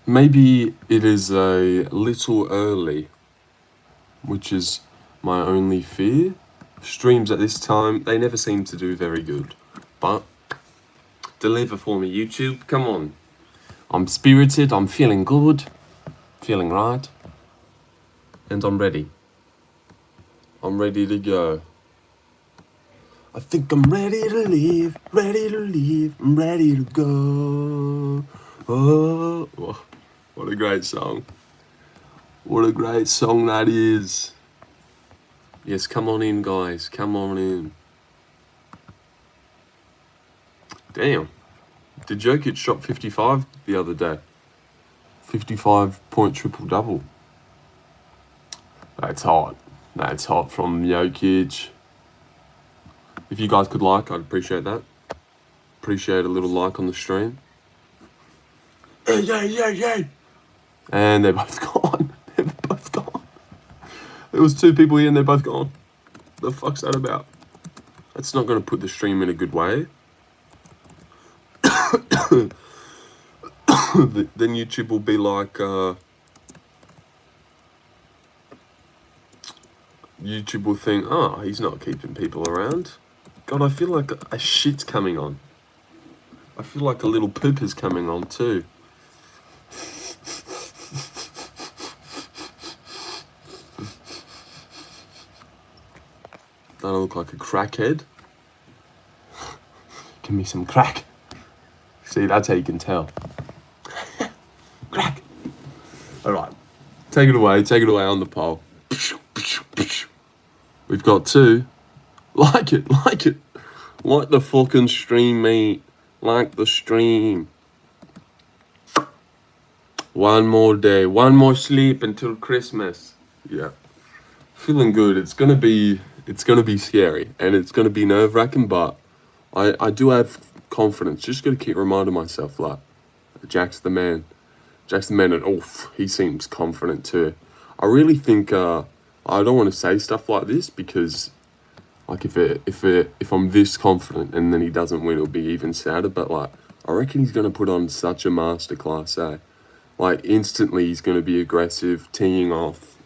Maybe it is a little early, which is my only fear. Streams at this time, they never seem to do very good. But deliver for me, YouTube. Come on. I'm spirited, I'm feeling good, feeling right, and I'm ready. I'm ready to go. I think I'm ready to leave, I'm ready to go. Oh, what a great song. What a great song that is. Yes, come on in, guys, come on in. Damn, did Jokic drop 55 the other day? 55-point triple-double. That's hot. That's hot from Jokic. If you guys could like, I'd appreciate that. Appreciate a little like on the stream. Hey. And they're both gone. They're both gone. There was 2 people here and they're both gone. The fuck's that about? That's not going to put the stream in a good way. Then YouTube will be like, YouTube will think, oh, he's not keeping people around. God, I feel like a shit's coming on. I feel like a little poop is coming on too. Don't I look like a crackhead? Give me some crack. See, that's how you can tell. Crack. All right, take it away on the poll. We've got 2. Like it. Like the fucking stream, mate. Like the stream. One more day, one more sleep until Christmas. Yeah, feeling good. It's gonna be scary and it's gonna be nerve-wracking, but I do have confidence. Just gotta keep reminding myself, like, Jack's the man, and he seems confident too. I really think I don't want to say stuff like this because, like, if I'm this confident and then he doesn't win, it'll be even sadder. But like, I reckon he's gonna put on such a masterclass, eh? Like, instantly he's gonna be aggressive, teeing off,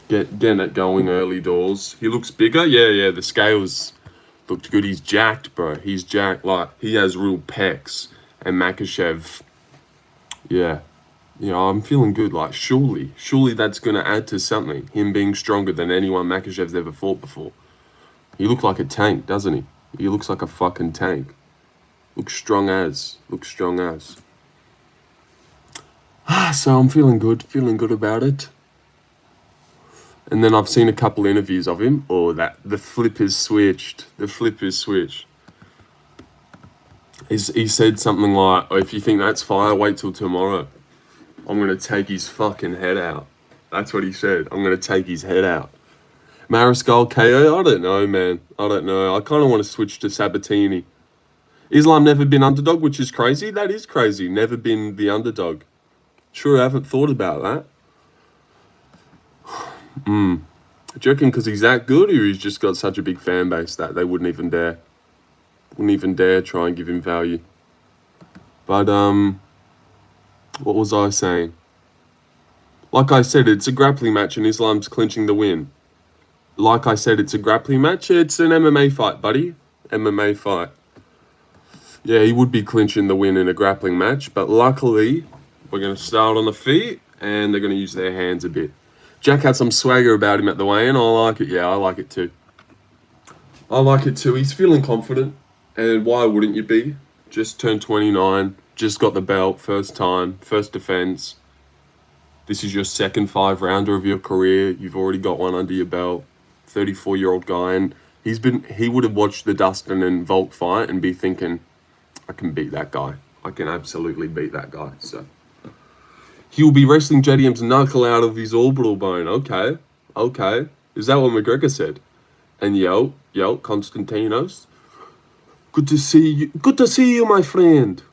getting it going early doors. He looks bigger, yeah. The scales looked good. He's jacked, bro. He's jacked. Like, he has real pecs. And Makhachev, yeah. You know, I'm feeling good. Like, surely that's gonna add to something. Him being stronger than anyone Makhachev's ever fought before. He looks like a tank, doesn't he? He looks like a fucking tank. Looks strong as. So I'm feeling good about it. And then I've seen a couple interviews of him. Oh, the flip is switched. He said something like, oh, if you think that's fire, wait till tomorrow. I'm going to take his fucking head out. That's what he said. I'm going to take his head out. Mariscal KO? I don't know, man. I kind of want to switch to Sabatini. Islam never been underdog, which is crazy. That is crazy. Never been the underdog. Sure, I haven't thought about that. Do you reckon because he's that good, or he's just got such a big fan base that they wouldn't even dare try and give him value? But, what was I saying? Like I said, it's a grappling match and Islam's clinching the win. Like I said, it's a grappling match. It's an MMA fight, buddy. MMA fight. Yeah, he would be clinching the win in a grappling match, but luckily, we're going to start on the feet, and they're going to use their hands a bit. Jack had some swagger about him at the weigh-in. I like it. Yeah, I like it too. He's feeling confident, and why wouldn't you be? Just turned 29, just got the belt, first time, first defense. This is your second 5-rounder of your career. You've already got one under your belt. 34-year-old guy, and he would have watched the Dustin and Volk fight and be thinking, I can beat that guy. I can absolutely beat that guy. So he'll be wrestling JDM's knuckle out of his orbital bone. Okay. Is that what McGregor said? And yo, Konstantinos. Good to see you, my friend.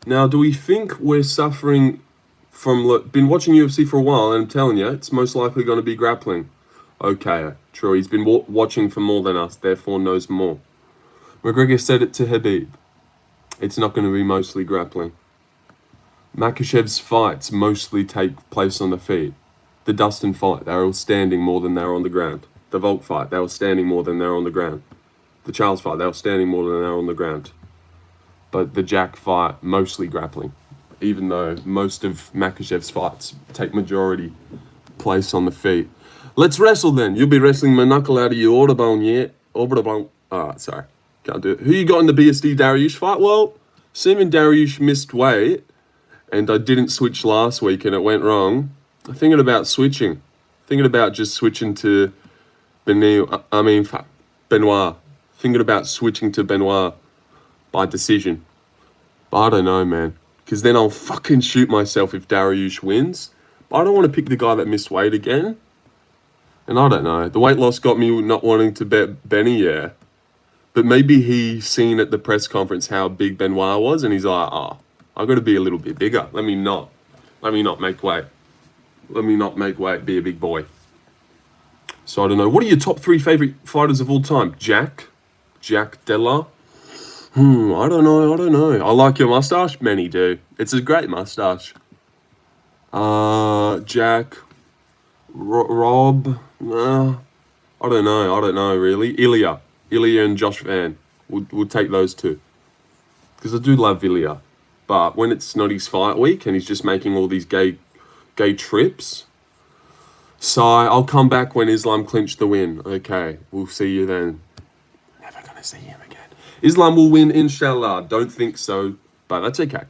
Now, do we think we're suffering from... Been watching UFC for a while, and I'm telling you, it's most likely going to be grappling. Okay, true. He's been watching for more than us, therefore knows more. McGregor said it to Habib. It's not going to be mostly grappling. Makhachev's fights mostly take place on the feet. The Dustin fight, they were all standing more than they were on the ground. The Volk fight, they were standing more than they were on the ground. The Charles fight, they were standing more than they were on the ground. But the Jack fight, mostly grappling. Even though most of Makhachev's fights take majority place on the feet. Let's wrestle then. You'll be wrestling my knuckle out of your orbital yet. Orbital. Alright, sorry. Can't do it. Who you got in the BSD Dariush fight? Well, Seaman Dariush missed weight, and I didn't switch last week and it went wrong. I'm thinking about switching. Thinking about just switching to Benoit. Thinking about switching to Benoit by decision. But I don't know, man. Because then I'll fucking shoot myself if Dariush wins. But I don't want to pick the guy that missed weight again. And I don't know. The weight loss got me not wanting to bet Benny, yeah. But maybe he's seen at the press conference how big Benoit was, and he's like, oh, I've got to be a little bit bigger. Let me not make weight. Let me not make weight, be a big boy. So I don't know. What are your top 3 favorite fighters of all time? Jack Della? I don't know. I like your mustache. Many do. It's a great mustache. Jack, Rob. I don't know really. Ilya and Josh Van. We'll take those 2. Because I do love Ilya. But when it's not his fight week and he's just making all these gay trips. Sai, I'll come back when Islam clinched the win. Okay, we'll see you then. Never gonna see him again. Islam will win, inshallah. Don't think so, but that's okay.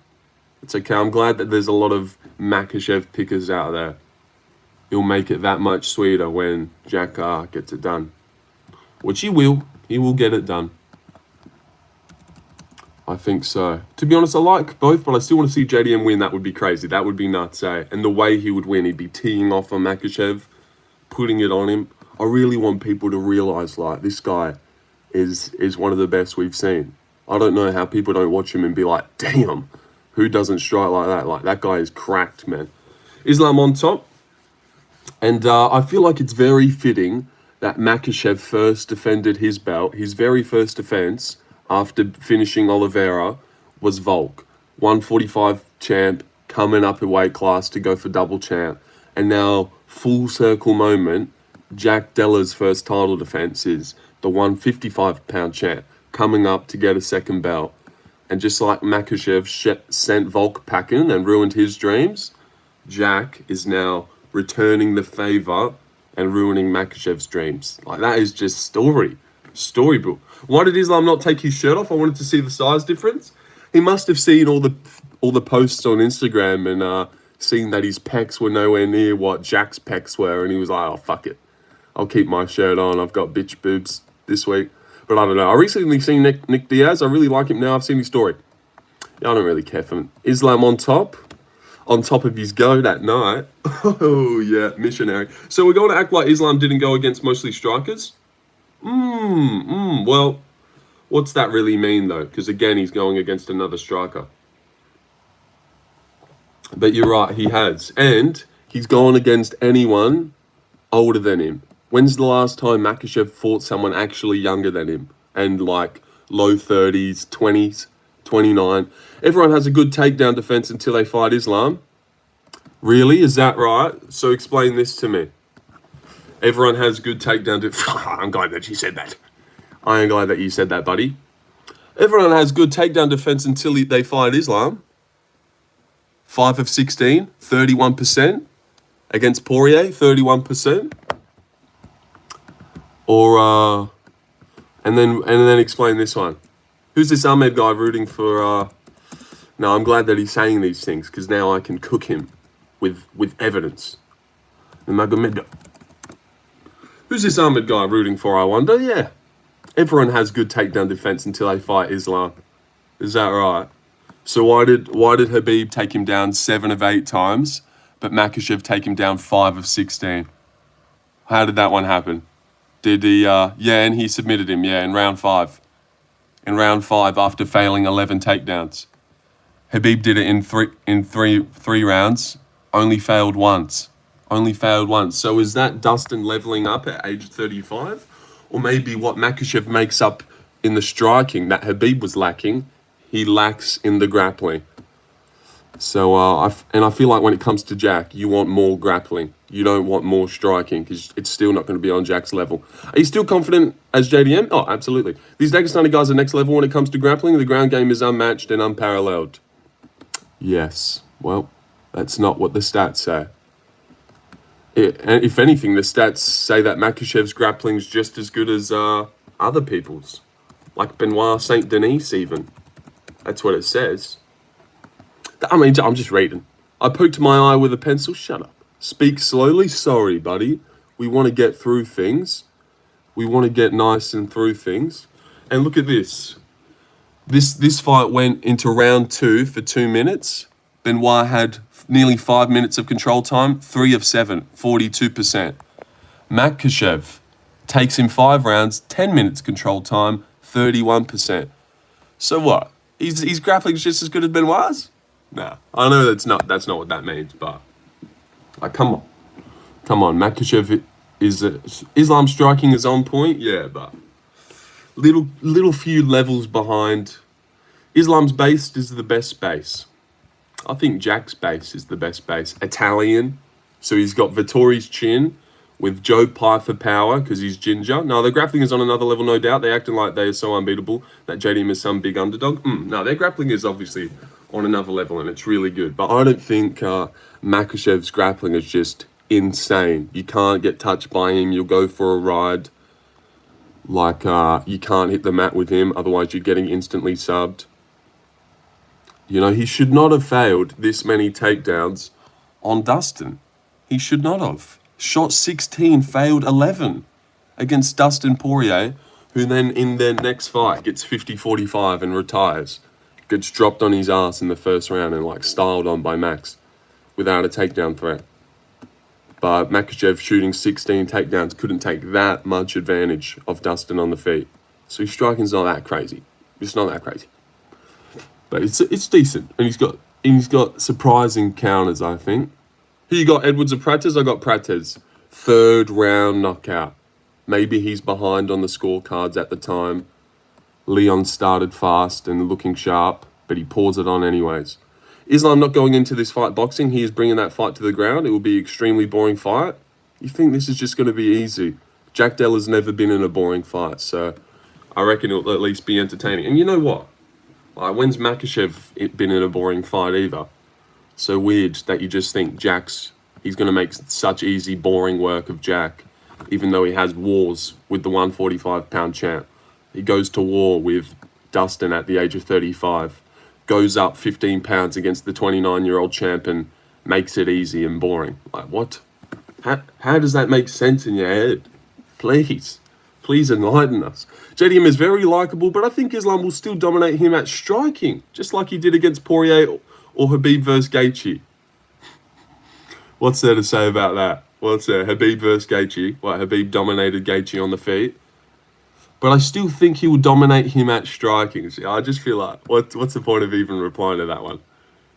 It's okay. I'm glad that there's a lot of Makhachev pickers out there. He'll make it that much sweeter when Jack gets it done. Which he will. He will get it done. I think so. To be honest, I like both, but I still want to see JDM win. That would be crazy. That would be nuts, eh? And the way he would win, he'd be teeing off on Makhachev, putting it on him. I really want people to realize, like, this guy is one of the best we've seen. I don't know how people don't watch him and be like, damn, who doesn't strike like that? Like, that guy is cracked, man. Islam on top. And I feel like it's very fitting that Makhachev first defended his belt. His very first defense after finishing Oliveira was Volk. 145 champ, coming up a weight class to go for double champ. And now, full circle moment, Jack Della's first title defense is the 155-pound champ, coming up to get a second belt. And just like Makhachev sent Volk packing and ruined his dreams, Jack is now returning the favor and ruining Makhachev's dreams. Like, that is just storybook. Why did Islam not take his shirt off? I wanted to see the size difference. He must have seen all the posts on Instagram and seen that his pecs were nowhere near what Jack's pecs were, and he was like, oh, fuck it. I'll keep my shirt on. I've got bitch boobs this week. But I don't know. I recently seen Nick Diaz. I really like him now. I've seen his story. Yeah, I don't really care for him. Islam on top of his go that night. Oh, yeah, missionary. So we're going to act like Islam didn't go against mostly strikers? Well, what's that really mean, though? Because, again, he's going against another striker. But you're right, he has. And he's gone against anyone older than him. When's the last time Makhachev fought someone actually younger than him? And, like, low 30s, 20s, 29. Everyone has a good takedown defense until they fight Islam. Really? Is that right? So explain this to me. Everyone has good takedown defense. I'm glad that you said that. I am glad that you said that, buddy. Everyone has good takedown defense until they fight Islam. 5 of 16, 31%. Against Poirier, 31%. Or, and then explain this one. Who's this Ahmed guy rooting for? No, I'm glad that he's saying these things because now I can cook him with evidence. Who's this Ahmed guy rooting for, I wonder? Yeah. Everyone has good takedown defense until they fight Islam. Is that right? So why did Khabib take him down 7 of 8 times, but Makhachev take him down 5 of 16? How did that one happen? Did he, and he submitted him, in round 5. In round 5 after failing 11 takedowns. Khabib did it in three rounds, only failed once. So is that Dustin leveling up at age 35? Or maybe what Makhachev makes up in the striking that Khabib was lacking, He lacks in the grappling. So, I feel like when it comes to Jack, you want more grappling. You don't want more striking because it's still not going to be on Jack's level. Are you still confident as JDM? Oh, absolutely. These Dagestani guys are next level when it comes to grappling. The ground game is unmatched and unparalleled. Yes. Well, that's not what the stats say. If anything, the stats say that Makhachev's grappling is just as good as other people's. Like Benoit Saint Denis even. That's what it says. I mean, I'm just reading. I poked my eye with a pencil. Shut up. Speak slowly. Sorry, buddy. We want to get through things. We want to get nice and through things. And look at this. This fight went into round 2 for 2 minutes. Benoit had nearly 5 minutes of control time. 3 of 7, 42%. Makhachev takes him 5 rounds, 10 minutes control time, 31%. So what? His grappling's just as good as Benoit's? Nah, I know that's not what that means, but like, come on, Makhachev is Islam striking is on point, yeah, but little few levels behind. Islam's base is the best base. I think Jack's base is the best base. Italian, so he's got Vittori's chin with Joe Pyfer power because he's ginger. No, their grappling is on another level, no doubt. They're acting like they are so unbeatable that JDM is some big underdog. No, their grappling is obviously on another level and it's really good. But I don't think Makhachev's grappling is just insane. You can't get touched by him. You'll go for a ride. Like, you can't hit the mat with him. Otherwise, you're getting instantly subbed. You know, he should not have failed this many takedowns on Dustin. He should not have. Shot 16, failed 11 against Dustin Poirier, who then in their next fight gets 50-45 and retires. Gets dropped on his ass in the first round and like styled on by Max without a takedown threat. But Makhachev shooting 16 takedowns couldn't take that much advantage of Dustin on the feet. So his striking's not that crazy. It's not that crazy. But it's decent. And he's got surprising counters, I think. Who you got, Edwards or Prates? I got Prates. 3rd round knockout. Maybe he's behind on the scorecards at the time. Leon started fast and looking sharp, but he pours it on anyways. Islam not going into this fight boxing. He is bringing that fight to the ground. It will be an extremely boring fight. You think this is just going to be easy? Jack Della's never been in a boring fight, so I reckon it'll at least be entertaining. And you know what? Like, when's Makhachev been in a boring fight either? So weird that you just think he's going to make such easy, boring work of Jack, even though he has wars with the 145-pound champ. He goes to war with Dustin at the age of 35, goes up 15 pounds against the 29-year-old champ and makes it easy and boring. Like, what? How does that make sense in your head? Please enlighten us. JDM is very likable, but I think Islam will still dominate him at striking, just like he did against Poirier or Khabib versus Gaethje. What's there to say about that? What's there? Khabib versus Gaethje. What, Khabib dominated Gaethje on the feet? But I still think he will dominate him at striking. See, I just feel like, what's the point of even replying to that one?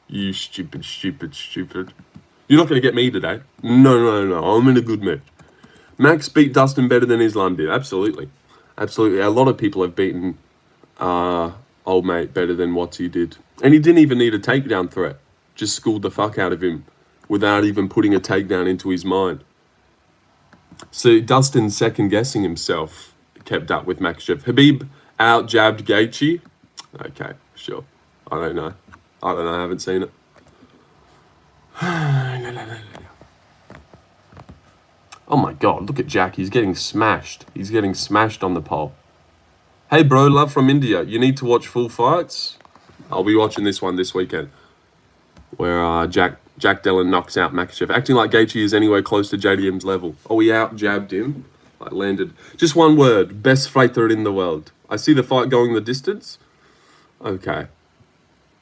You stupid. You're not going to get me today. No. I'm in a good mood. Max beat Dustin better than Islam did. Absolutely. A lot of people have beaten old mate better than what he did. And he didn't even need a takedown threat. Just schooled the fuck out of him without even putting a takedown into his mind. So Dustin second-guessing himself kept up with Makhachev. Khabib out-jabbed Gaethje. Okay, sure. I don't know. I haven't seen it. Oh my god, look at Jack. He's getting smashed. He's getting smashed on the pole. Hey bro, love from India. You need to watch full fights. I'll be watching this one this weekend. Where Jack Della knocks out Makhachev. Acting like Gaethje is anywhere close to JDM's level. Oh, he out-jabbed him. Like, landed. Just one word. Best fighter in the world. I see the fight going the distance. Okay.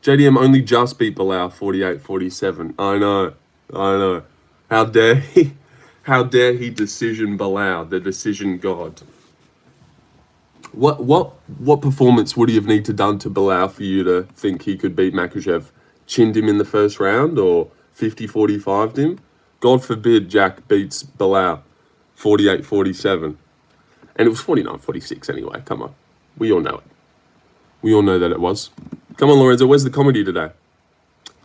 JDM only just beat Bilal 48-47. I know. How dare he? How dare he decision Bilal, the decision god? What performance would he have need to done to Bilal for you to think he could beat Makhachev? Chinned him in the first round or 50-45'd him? God forbid Jack beats Bilal 48-47. And it was 49-46 anyway. Come on. We all know it. We all know that it was. Come on, Lorenzo, where's the comedy today?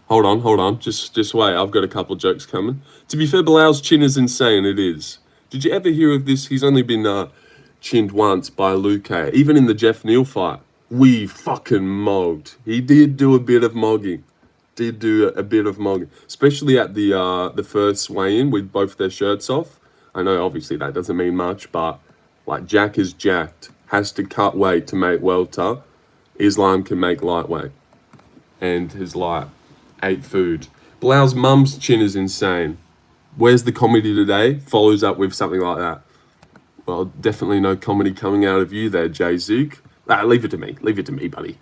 Hold on. Just wait. I've got a couple of jokes coming. To be fair, Bilal's chin is insane. It is. Did you ever hear of this? He's only been chinned once by Luke. Even in the Jeff Neal fight, we fucking mogged. He did do a bit of mogging. Especially at the first weigh-in with both their shirts off. I know, obviously, that doesn't mean much, but like Jack is jacked, has to cut weight to make welter. Islam can make lightweight, and his light. Ate food. Bilal's mum's chin is insane. Where's the comedy today? Follows up with something like that. Well, definitely no comedy coming out of you there, Jay Zook. Leave it to me, buddy.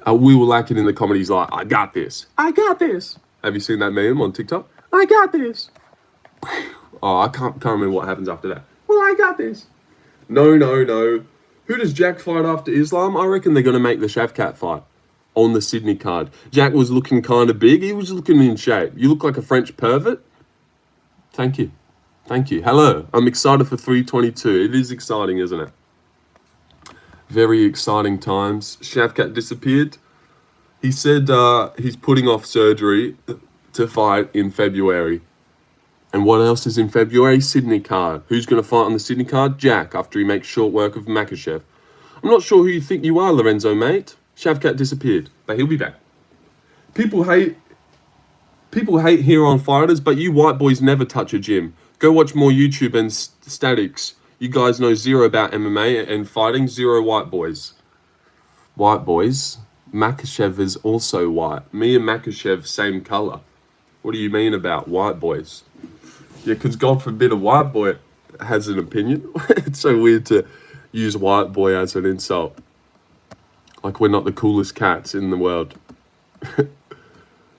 We will like it in the comedies like, I got this. Have you seen that meme on TikTok? I got this. Oh, I can't remember what happens after that. Well, I got this. No. Who does Jack fight after Islam? I reckon they're going to make the Shavkat fight on the Sydney card. Jack was looking kind of big. He was looking in shape. You look like a French pervert. Thank you. Hello. I'm excited for 322. It is exciting, isn't it? Very exciting times. Shavkat disappeared. He said he's putting off surgery to fight in February. And what else is in February? Sydney card. Who's going to fight on the Sydney card? Jack, after he makes short work of Makhachev. I'm not sure who you think you are, Lorenzo, mate. Shavkat disappeared, but he'll be back. People hate here on fighters, but you white boys never touch a gym. Go watch more YouTube and statics. You guys know zero about MMA and fighting. Zero white boys. White boys? Makhachev is also white. Me and Makhachev, same color. What do you mean about white boys? Yeah, because God forbid a white boy has an opinion. It's so weird to use white boy as an insult. Like we're not the coolest cats in the world.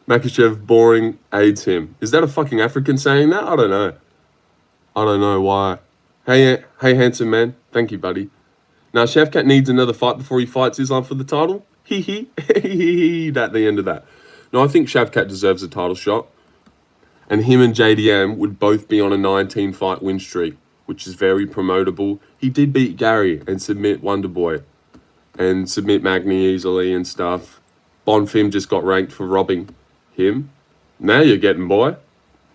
Makhachev boring aids him. Is that a fucking African saying that? I don't know why. Hey handsome man. Thank you, buddy. Now Shavkat needs another fight before he fights Islam for the title. Hee at the end of that. No, I think Shavkat deserves a title shot. And him and JDM would both be on a 19 fight win streak, which is very promotable. He did beat Gary and submit Wonderboy. And submit Magni easily and stuff. Bonfim just got ranked for robbing him. Now you're getting, boy.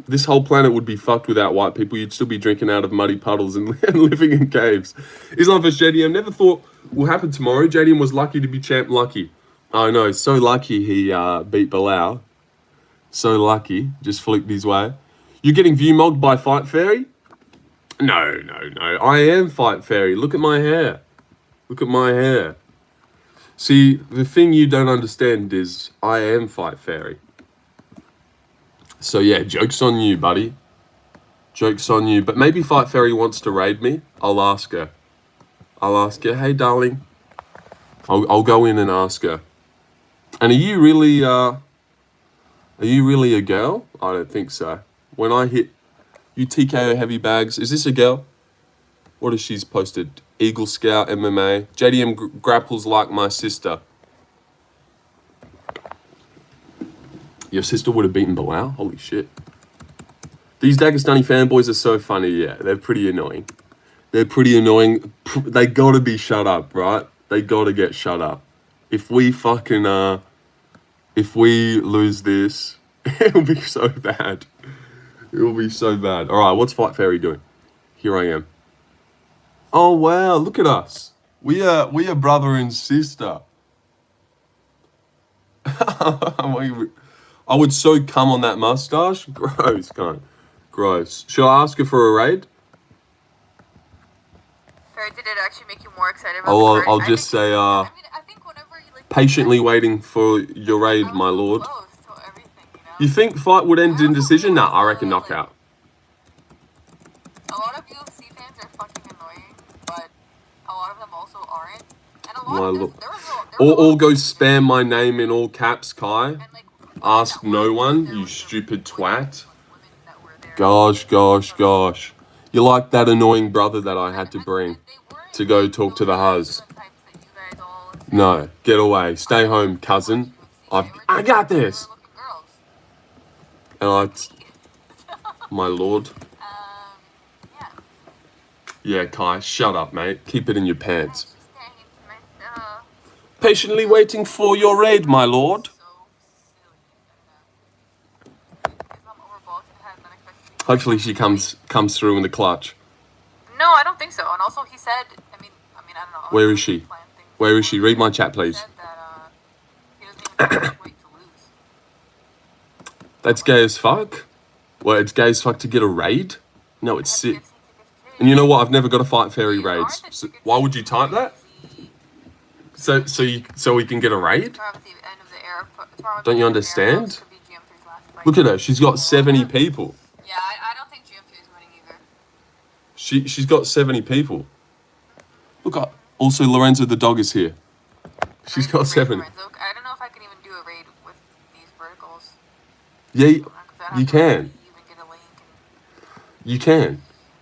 This whole planet would be fucked without white people. You'd still be drinking out of muddy puddles and living in caves. Islam vs JDM. Never thought will happen tomorrow. JDM was lucky to be champ lucky. I know, so lucky he beat Bilal. So lucky. Just flipped his way. You're getting view mogged by Fight Fairy? No. I am Fight Fairy. Look at my hair. See, the thing you don't understand is I am Fight Fairy. So yeah, joke's on you, buddy. Joke's on you. But maybe Fight Fairy wants to raid me. I'll ask her. Hey, darling. I'll go in and ask her. And are you really a girl? I don't think so. When I hit you TKO heavy bags, is this a girl? What has she's posted? Eagle Scout MMA. JDM grapples like my sister. Your sister would have beaten Bilal? Holy shit. These Dagestani fanboys are so funny, yeah. They're pretty annoying. They gotta be shut up, right? They gotta get shut up. If we lose this, it'll be so bad. All right, what's Fight Fairy doing? Here I am. Oh wow, look at us. We are brother and sister. I would so come on that mustache. Gross, cunt. Gross. Should I ask her for a raid? Sorry, did it actually make you more excited about the card? I'll just say, I think whenever you like patiently waiting for your raid, my lord. Close to everything, You think fight would end in decision? Nah, I reckon knockout. A lot of UFC fans are fucking annoying, but a lot of them also aren't. And a lot of All go spam my name in all caps, Kai. and, like, Ask no one, you stupid twat. Gosh. You're like that annoying brother that I had to bring to go talk to the huz. No, get away. Stay home, cousin. I got this. And my lord. Yeah, Kai, shut up, mate. Keep it in your pants. Patiently waiting for your raid, my lord. So silly. Islam overbought and had an unexpected. Hopefully she comes through in the clutch. No, I don't think so. And also, he said, I mean, I don't know. Where is she? Where is she? Read my chat, please. He said that he doesn't even know wait to lose. That's gay as fuck. Well, it's gay as fuck to get a raid. No, it's sick. TFC tickets. And you know what? I've never got a Fight Fairy Dude, raids. aren't the So tickets why would you type that? crazy? So we can get a raid? Tomorrow at the end of the era. Tomorrow at Don't the you end of the era, understand? this could be GM3's last fight. Look at her. She's got 70 people. Yeah, I don't think GM2 is winning either. She's got 70 people. Look up. Also, Lorenzo the dog is here. She's got 7. I don't know if I can even do a raid with these verticals. Yeah, You can. Even get a link. You can.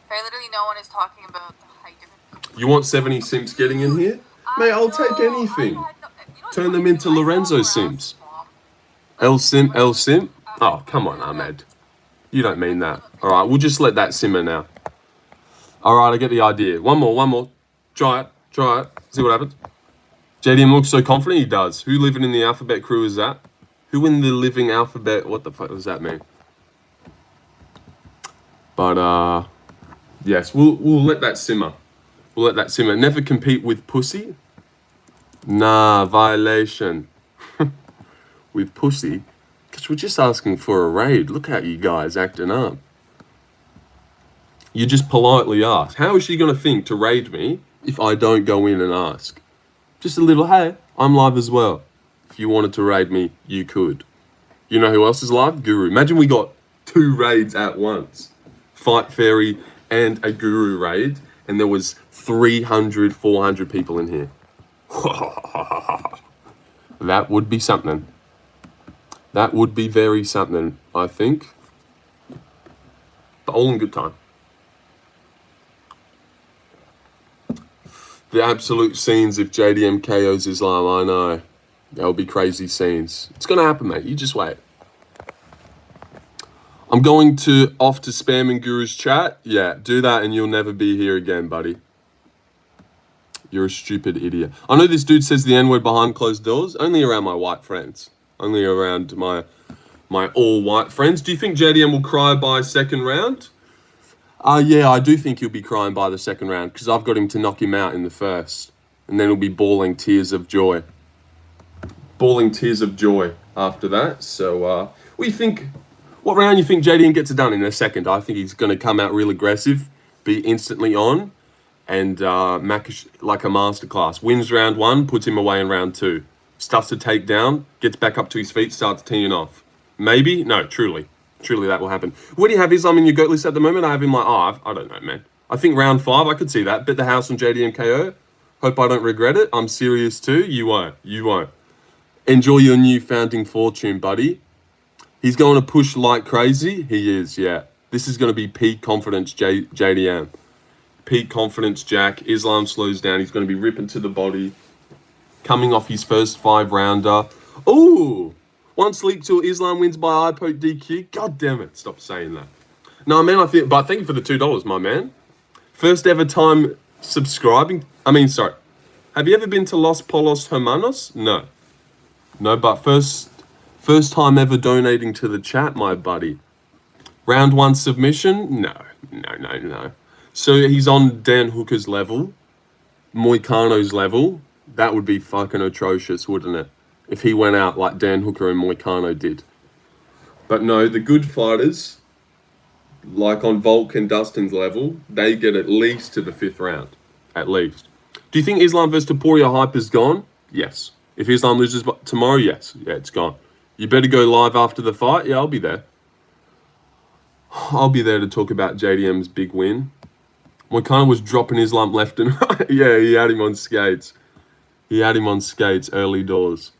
Literally no one is talking about the height difference. You want 70 simps getting in here? Mate, I'll take anything. Turn them into Lorenzo sims. L sim? Oh, come on, Ahmed. You don't mean that. Alright, we'll just let that simmer now. Alright, I get the idea. One more. Try it. See what happens. JDM looks so confident, he does. Who living in the alphabet crew is that? Who in the living alphabet? What the fuck does that mean? But, yes, we'll let that simmer. Never compete with pussy. Nah, violation. With pussy. Because we're just asking for a raid. Look at you guys acting up. You just politely ask. How is she going to think to raid me if I don't go in and ask? Just a little, hey, I'm live as well. If you wanted to raid me, you could. You know who else is live? Guru. Imagine we got 2 raids at once. Fight Fairy and a Guru raid. And there was 300, 400 people in here. That would be something. That would be very something, I think. But all in good time. The absolute scenes if JDM KOs Islam, I know. There'll be crazy scenes. It's going to happen, mate. You just wait. I'm going off to spam and Guru's chat. Yeah, do that and you'll never be here again, buddy. You're a stupid idiot. I know this dude says the N-word behind closed doors. Only around my white friends. Only around my all-white friends. Do you think JDM will cry by second round? Yeah, I do think he'll be crying by the second round because I've got him to knock him out in the first. And then he'll be bawling tears of joy. Bawling tears of joy after that. So, what do you think? What round you think JDM gets it done in a second? I think he's going to come out real aggressive, be instantly on, and Makachev like a masterclass. Wins round 1, puts him away in round 2. Stuffs a takedown, gets back up to his feet, starts teeing off. Maybe? No, truly. Truly that will happen. Where do you have Islam in your GOAT list at the moment? I have him like, I don't know, man. I think round 5, I could see that. Bet the house on JDM KO. Hope I don't regret it. I'm serious too. You won't. Enjoy your new founding fortune, buddy. He's going to push like crazy. He is, yeah. This is going to be peak confidence JDM. Peak confidence Jack. Islam slows down. He's going to be ripping to the body. Coming off his first 5-rounder. Ooh! 1 sleep till Islam wins by iPoke DQ. God damn it. Stop saying that. No, man, but thank you for the $2, my man. First ever time subscribing. Have you ever been to Los Polos Hermanos? No. No, but first time ever donating to the chat, my buddy. Round 1 submission? No. So he's on Dan Hooker's level. Moicano's level. That would be fucking atrocious, wouldn't it? If he went out like Dan Hooker and Moicano did. But no, the good fighters, like on Volk and Dustin's level, they get at least to the 5th round. At least. Do you think Islam versus Taporia hype is gone? Yes. If Islam loses tomorrow, yes. Yeah, it's gone. You better go live after the fight. Yeah, I'll be there. I'll be there to talk about JDM's big win. Moicano was dropping Islam left and right. Yeah, he had him on skates. Early doors.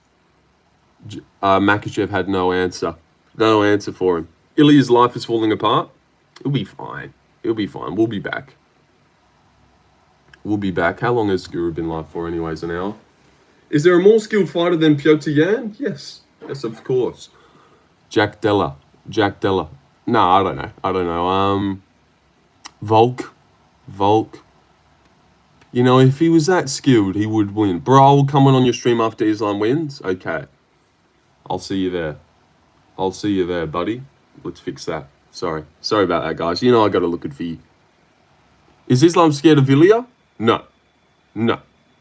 Makhachev had no answer. No answer for him. Ilya's life is falling apart. It'll be fine. We'll be back. How long has Guru been live for anyways? An hour? Is there a more skilled fighter than Piotr Yan? Yes, of course. Jack Della. No, I don't know. Volk. You know, if he was that skilled, he would win. Bro, I will come on your stream after Islam wins. Okay. I'll see you there. I'll see you there, buddy. Let's fix that. Sorry. Sorry about that, guys. You know I got to look good for you. Is Islam scared of Ilya? No. No.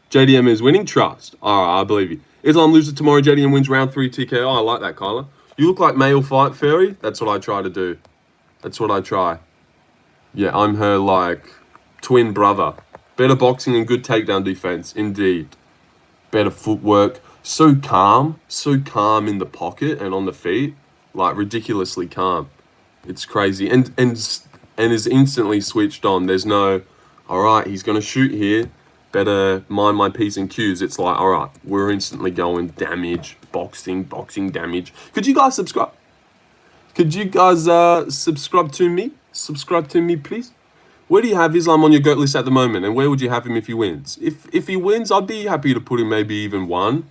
JDM is winning. Trust. All right, I believe you. Islam loses tomorrow. JDM wins round 3 TKO. I like that, Kyla. You look like male fight fairy. That's what I try to do. That's what I try. Yeah, I'm her, like, twin brother. Better boxing and good takedown defense. Indeed. Better footwork. So calm in the pocket and on the feet, like ridiculously calm. It's crazy, and is instantly switched on. There's no, all right, he's gonna shoot here. Better mind my P's and Q's. It's like, all right, we're instantly going damage, boxing damage. Could you guys subscribe? Could you guys subscribe to me? Subscribe to me, please. Where do you have Islam on your GOAT list at the moment, and where would you have him if he wins? If he wins, I'd be happy to put him maybe even one.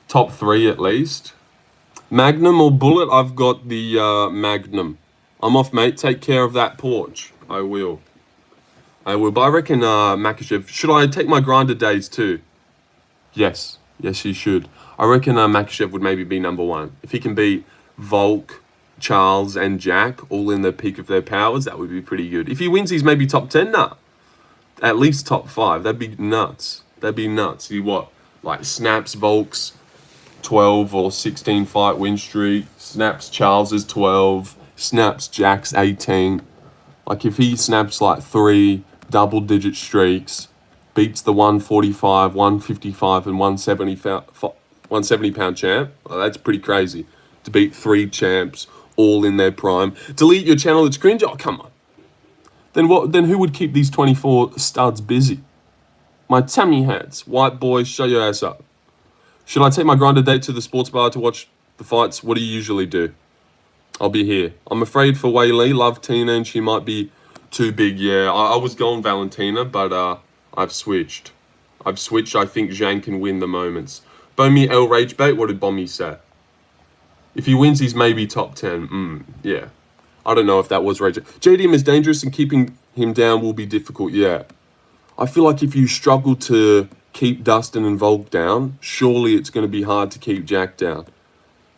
Top 3 at least. Magnum or Bullet? I've got the Magnum. I'm off, mate. Take care of that porch. I will. But I reckon Makhachev... Should I take my grinder days too? Yes. Yes, he should. I reckon Makhachev would maybe be number 1. If he can beat Volk, Charles, and Jack all in the peak of their powers, that would be pretty good. If he wins, he's maybe top 10? Nah. At least top 5. That'd be nuts. That'd be nuts. You what? Like snaps Volk's 12 or 16 fight win streak, snaps Charles's 12, snaps Jack's 18. Like if he snaps like 3 double-digit streaks, beats the 145, 155, and 170 pound champ, well, that's pretty crazy. To beat 3 champs all in their prime. Delete your channel, it's cringe. Oh, come on. Then what? Then who would keep these 24 studs busy? My tummy hurts. White boy, show your ass up. Should I take my grinder date to the sports bar to watch the fights? What do you usually do? I'll be here. I'm afraid for Wei Li. Love Tina, and she might be too big. Yeah, I was going Valentina, but I've switched. I think Zhang can win the moments. Bomi El Rage Bait. What did Bommy say? If he wins, he's maybe top 10. Yeah. I don't know if that was Rage. JDM is dangerous, and keeping him down will be difficult. Yeah. I feel like if you struggle to keep Dustin and Volk down, surely it's going to be hard to keep Jack down.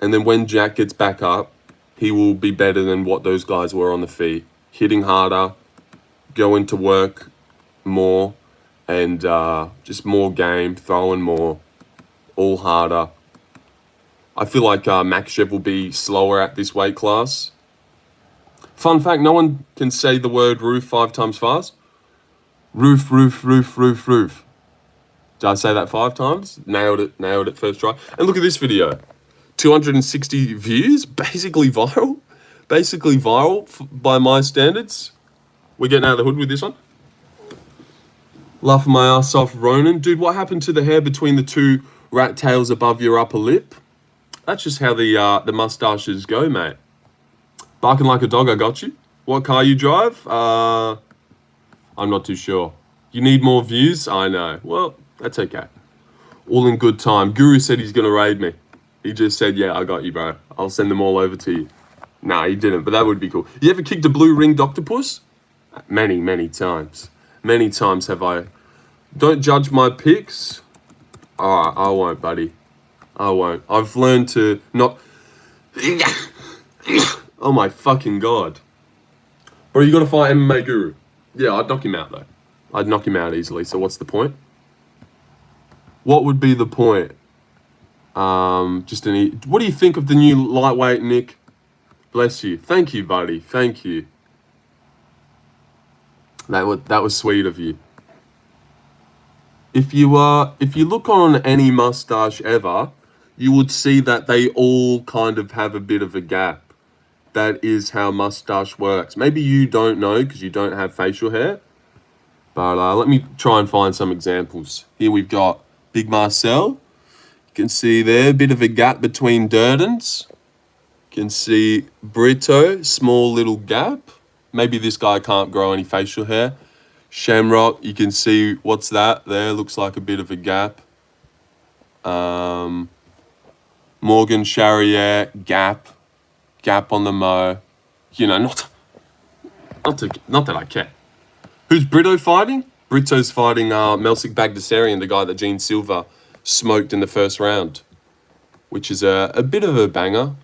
And then when Jack gets back up, he will be better than what those guys were on the feet. Hitting harder, going to work more, and just more game, throwing more, all harder. I feel like Makhachev will be slower at this weight class. Fun fact, no one can say the word roof 5 times fast. Roof, roof, roof, roof, roof. Did I say that 5 times? Nailed it first try. And look at this video. 260 views, basically viral by my standards. We're getting out of the hood with this one. Laughing my ass off, Ronan. Dude, what happened to the hair between the 2 rat tails above your upper lip? That's just how the mustaches go, mate. Barking like a dog, I got you. What car you drive? I'm not too sure. You need more views? I know. Well, that's okay. All in good time. Guru said he's going to raid me. He just said, yeah, I got you, bro. I'll send them all over to you. Nah, he didn't, but that would be cool. You ever kicked a blue-ringed octopus? Many, many times. Many times have I. Don't judge my picks. Alright, I won't, buddy. I won't. I've learned to not... Oh my fucking god. Bro, you gotta fight MMA Guru. Yeah, I'd knock him out, though. I'd knock him out easily, so what's the point? What would be the point? What do you think of the new lightweight, Nick? Bless you. Thank you, buddy. Thank you. That was sweet of you. If you look on any mustache ever, you would see that they all kind of have a bit of a gap. That is how mustache works. Maybe you don't know because you don't have facial hair. But let me try and find some examples. Here we've got Big Marcel. You can see there a bit of a gap between Durdens. You can see Brito, small little gap. Maybe this guy can't grow any facial hair. Shamrock, you can see what's that there. Looks like a bit of a gap. Morgan Charrier, gap on the mo. You know, not that I care. Who's Brito fighting? Brito's fighting Melsik Bagdasarian, the guy that Gene Silva smoked in the first round, which is a bit of a banger.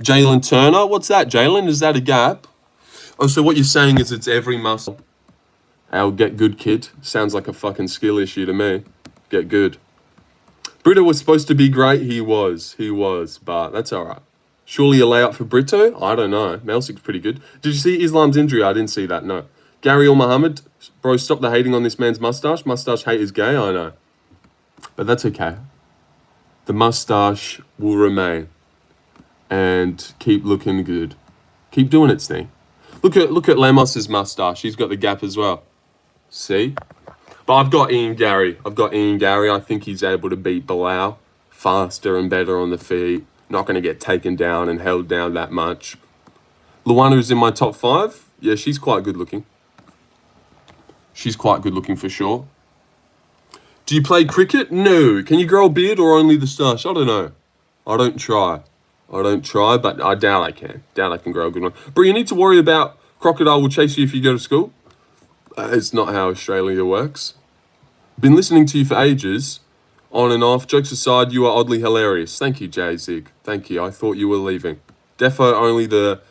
Jalen Turner, what's that, Jalen? Is that a gap? Oh, so what you're saying is it's every muscle. I'll get good, kid. Sounds like a fucking skill issue to me. Get good. Brito was supposed to be great. He was, but that's all right. Surely a layout for Brito? I don't know. Melsik's pretty good. Did you see Islam's injury? I didn't see that, no. Gary or Muhammad? Bro, stop the hating on this man's mustache. Mustache hate is gay, I know. But that's okay. The mustache will remain. And keep looking good. Keep doing its thing. Look at Lamos's mustache. He's got the gap as well. See? But I've got Ian Gary. I think he's able to beat Bilal faster and better on the feet. Not going to get taken down and held down that much. Luana's in my top 5. Yeah, she's quite good looking. She's quite good looking for sure. Do you play cricket? No. Can you grow a beard or only the stash? I don't know. I don't try, but I doubt I can. Doubt I can grow a good one. But you need to worry about crocodile will chase you if you go to school. It's not how Australia works. Been listening to you for ages, on and off. Jokes aside, you are oddly hilarious. Thank you, Jay Zig. Thank you. I thought you were leaving. Defo only the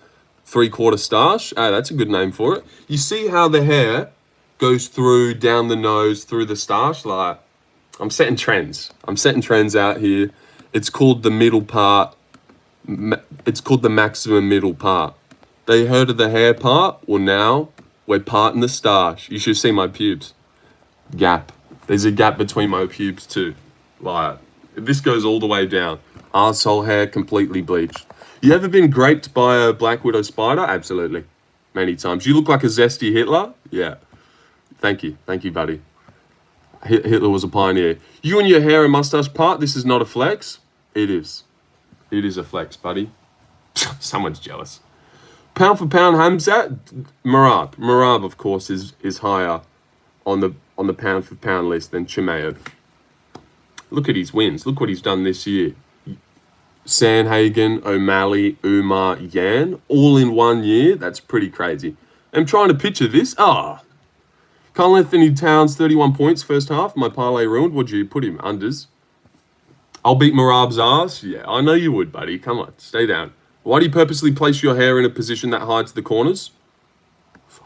3/4 stash. Ah, that's a good name for it. You see how the hair goes through, down the nose, through the stash? Like, I'm setting trends. Out here. It's called the middle part. It's called the maximum middle part. They heard of the hair part? Well, now we're parting the stash. You should see my pubes. Gap. There's a gap between my pubes too. Like, this goes all the way down. Arsehole hair completely bleached. You ever been graped by a black widow spider? Absolutely. Many times. You look like a zesty Hitler? Yeah. Thank you, buddy. Hitler was a pioneer. You and your hair and mustache part, this is not a flex? It is. It is a flex, buddy. Someone's jealous. Pound for pound, Hamzat, Marab. Marab, of course, is higher on the pound for pound list than Chimaev. Look at his wins. Look what he's done this year. Sandhagen, O'Malley, Umar, Yan, all in 1 year. That's pretty crazy. I'm trying to picture this. Carl Anthony Towns, 31 points first half. My parlay ruined. What'd you put him? Unders. I'll beat Marab's ass. Yeah, I know you would, buddy. Come on, stay down. Why do you purposely place your hair in a position that hides the corners?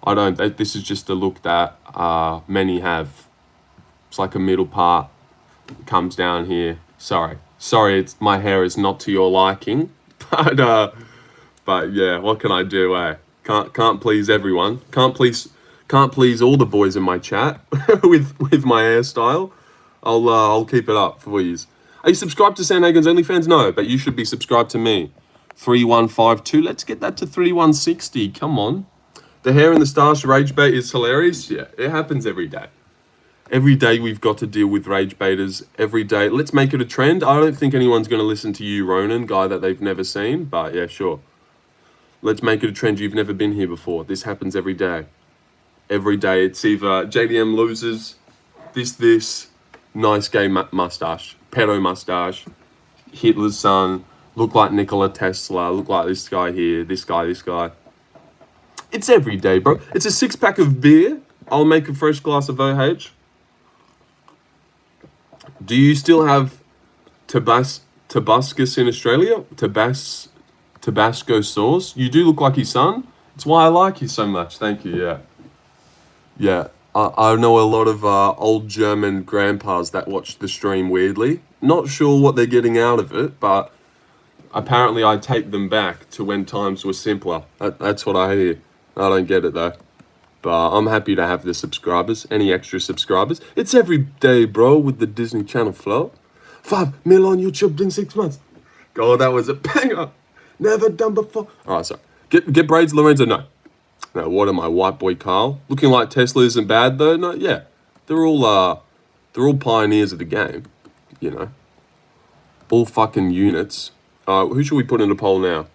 I don't. This is just a look that many have. It's like a middle part. It comes down here. Sorry. It's my hair is not to your liking. But yeah, what can I do, eh? Can't please everyone. Can't please all the boys in my chat with my hairstyle. I'll keep it up for you. Are you subscribed to Sandhagen's OnlyFans? No, but you should be subscribed to me. 3152. Let's get that to 3160. Come on. The hair in the stash rage bait is hilarious. Yeah, it happens every day. Every day we've got to deal with rage baiters. Every day. Let's make it a trend. I don't think anyone's going to listen to you, Ronan, guy that they've never seen. But yeah, sure. Let's make it a trend. You've never been here before. This happens every day. Every day. It's either JDM loses, this, nice gay mustache, pedo mustache, Hitler's son, look like Nikola Tesla, look like this guy here, this guy. It's every day, bro. It's a 6-pack of beer. I'll make a fresh glass of OH. Do you still have Tabascus in Australia? Tabasco sauce? You do look like his son. It's why I like you so much. Thank you, yeah. Yeah, I know a lot of old German grandpas that watch the stream weirdly. Not sure what they're getting out of it, but apparently I take them back to when times were simpler. That's what I hear. I don't get it though. But I'm happy to have the subscribers. Any extra subscribers? It's every day, bro, with the Disney Channel flow. 5 mil on YouTube in 6 months. God, that was a banger. Never done before. All right, sorry. Get braids, Lorenzo? No. No, what am I, white boy Carl? Looking like Tesla isn't bad though? No, yeah. They're all pioneers of the game, you know. All fucking units. Who should we put in a poll now?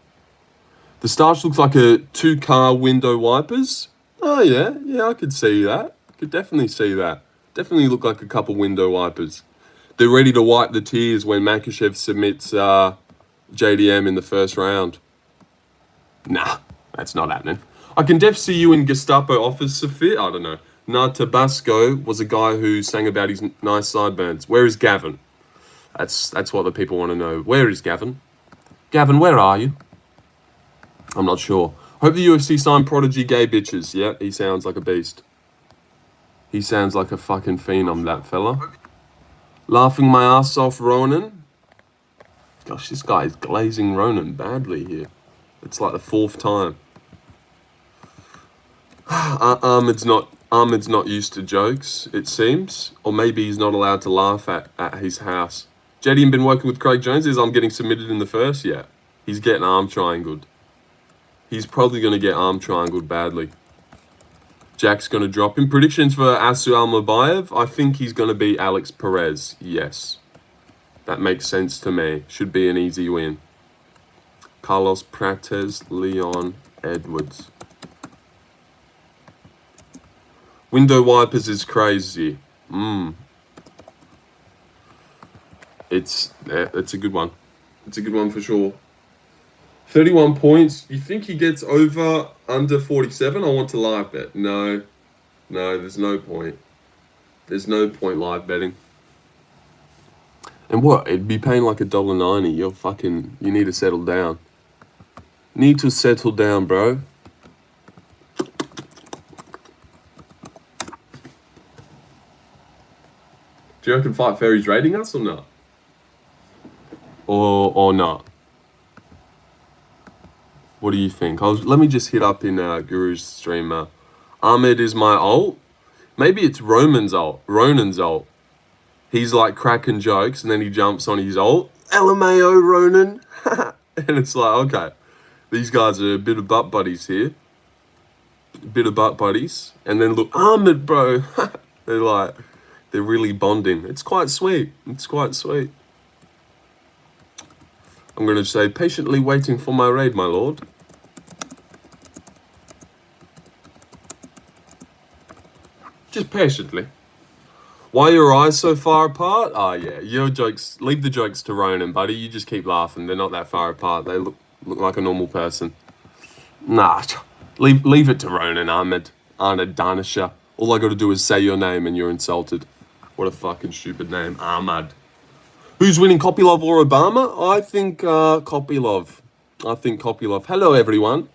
The starch looks like 2-car window wipers. Oh yeah, I could see that. Could definitely see that. Definitely look like a couple window wipers. They're ready to wipe the tears when Makhachev submits JDM in the first round. Nah, that's not happening. I can def see you in Gestapo office, Safir. I don't know. Nah, Tabasco was a guy who sang about his nice sideburns. Where is Gavin? That's what the people want to know. Where is Gavin? Gavin, where are you? I'm not sure. Hope the UFC signed Prodigy gay bitches. Yeah, he sounds like a beast. He sounds like a fucking phenom, that fella. Laughing my ass off, Ronan. Gosh, this guy is glazing Ronan badly here. It's like the 4th time. Ahmed's not used to jokes, it seems. Or maybe he's not allowed to laugh at his house. Jedian been working with Craig Jones. I'm getting submitted in the first? Yeah. He's getting arm triangled. He's probably going to get arm triangled badly. Jack's going to drop him. Predictions for Asu Almabayev. I think he's going to beat Alex Perez. Yes. That makes sense to me. Should be an easy win. Carlos Prates, Leon Edwards. Window wipers is crazy. It's a good one. It's a good one for sure. 31 points. You think he gets over under 47? I want to live bet. No, there's no point. There's no point live betting. And what? It'd be paying like $1.90. You need to settle down. Need to settle down, bro. Do you reckon Fight Fairy's rating us or not? Or not? What do you think? Let me just hit up in Guru's stream. Ahmed is my ult. Maybe it's Ronan's ult. He's like cracking jokes and then he jumps on his ult. LMAO Ronan. And it's like, okay, these guys are a bit of butt buddies here. And then look, Ahmed, bro. They're really bonding. It's quite sweet. I'm going to say, patiently waiting for my raid, my lord. Just patiently. Why are your eyes so far apart? Oh, yeah. Your jokes, leave the jokes to Ronan, buddy. You just keep laughing. They're not that far apart. They look like a normal person. Nah, leave it to Ronan, Ahmed Danisha. All I got to do is say your name and you're insulted. What a fucking stupid name, Ahmad. Who's winning, Kopylov or Obama? I think Kopylov. Hello, everyone.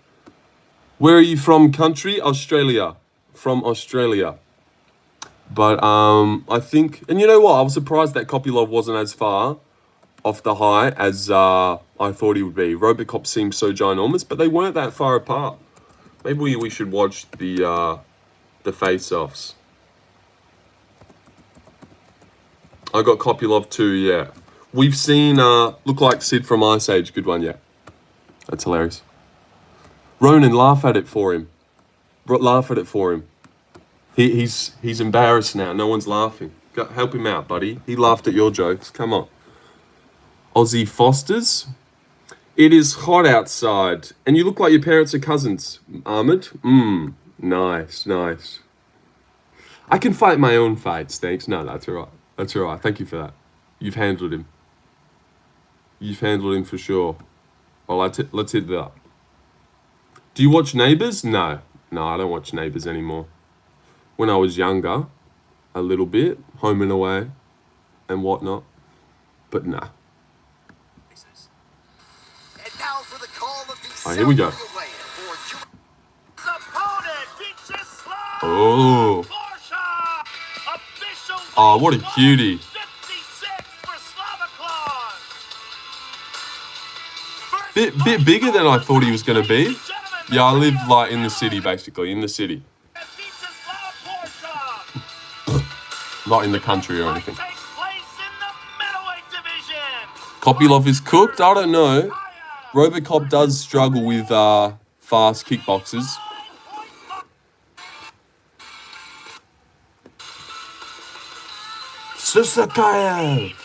Where are you from, country? Australia. From Australia. But I think, and you know what? I was surprised that Kopylov wasn't as far off the high as I thought he would be. Robocop seems so ginormous, but they weren't that far apart. Maybe we should watch the face-offs. I got Kopylov too, yeah. We've seen look like Sid from Ice Age. Good one, yeah. That's hilarious. Ronan, laugh at it for him. He's embarrassed now. No one's laughing. Help him out, buddy. He laughed at your jokes. Come on. Aussie Fosters. It is hot outside. And you look like your parents are cousins, Ahmed. Nice. I can fight my own fights, thanks. No, that's all right. Thank you for that. You've handled him. For sure. Well, let's hit that up. Do you watch Neighbours? No, I don't watch Neighbours anymore. When I was younger, a little bit, Home and Away and whatnot, but nah. And now for the call of the here we go. Oh, what a cutie. Bit bigger than I thought he was going to be. Yeah, I live like in the city, basically, in the city. Not in the country or anything. Kopylov is cooked? I don't know. Robocop does struggle with fast kickboxers. Susakayev!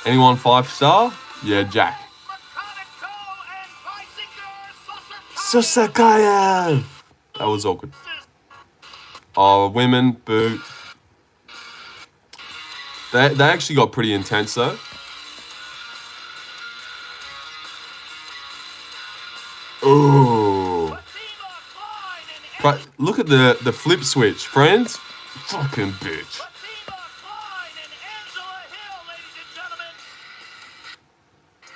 Anyone 5-star? Yeah, Jack. Susakayev! That was awkward. Oh, women, boo. They actually got pretty intense though. Look at the flip switch, friends. Fucking bitch. Fatima Klein and Angela Hill, ladies and gentlemen.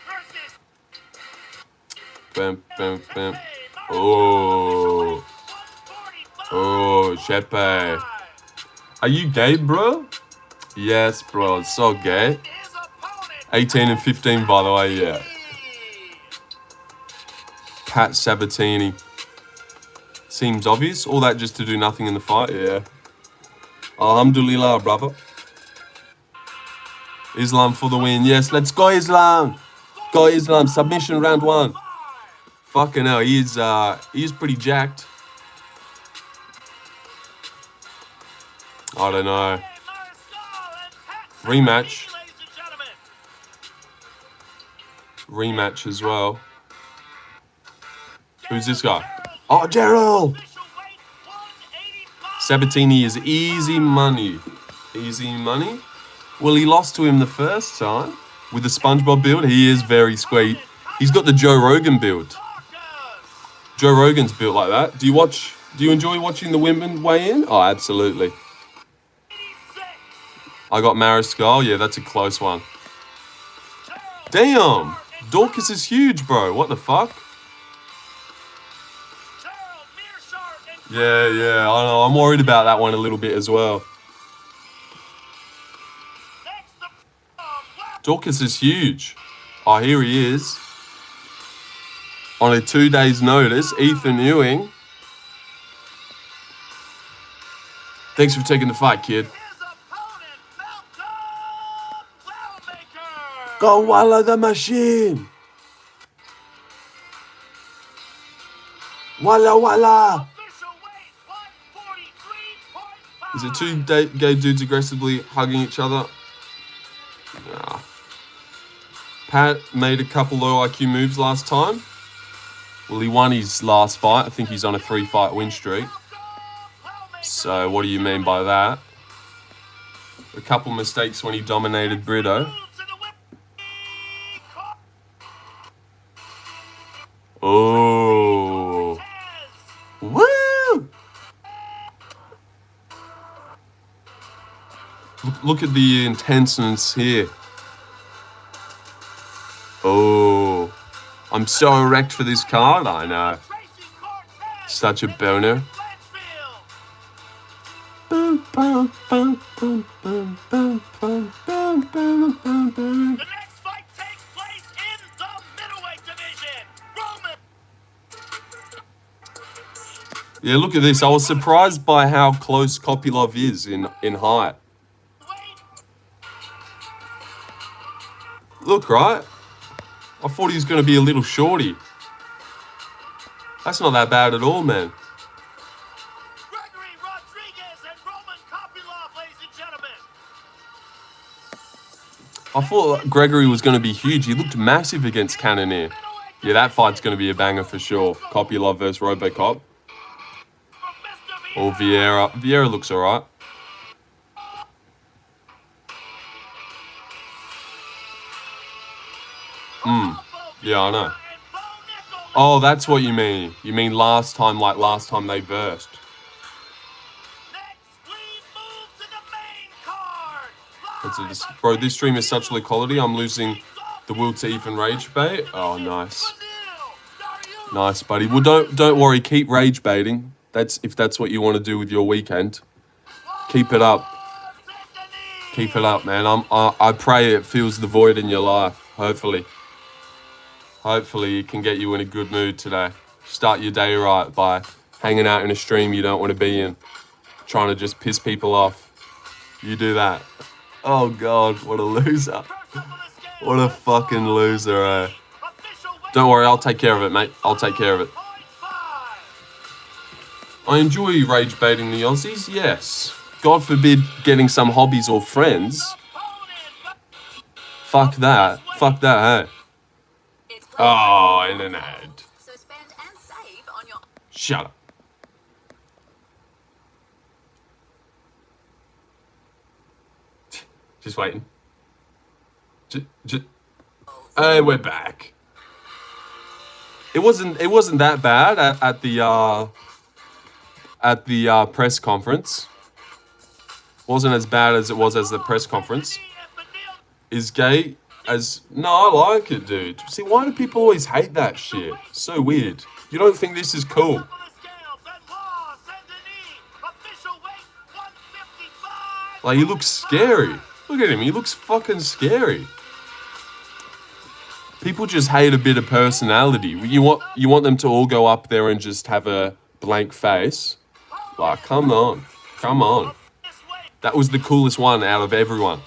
Versus Bam, bam, bam. Chepe Oh, oh, Chepe. Are you gay, bro? Yes, bro. It's so gay. 18 and 15, by the way. Yeah. Pat Sabatini. Seems obvious. All that just to do nothing in the fight. Yeah. Alhamdulillah, brother. Islam for the win. Yes, let's go, Islam. Go, Islam. Submission round 1. Fucking hell, he is pretty jacked. I don't know. Rematch. Rematch as well. Who's this guy? Oh, Gerald! Sabatini is easy money. Easy money? Well, he lost to him the first time with the SpongeBob build. He is very sweet. He's got the Joe Rogan build. Joe Rogan's built like that. Do you enjoy watching the women weigh in? Oh, absolutely. I got Mariscal. Yeah, that's a close one. Damn! Dorcas is huge, bro. What the fuck? Yeah, I know. I'm worried about that one a little bit as well. Dorcas is huge. Oh, here he is. On a 2 days notice, Ethan Ewing. Thanks for taking the fight, kid. Go Walla the machine. Walla Walla. Is it two gay dudes aggressively hugging each other? Nah. Pat made a couple low IQ moves last time. Well, he won his last fight. I think he's on a 3-fight win streak. So what do you mean by that? A couple mistakes when he dominated Brito. Oh. Woo! Look at the intenseness here. Oh. I'm so erect for this card. I know. Such a boner. The next fight takes place in the middleweight division. Roman. Yeah, look at this. I was surprised by how close Kopylov is in height. Look, right? I thought he was going to be a little shorty. That's not that bad at all, man. Gregory Rodriguez and Roman Kopylov, ladies and gentlemen. I thought Gregory was going to be huge. He looked massive against Cannonier. Yeah, that fight's going to be a banger for sure. Kopylov versus Robocop. Or Vieira. Vieira looks alright. Yeah, I know. Oh, that's what you mean. You mean last time, like last time they versed. Bro, this stream is such low quality. I'm losing the will to even rage bait. Oh, nice. Nice, buddy. Well, don't worry. Keep rage baiting. If that's what you want to do with your weekend. Keep it up. Keep it up, man. I pray it fills the void in your life. Hopefully it can get you in a good mood today. Start your day right by hanging out in a stream you don't want to be in. Trying to just piss people off. You do that. Oh, God, what a loser. What a fucking loser, eh? Don't worry, I'll take care of it, mate. I'll take care of it. I enjoy rage baiting the Aussies, yes. God forbid getting some hobbies or friends. Fuck that. Fuck that, hey? Oh, in an ad. So spend and save on your Shut up. Just waiting. Hey, we're back. It wasn't that bad at the at the press conference. Wasn't as bad as it was as the press conference. Is gay as... No, I like it, dude. See, why do people always hate that shit? So weird. You don't think this is cool? Like, he looks scary. Look at him. He looks fucking scary. People just hate a bit of personality. You want them to all go up there and just have a blank face? Like, come on. Come on. That was the coolest one out of everyone.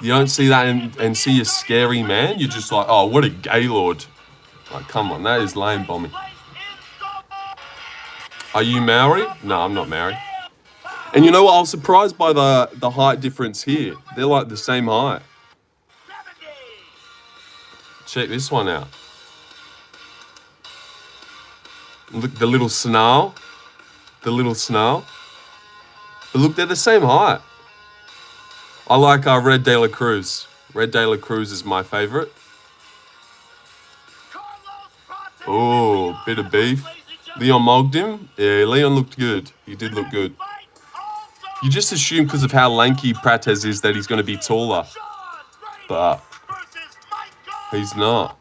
You don't see that and see a scary man. You're just like, oh, what a gaylord. Like, come on. That is lame bombing. Are you Maori? No, I'm not Maori. And you know what? I was surprised by the height difference here. They're like the same height. Check this one out. Look, the little snarl. The little snarl. But look, they're the same height. I like Red De La Cruz. Red De La Cruz is my favorite. Oh, bit of beef. Leon mogged him. Yeah, Leon looked good. He did look good. You just assume because of how lanky Prates is that he's going to be taller. But he's not.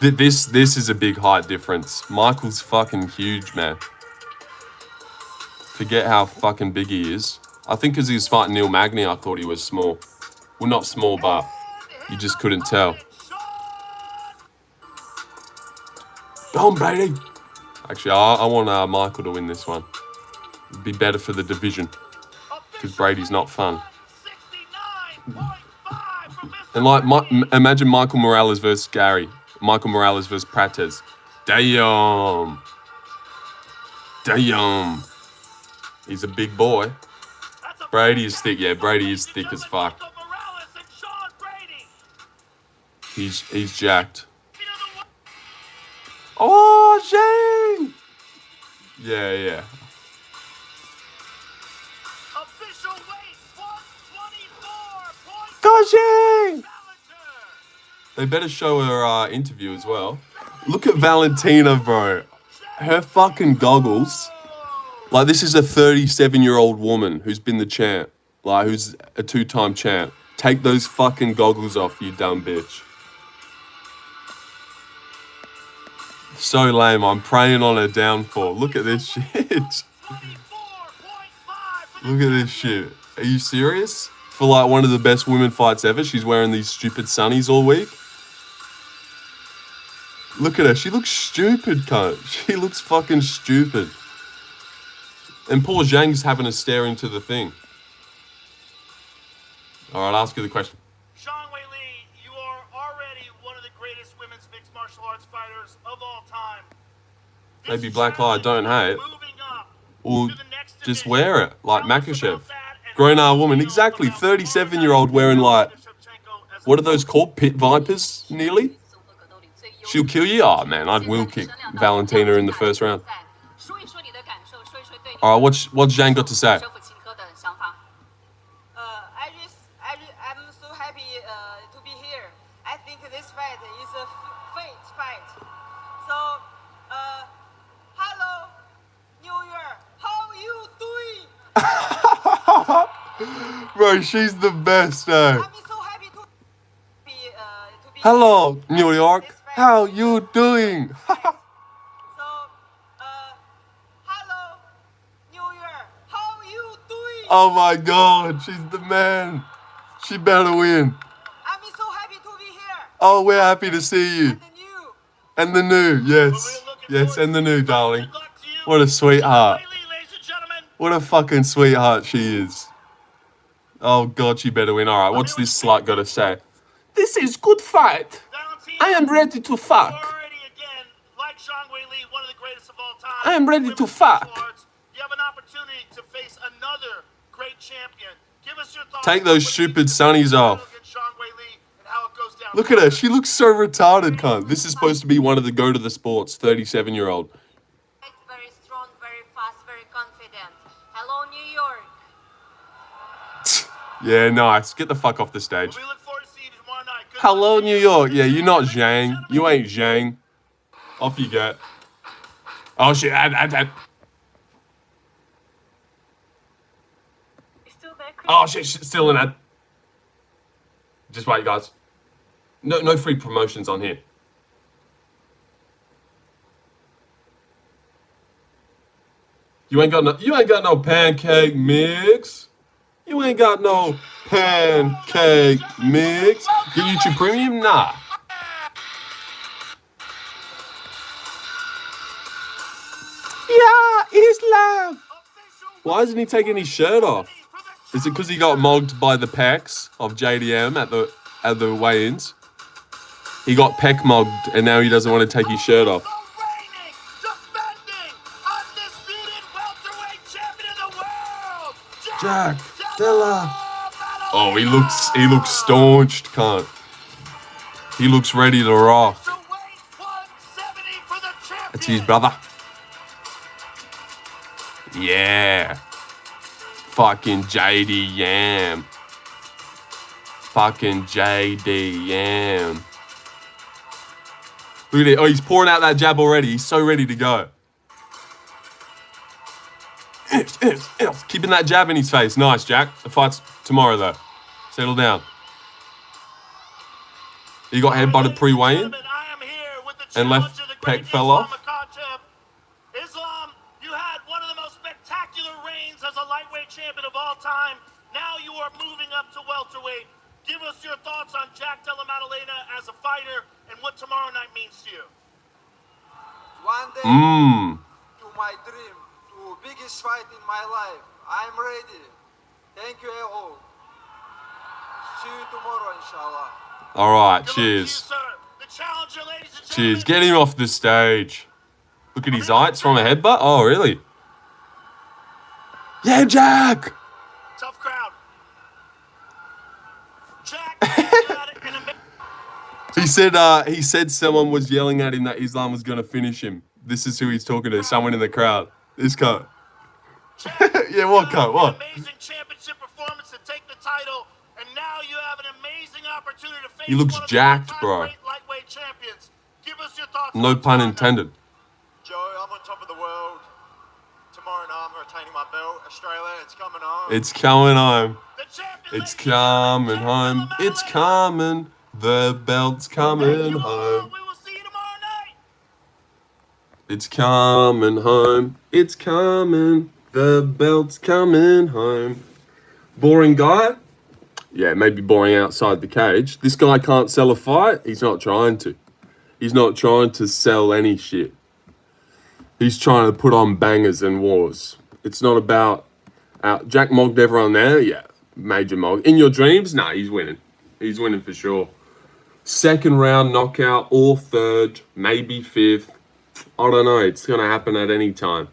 This is a big height difference. Michael's fucking huge, man. Forget how fucking big he is. I think because he was fighting Neil Magny, I thought he was small. Well, not small, but you just couldn't tell. Go on, Brady. Actually, I want Michael to win this one. It'd be better for the division. Because Brady's not fun. And like, imagine Michael Morales versus Gary. Michael Morales versus Prates. Damn. Damn. He's a big boy. Brady is thick. Yeah, Brady is thick as fuck. He's jacked. Oh, Shane! Yeah. Go, Shane! They better show her interview as well. Look at Valentina, bro. Her fucking goggles. Like, this is a 37-year-old woman who's been the champ. Like, who's a 2-time champ. Take those fucking goggles off, you dumb bitch. So lame. I'm praying on her downfall. Look at this shit. Look at this shit. Are you serious? For like one of the best women fights ever, she's wearing these stupid sunnies all week. Look at her. She looks stupid, cunt. She looks fucking stupid. And poor Zhang's having a stare into the thing. All right, ask you the question. Zhang Weili, you are already one of the greatest women's mixed martial arts fighters of all time. Maybe black eye, don't hate. Or just wear it, like Makhachev. Grown-ass woman, exactly. 37-year-old wearing like, what are those called? Pit vipers, nearly? She'll kill you? Oh, man, I'd will kick Valentina in the first round. All right, what's Zhang got to say? I'm so happy to be here. I think this fight is a fate fight. So, hello, New Year. How you doing? Bro, she's the best, I'm so happy to be Hello, New York. How you doing? So, hello, New Year. How you doing? Oh my God, she's the man. She better win. I'm so happy to be here. Oh, we're happy to see you. And the new. And the new, yes. Yes, and the new, darling. What a sweetheart. What a fucking sweetheart she is. Oh God, she better win. All right, what's this slut got to say? This is good fight. I am ready to fuck. I am ready to fuck. You have an opportunity to face another great champion. Give us your thoughts. Take those stupid sunnies off. Look at her. She looks so retarded, cunt. This is supposed to be one of the go to the sports 37-year-old. Very strong, very fast, very confident. Hello, New York. Yeah, nice. Get the fuck off the stage. We look forward to seeing you tomorrow night. Good Hello, luck. New York. Yeah, you're not Zhang. You ain't Zhang. Off you get. Oh shit! Still there, Chris? Oh shit! Still an ad. Just wait, guys. No free promotions on here. You ain't got no pancake mix. You ain't got no pancake mix. Get YouTube Premium? Nah. Yeah, Islam. Why isn't he taking his shirt off? Is it because he got mogged by the pecs of JDM at the weigh-ins? He got peck mogged and now he doesn't want to take his shirt off. The reigning, defending, undisputed welterweight champion of the world, Jack Della. Oh, he looks staunched, cunt. He looks ready to rock. That's his brother. Yeah. Fucking JD Yam. Fucking JD Yam. Look at it. Oh, he's pouring out that jab already. He's so ready to go. Keeping that jab in his face. Nice, Jack. The fight's tomorrow, though. Settle down. He got headbutted pre-weigh-in and left pec fell off. Islam, you had one of the most spectacular reigns as a lightweight champion of all time. Now you are moving up to welterweight. Give us your thoughts on Jack Della Maddalena as a fighter and what tomorrow night means to you. One day to my dream, to biggest fight in my life. I'm ready. Thank you all. See you tomorrow, inshallah. All right, Good luck to cheers. you, sir. The challenger, ladies and Cheers. gentlemen. Get him off the stage. Look at his heights from a headbutt. Oh, really? Yeah, Jack. Tough crowd. Jack, you had it in a He said someone was yelling at him that Islam was going to finish him. This is who he's talking to. Someone in the crowd. This cunt. Yeah, what cunt? What? Amazing championship performance to take the title, and now you have an amazing opportunity to face He looks one of the jacked, all-time bro. great lightweight champions. Give us your thoughts. No on pun tomorrow intended. Joe, I'm on top of the world. Tomorrow night, I'm retaining my belt. Australia, it's coming home. It's coming home. night. The champion, It's ladies and gentlemen, coming Jack home. Della It's Maddalena. coming. The belt's Thank coming you all. home. We will see you tomorrow night. It's coming home. It's coming. The belt's coming home. Boring guy? Yeah, maybe boring outside the cage. This guy can't sell a fight. He's not trying to. He's not trying to sell any shit. He's trying to put on bangers and wars. It's not about... Jack mogged everyone there? Yeah, major mog. In your dreams? Nah, he's winning. He's winning for sure. Second round knockout or third, maybe fifth. I don't know. It's going to happen at any time.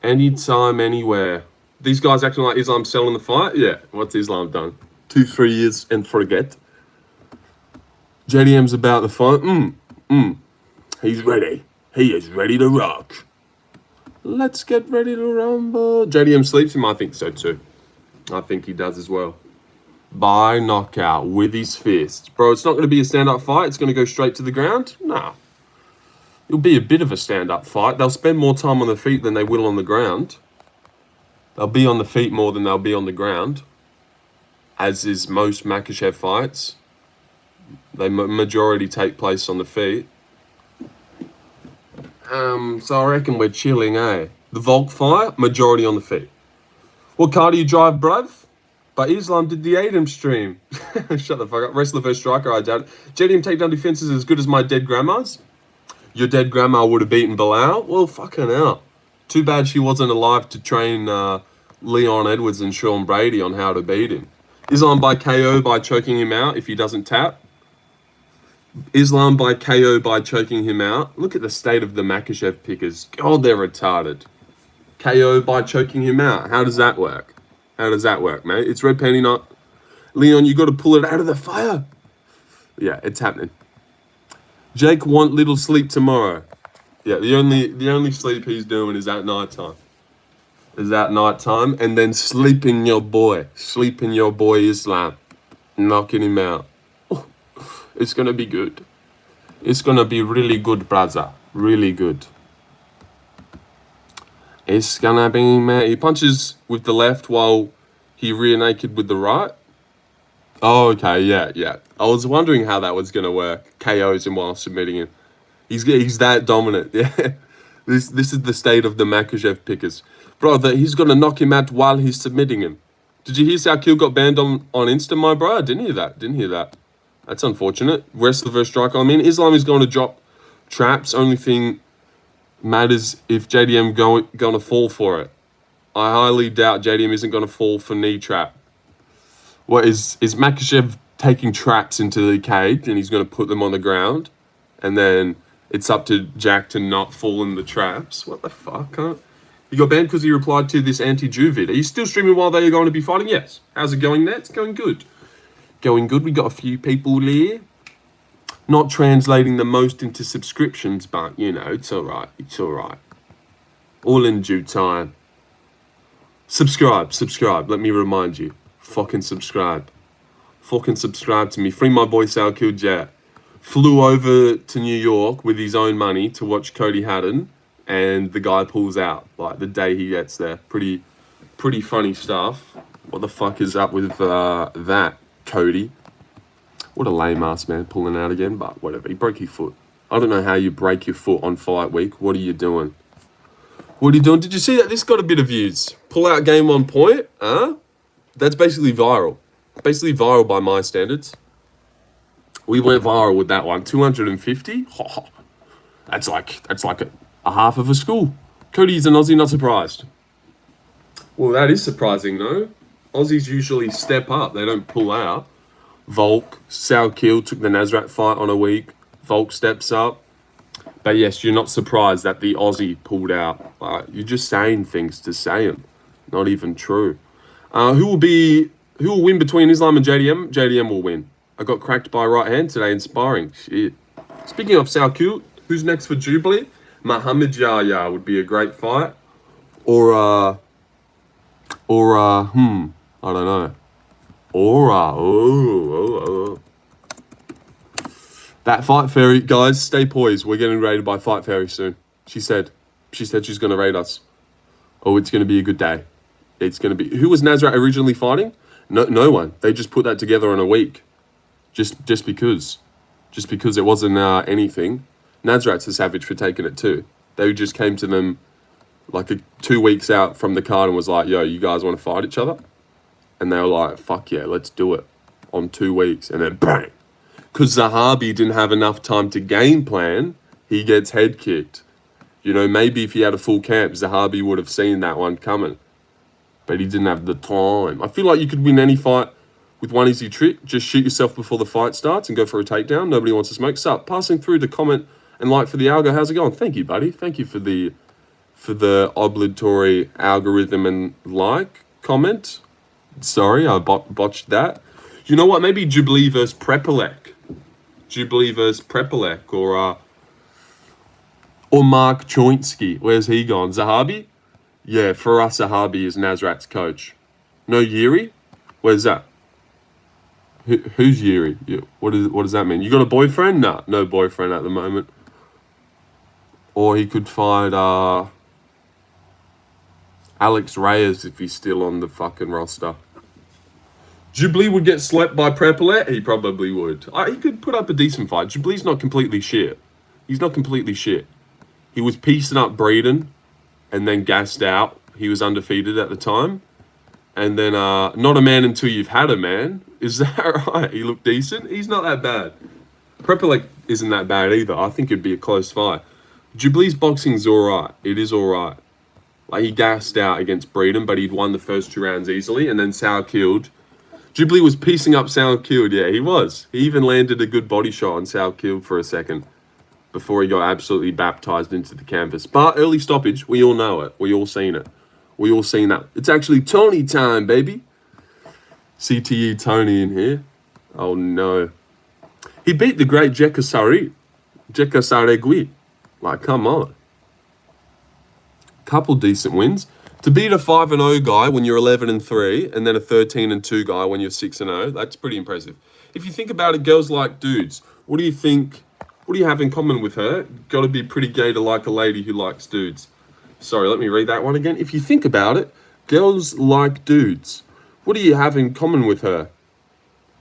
Anytime, anywhere. These guys acting like Islam's selling the fight? Yeah. What's Islam done? 2-3 years and forget. JDM's about the fight. He's ready. He is ready to rock. Let's get ready to rumble. JDM sleeps him? I think so too. I think he does as well. By knockout with his fists. Bro, it's not going to be a stand-up fight. It's going to go straight to the ground? Nah. It'll be a bit of a stand-up fight. They'll spend more time on the feet than they will on the ground. They'll be on the feet more than they'll be on the ground. As is most Makhachev fights. They majority take place on the feet. So I reckon we're chilling, eh? The Volk fight, majority on the feet. What car do you drive, bruv? But Islam did the ADM stream. Shut the fuck up. Wrestler versus striker, I doubt it. JDM takedown defense is as good as my dead grandma's. Your dead grandma would have beaten Bilal? Well, fucking hell. Too bad she wasn't alive to train Leon Edwards and Sean Brady on how to beat him. Islam by KO by choking him out if he doesn't tap. Islam by KO by choking him out. Look at the state of the Makhachev pickers. God, they're retarded. KO by choking him out. How does that work? How does that work, mate? It's red penny not. Leon, you got to pull it out of the fire. Yeah, it's happening. Jake want little sleep tomorrow. Yeah, the only sleep he's doing is at night time. And then sleeping your boy Islam, knocking him out. Oh, it's gonna be good. It's gonna be really good, brother. Really good. It's gonna be, man. He punches with the left while he rear naked with the right. Oh, okay, yeah. I was wondering how that was gonna work. KOs him while submitting him. He's that dominant. Yeah. This is the state of the Makhachev pickers. Bro, he's gonna knock him out while he's submitting him. Did you hear Salkill got banned on Insta, my bro? I didn't hear that. That's unfortunate. Wrestler versus striker. I mean, Islam is going to drop traps. Only thing matters if JDM going to fall for it. I highly doubt JDM isn't going to fall for knee trap. What is Makhachev taking traps into the cage and he's going to put them on the ground, and then it's up to Jack to not fall in the traps? What the fuck, huh? He got banned because he replied to this anti-Jew vid. Are you still streaming while they are going to be fighting? Yes. How's it going there? It's going good. Going good. We got a few people here. Not translating the most into subscriptions, but, you know, it's all right. It's all right. All in due time. Subscribe. Let me remind you. Fucking subscribe. Fucking subscribe to me. Free my boy Sal Killjet. Flew over to New York with his own money to watch Cody Haddon, and the guy pulls out like the day he gets there. Pretty funny stuff. What the fuck is up with that, Cody? What a lame ass man pulling out again, but whatever. He broke his foot. I don't know how you break your foot on fight week. What are you doing? Did you see that? This got a bit of views. Pull out game on point, huh? That's basically viral. Basically viral by my standards. We went viral with that one. 250? That's like a half of a school. Cody's an Aussie, not surprised. Well, that is surprising, though. Aussies usually step up. They don't pull out. Volk, Sal Kill took the Nasrat fight on a week. Volk steps up. But yes, you're not surprised that the Aussie pulled out. You're just saying things to say them. Not even true. Who will win between Islam and JDM? JDM will win. I got cracked by right hand today in sparring. Shit. Speaking of Sal Kill, who's next for Jubilee? Muhammad Yahya would be a great fight. Or I don't know. That Fight Fairy, guys, stay poised. We're getting raided by Fight Fairy soon. She said she's going to raid us. Oh, it's going to be a good day. It's going to be... Who was Nasrat originally fighting? No one. They just put that together in a week. Just because. Just because it wasn't anything. Nasrat's a savage for taking it too. They just came to them like 2 weeks out from the card and was like, yo, you guys want to fight each other? And they were like, fuck yeah, let's do it. On 2 weeks. And then bang. Because Zahabi didn't have enough time to game plan, he gets head kicked. You know, maybe if he had a full camp, Zahabi would have seen that one coming. But he didn't have the time. I feel like you could win any fight with one easy trick. Just shoot yourself before the fight starts and go for a takedown. Nobody wants to smoke. Sup, passing through to comment and like for the algo. How's it going? Thank you, buddy. Thank you for the obligatory algorithm and like comment. Sorry, I botched that. You know what? Maybe Jubilee versus Prepelec. Or Mark Choinsky. Where's he gone? Zahabi? Yeah, for us, Zahabi is Nasrat's coach. No Yuri? Where's that? Who's Yuri? What does that mean? You got a boyfriend? Nah, no boyfriend at the moment. Or he could fight Alex Reyes if he's still on the fucking roster. Jubilee would get slept by Prepelec? He probably would. He could put up a decent fight. Jubilee's not completely shit. He's not completely shit. He was piecing up Breeden and then gassed out. He was undefeated at the time. And then not a man until you've had a man. Is that right? He looked decent? He's not that bad. Prepelec isn't that bad either. I think it'd be a close fight. Jubilee's boxing's alright. It is alright. Like, he gassed out against Breeden, but he'd won the first 2 rounds easily, and then Sal killed. Jubilee was piecing up Sal killed. Yeah, he was. He even landed a good body shot on Sal killed for a second before he got absolutely baptized into the canvas. But early stoppage, we all know it. We all seen it. We all seen that. It's actually Tony time, baby. CTE Tony in here. Oh, no. He beat the great Jekka Saregui. Like, come on. Couple decent wins. To beat a 5-0 guy when you're 11-3, and then a 13-2 guy when you're 6-0, that's pretty impressive. If you think about it, girls like dudes. What do you think? What do you have in common with her? Got to be pretty gay to like a lady who likes dudes. Sorry, let me read that one again. If you think about it, girls like dudes. What do you have in common with her?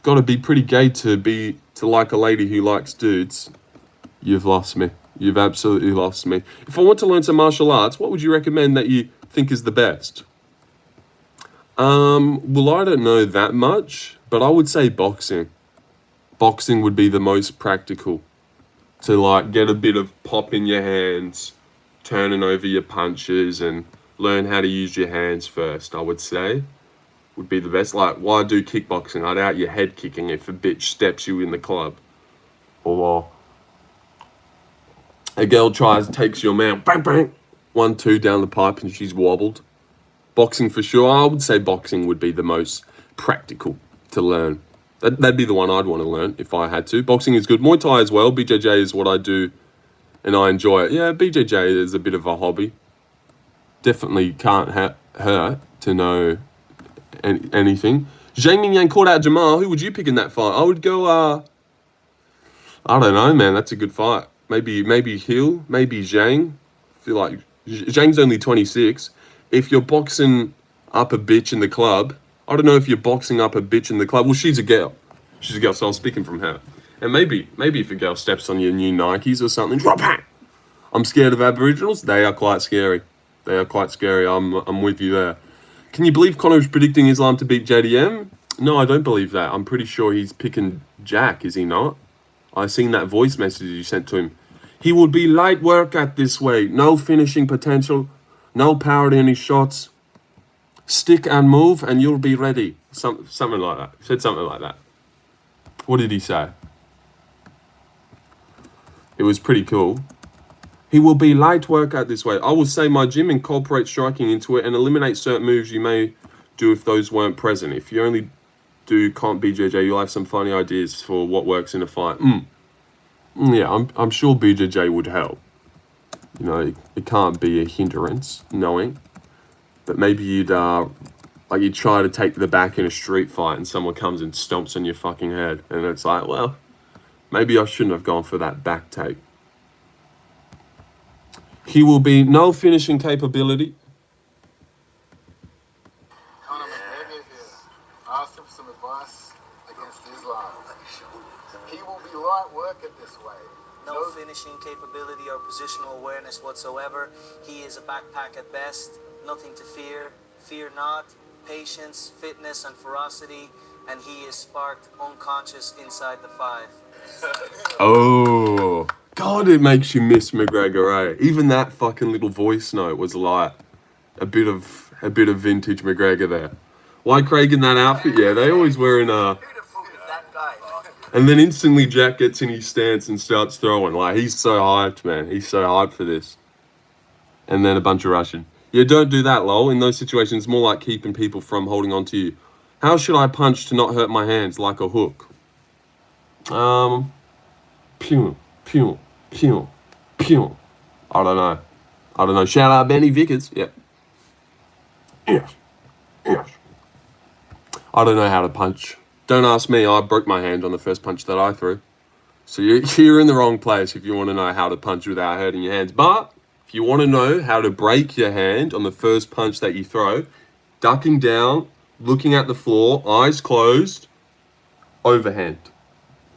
Got to be pretty gay to like a lady who likes dudes. You've lost me. You've absolutely lost me. If I want to learn some martial arts, what would you recommend that you think is the best? Well, I don't know that much, but I would say boxing. Boxing would be the most practical. To like get a bit of pop in your hands, turning over your punches, and learn how to use your hands first, I would say. Would be the best. Like, why do kickboxing? I doubt your head kicking if a bitch steps you in the club. Or a girl takes your man, bang, bang, 1-2 down the pipe and she's wobbled. Boxing for sure. I would say boxing would be the most practical to learn. That'd be the one I'd want to learn if I had to. Boxing is good. Muay Thai as well. BJJ is what I do and I enjoy it. Yeah, BJJ is a bit of a hobby. Definitely can't hurt to know anything. Zhang Mingyang called out Jamal. Who would you pick in that fight? I would go, I don't know, man. That's a good fight. Maybe Hill, maybe Zhang. I feel like Zhang's only 26. If you're boxing up a bitch in the club, I don't know if you're boxing up a bitch in the club. Well, she's a girl. She's a girl, so I'm speaking from her. And maybe if a girl steps on your new Nikes or something, I'm scared of Aboriginals. They are quite scary. They are quite scary. I'm with you there. Can you believe Connor's predicting Islam to beat JDM? No, I don't believe that. I'm pretty sure he's picking Jack, is he not? I've seen that voice message you sent to him. He will be light work at this weight. No finishing potential. No power to any shots. Stick and move and you'll be ready. Something like that. He said something like that. What did he say? It was pretty cool. He will be light work at this weight. I will say my gym incorporates striking into it and eliminate certain moves you may do if those weren't present. If you only do comp BJJ, you'll have some funny ideas for what works in a fight. Yeah, I'm sure BJJ would help. You know, it can't be a hindrance, knowing. But maybe you'd try to take the back in a street fight and someone comes and stomps on your fucking head. And it's like, well, maybe I shouldn't have gone for that back take. He will be no finishing capability. Conor McGregor here. I asked him for some advice against Islam. He will be light work at this way. No finishing capability or positional awareness whatsoever. He is a backpack at best. Nothing to fear. Fear not. Patience, fitness, and ferocity. And he is sparked unconscious inside the 5. Oh, God, it makes you miss McGregor, eh? Even that fucking little voice note was like a bit of vintage McGregor there. Why Craig in that outfit? Yeah, they always wearing And then instantly Jack gets in his stance and starts throwing. Like, he's so hyped, man. He's so hyped for this. And then a bunch of Russian. Yeah, don't do that, lol. In those situations, more like keeping people from holding on to you. How should I punch to not hurt my hands like a hook? Pew, pew, pew, pew. I don't know. Shout out Benny Vickers. Yep. Yes. I don't know how to punch. Don't ask me. I broke my hand on the first punch that I threw. So you're in the wrong place if you want to know how to punch without hurting your hands. But if you want to know how to break your hand on the first punch that you throw, ducking down, looking at the floor, eyes closed, overhand.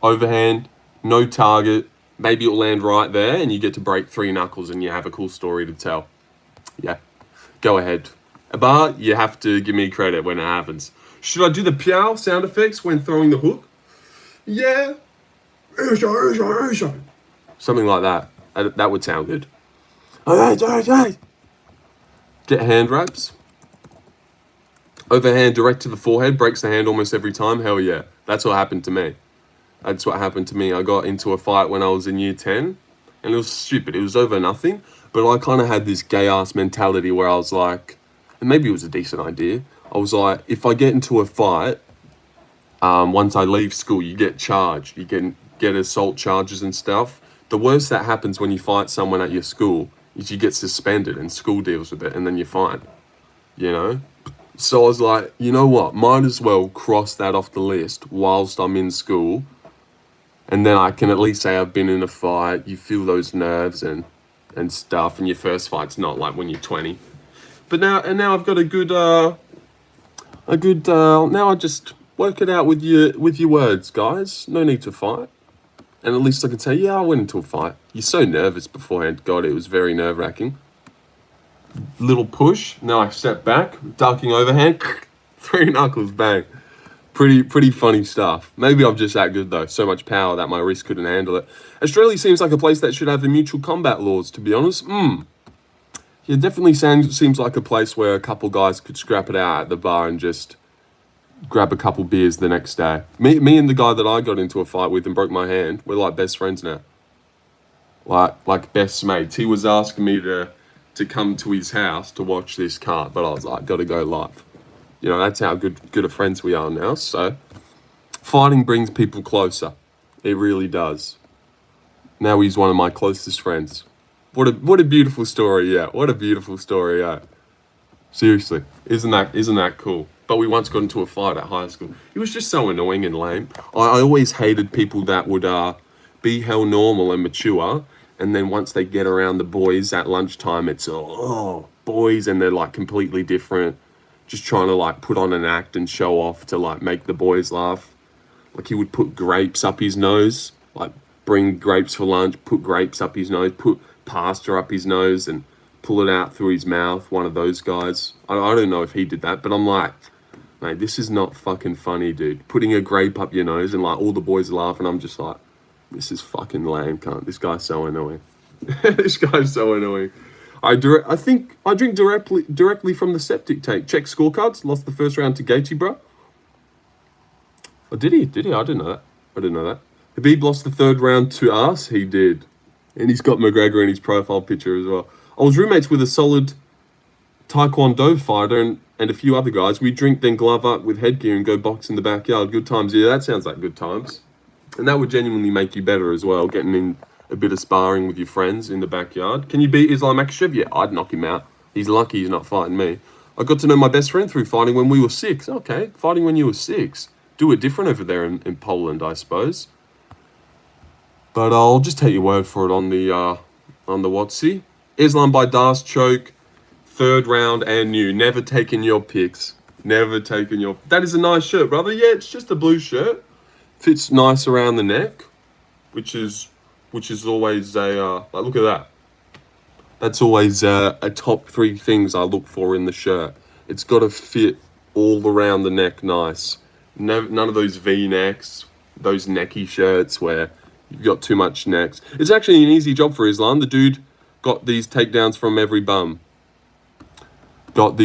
Overhand, no target. Maybe it'll land right there and you get to break 3 knuckles and you have a cool story to tell. Yeah, go ahead. But you have to give me credit when it happens. Should I do the pyow sound effects when throwing the hook? Yeah. Something like that. That would sound good. Get hand wraps. Overhand direct to the forehead. Breaks the hand almost every time. Hell yeah. That's what happened to me. I got into a fight when I was in year 10. And it was stupid. It was over nothing. But I kind of had this gay-ass mentality where I was like... And maybe it was a decent idea. I was like, if I get into a fight... once I leave school, you get charged. You get assault charges and stuff. The worst that happens when you fight someone at your school is you get suspended and school deals with it and then you're fine. You know? So I was like, you know what? Might as well cross that off the list whilst I'm in school. And then I can at least say I've been in a fight. You feel those nerves and and stuff, and your first fight's not like when you're 20. But now I've got a good now I just work it out with your words, guys. No need to fight. And at least I can say, yeah, I went into a fight. You're so nervous beforehand. God, it was very nerve-wracking. Little push. Now I step back, ducking overhand, 3 knuckles, bang. Pretty funny stuff. Maybe I'm just that good though. So much power that my wrist couldn't handle it. Australia seems like a place that should have the mutual combat laws, to be honest. Yeah, definitely seems like a place where a couple guys could scrap it out at the bar and just grab a couple beers the next day. Me and the guy that I got into a fight with and broke my hand, we're like best friends now. Like best mates. He was asking me to come to his house to watch this card, but I was like, gotta go live. You know, that's how good of friends we are now. So fighting brings people closer. It really does. Now he's one of my closest friends. What a beautiful story, yeah. What a beautiful story, yeah. Seriously, isn't that cool? But we once got into a fight at high school. It was just so annoying and lame. I always hated people that would be hell normal and mature, and then once they get around the boys at lunchtime, it's boys, and they're like completely different, just trying to like put on an act and show off to like make the boys laugh. Like he would put grapes up his nose, like bring grapes for lunch, put grapes up his nose, put pasta up his nose and pull it out through his mouth. One of those guys. I don't know if he did that, but I'm like, mate, this is not fucking funny, dude. Putting a grape up your nose and like all the boys laugh, and I'm just like, this is fucking lame, cunt. This guy's so annoying. This guy's so annoying. I think I drink directly from the septic tank. Check scorecards. Lost the first round to Gaethje, bro. Oh, did he? I didn't know that. Habib lost the 3rd round to us. He did. And he's got McGregor in his profile picture as well. I was roommates with a solid Taekwondo fighter and a few other guys. We drink, then glove up with headgear and go box in the backyard. Good times. Yeah, that sounds like good times. And that would genuinely make you better as well, getting in a bit of sparring with your friends in the backyard. Can you beat Islam Makhachev? Yeah, I'd knock him out. He's lucky he's not fighting me. I got to know my best friend through fighting when we were 6. Okay, fighting when you were 6. Do it different over there in Poland, I suppose. But I'll just take your word for it on the WotC. Islam by Das choke, 3rd round and new. Never taking your picks. Never taking your... That is a nice shirt, brother. Yeah, it's just a blue shirt. Fits nice around the neck, which is always a... like, look at that. That's always a top 3 things I look for in the shirt. It's got to fit all around the neck nice. None of those V-necks, those necky shirts where... you've got too much necks. It's actually an easy job for Islam. The dude got these takedowns from every bum. What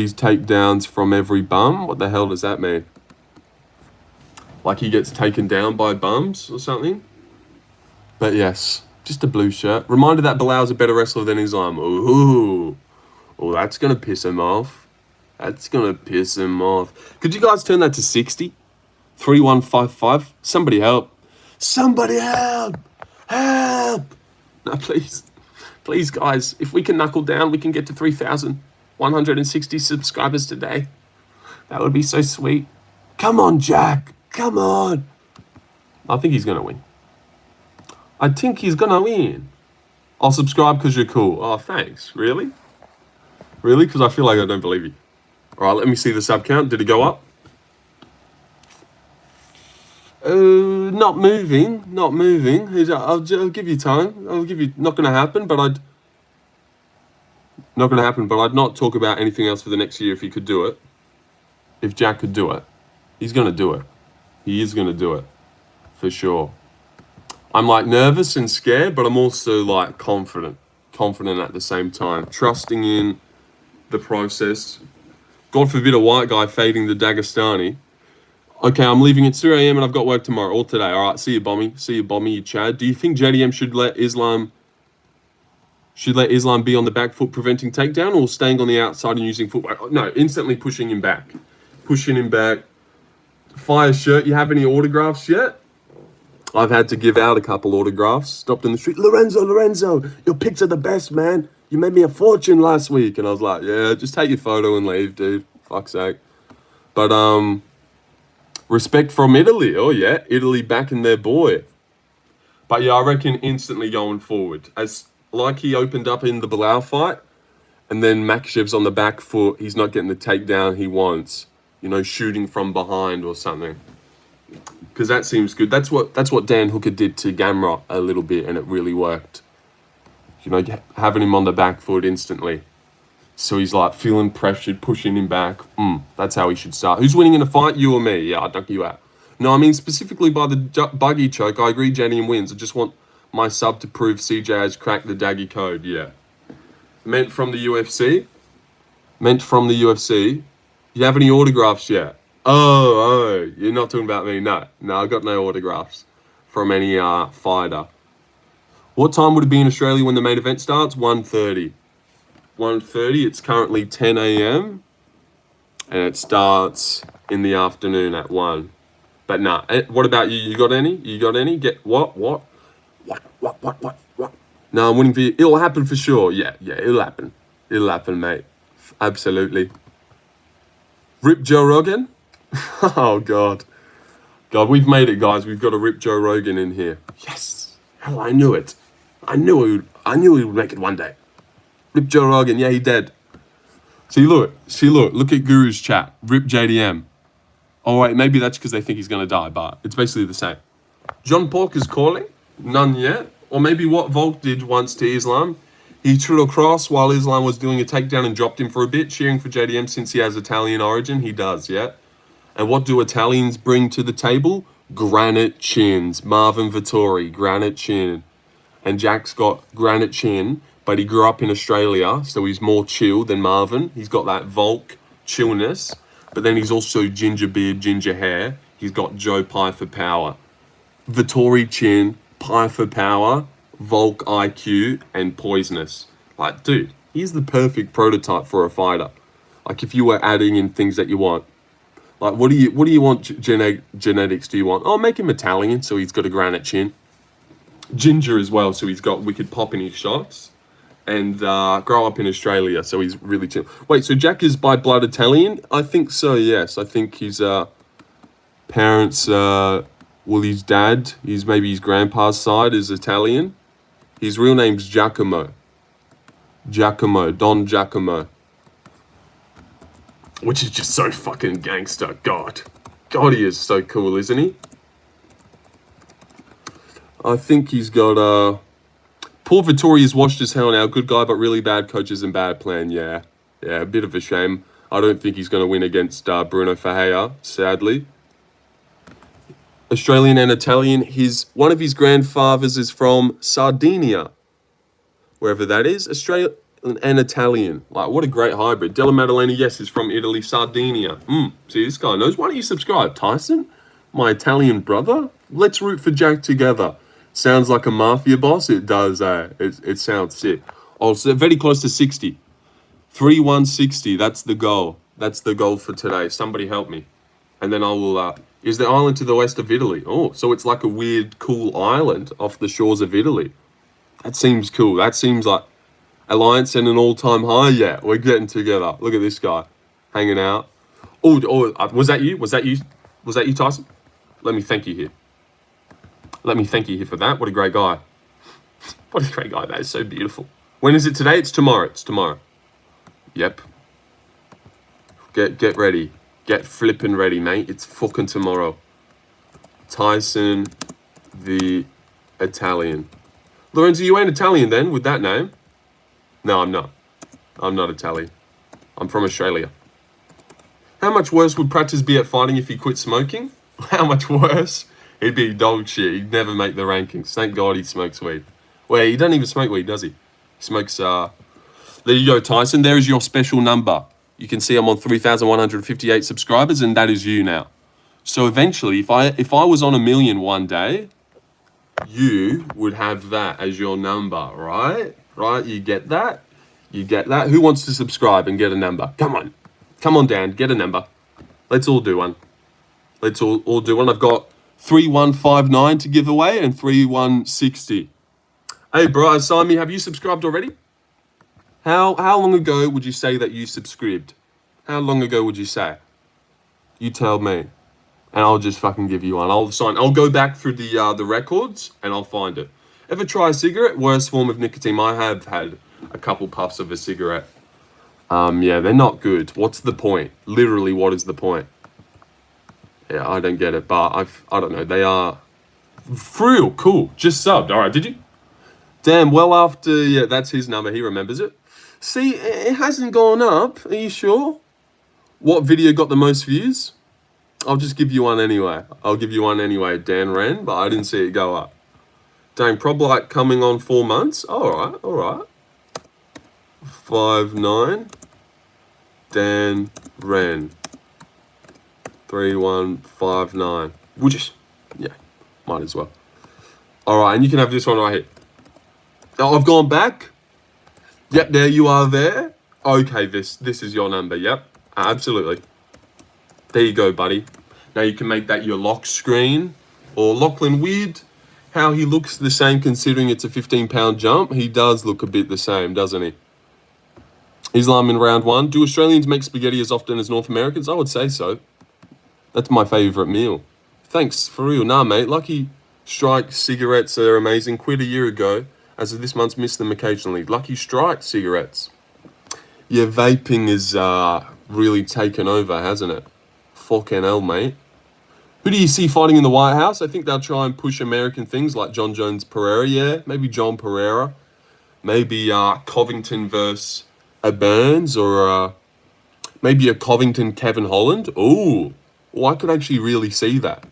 the hell does that mean? Like he gets taken down by bums or something? But yes, just a blue shirt. Reminder that Bilal's a better wrestler than Islam. Ooh. Oh, that's going to piss him off. Could you guys turn that to 60? 3155? Somebody help. Help! No, please, guys. If we can knuckle down, we can get to 3,160 subscribers today. That would be so sweet. Come on, Jack. Come on. I think he's gonna win. I'll subscribe because you're cool. Oh, thanks. Really? Because I feel like I don't believe you. All right, let me see the sub count. Did it go up? Not moving. I'll give you time. Not going to happen, but I'd not talk about anything else for the next year if he could do it. If Jack could do it. He's going to do it. He is going to do it. For sure. I'm like nervous and scared, but I'm also like confident at the same time. Trusting in the process. God forbid a white guy fading the Dagestani. Okay, I'm leaving at 2 a.m. and I've got work tomorrow, all today. All right, see you, Bommy, you Chad. Do you think JDM should let Islam be on the back foot preventing takedown or staying on the outside and using footwork? No, instantly pushing him back. Fire shirt, you have any autographs yet? I've had to give out a couple autographs. Stopped in the street. Lorenzo, your pics are the best, man. You made me a fortune last week. And I was like, yeah, just take your photo and leave, dude. Fuck's sake. But, respect from Italy. Oh, yeah. Italy backing their boy. But, yeah, I reckon instantly going forward. As like he opened up in the Bilal fight, and then Makhachev's on the back foot. He's not getting the takedown he wants. You know, shooting from behind or something. Because that seems good. That's what Dan Hooker did to Gamrot a little bit, and it really worked. You know, having him on the back foot instantly. So he's like feeling pressured, pushing him back. That's how he should start. Who's winning in a fight, you or me? Yeah, I'll dunk you out. No, I mean specifically by the buggy choke. I agree JDM wins. I just want my sub to prove CJ has cracked the daggy code. Yeah. Meant from the UFC. Meant from the UFC. You have any autographs yet? Oh, you're not talking about me. No, I got no autographs from any fighter. What time would it be in Australia when the main event starts? 1:30. 1:30. It's currently 10 a.m. and it starts in the afternoon at 1. But nah. What about you? You got any? Get what? What? No, I'm winning for you. It'll happen for sure. Yeah, it'll happen. It'll happen, mate. Absolutely. Rip Joe Rogan? Oh, God. God, we've made it, guys. We've got a Rip Joe Rogan in here. Yes. Hell, I knew it. I knew he would make it one day. Rip Joe Rogan. Yeah, he dead. See, look. Look at Guru's chat. Rip JDM. Oh, wait, maybe that's because they think he's going to die, but it's basically the same. John Pork is calling? None yet. Or maybe what Volk did once to Islam. He threw across while Islam was doing a takedown and dropped him for a bit, cheering for JDM since he has Italian origin. He does, yeah. And what do Italians bring to the table? Granite chins. Marvin Vittori, granite chin. And Jack's got granite chin, but he grew up in Australia, so he's more chill than Marvin. He's got that Volk chillness, but then he's also ginger beard, ginger hair. He's got Joe Pie for power. Vittori chin, Pie for power, Volk IQ, and poisonous. Like, dude, he's the perfect prototype for a fighter. Like, if you were adding in things that you want. Like, what do you want genetics do you want? Oh, make him Italian, so he's got a granite chin. Ginger as well, so he's got wicked pop in his shots. And grow up in Australia, so he's really chill. Wait, so Jack is by blood Italian? I think so, yes. I think his parents, his dad, maybe his grandpa's side is Italian. His real name's Giacomo. Don Giacomo. Which is just so fucking gangster. God, he is so cool, isn't he? I think he's got Paul Vittori is washed as hell now. Good guy, but really bad coaches and bad plan. Yeah, a bit of a shame. I don't think he's going to win against Bruno Ferreira, sadly. Australian and Italian. One of his grandfathers is from Sardinia, wherever that is. Australian and Italian. Like, what a great hybrid. Della Maddalena, yes, is from Italy. Sardinia. See, this guy knows. Why don't you subscribe, Tyson? My Italian brother? Let's root for Jack together. Sounds like a mafia boss. It does, it sounds sick. Oh, so very close to 60. 3-1-60. That's the goal. That's the goal for today. Somebody help me. And then I will... is the island to the west of Italy? Oh, so it's like a weird, cool island off the shores of Italy. That seems cool. That seems like alliance and an all-time high. Yeah, we're getting together. Look at this guy hanging out. Oh, was that you? Was that you, Tyson? Let me thank you here. Let me thank you here for that. What a great guy. What a great guy. That is so beautiful. When is it today? It's tomorrow. It's tomorrow. Yep. Get ready. Get flipping ready, mate. It's fucking tomorrow. Tyson the Italian. Lorenzo, you ain't Italian then with that name? No, I'm not. I'm not Italian. I'm from Australia. How much worse would Practice be at fighting if he quit smoking? How much worse? He'd be dog shit. He'd never make the rankings. Thank God he smokes weed. Well, he doesn't even smoke weed, does he? He smokes, there you go, Tyson. There is your special number. You can see I'm on 3,158 subscribers, and that is you now. So eventually, if I was on 1 million one day, you would have that as your number, right? Right? You get that? You get that? Who wants to subscribe and get a number? Come on. Come on, Dan. Get a number. Let's all do one. Let's all do one. I've got 3159 to give away and 3160. Hey, bro, Asami, have you subscribed already? How long ago would you say that you subscribed? How long ago would you say? You tell me, and I'll just fucking give you one. I'll go back through the records and I'll find it. Ever try a cigarette? Worst form of nicotine. I have had a couple puffs of a cigarette. Yeah, they're not good. What's the point? Literally, what is the point? Yeah, I don't get it, but I don't know. They are for real cool. Just subbed. All right, did you? Damn, well after, yeah, that's his number. He remembers it. See, it hasn't gone up. Are you sure? What video got the most views? I'll just give you one anyway. I'll give you one anyway, Dan Wren, but I didn't see it go up. Dang, Problight coming on 4 months. All right. 5'9". Dan Wren. 3159. We'll just, yeah, might as well. All right, and you can have this one right here. Oh, I've gone back. Yep, there you are there. Okay, this is your number. Yep, absolutely. There you go, buddy. Now you can make that your lock screen. Or Lachlan, weird how he looks the same considering it's a 15-pound jump. He does look a bit the same, doesn't he? Islam in round 1. Do Australians make spaghetti as often as North Americans? I would say so. That's my favourite meal. Thanks, for real. Nah, mate. Lucky Strike cigarettes are amazing. Quit a year ago. As of this month, missed them occasionally. Lucky Strike cigarettes. Yeah, vaping is really taken over, hasn't it? Fucking hell, mate. Who do you see fighting in the White House? I think they'll try and push American things like John Jones Pereira. Yeah, maybe John Pereira. Maybe Covington versus a Burns, or maybe a Covington Kevin Holland. Ooh, well, I could actually really see that.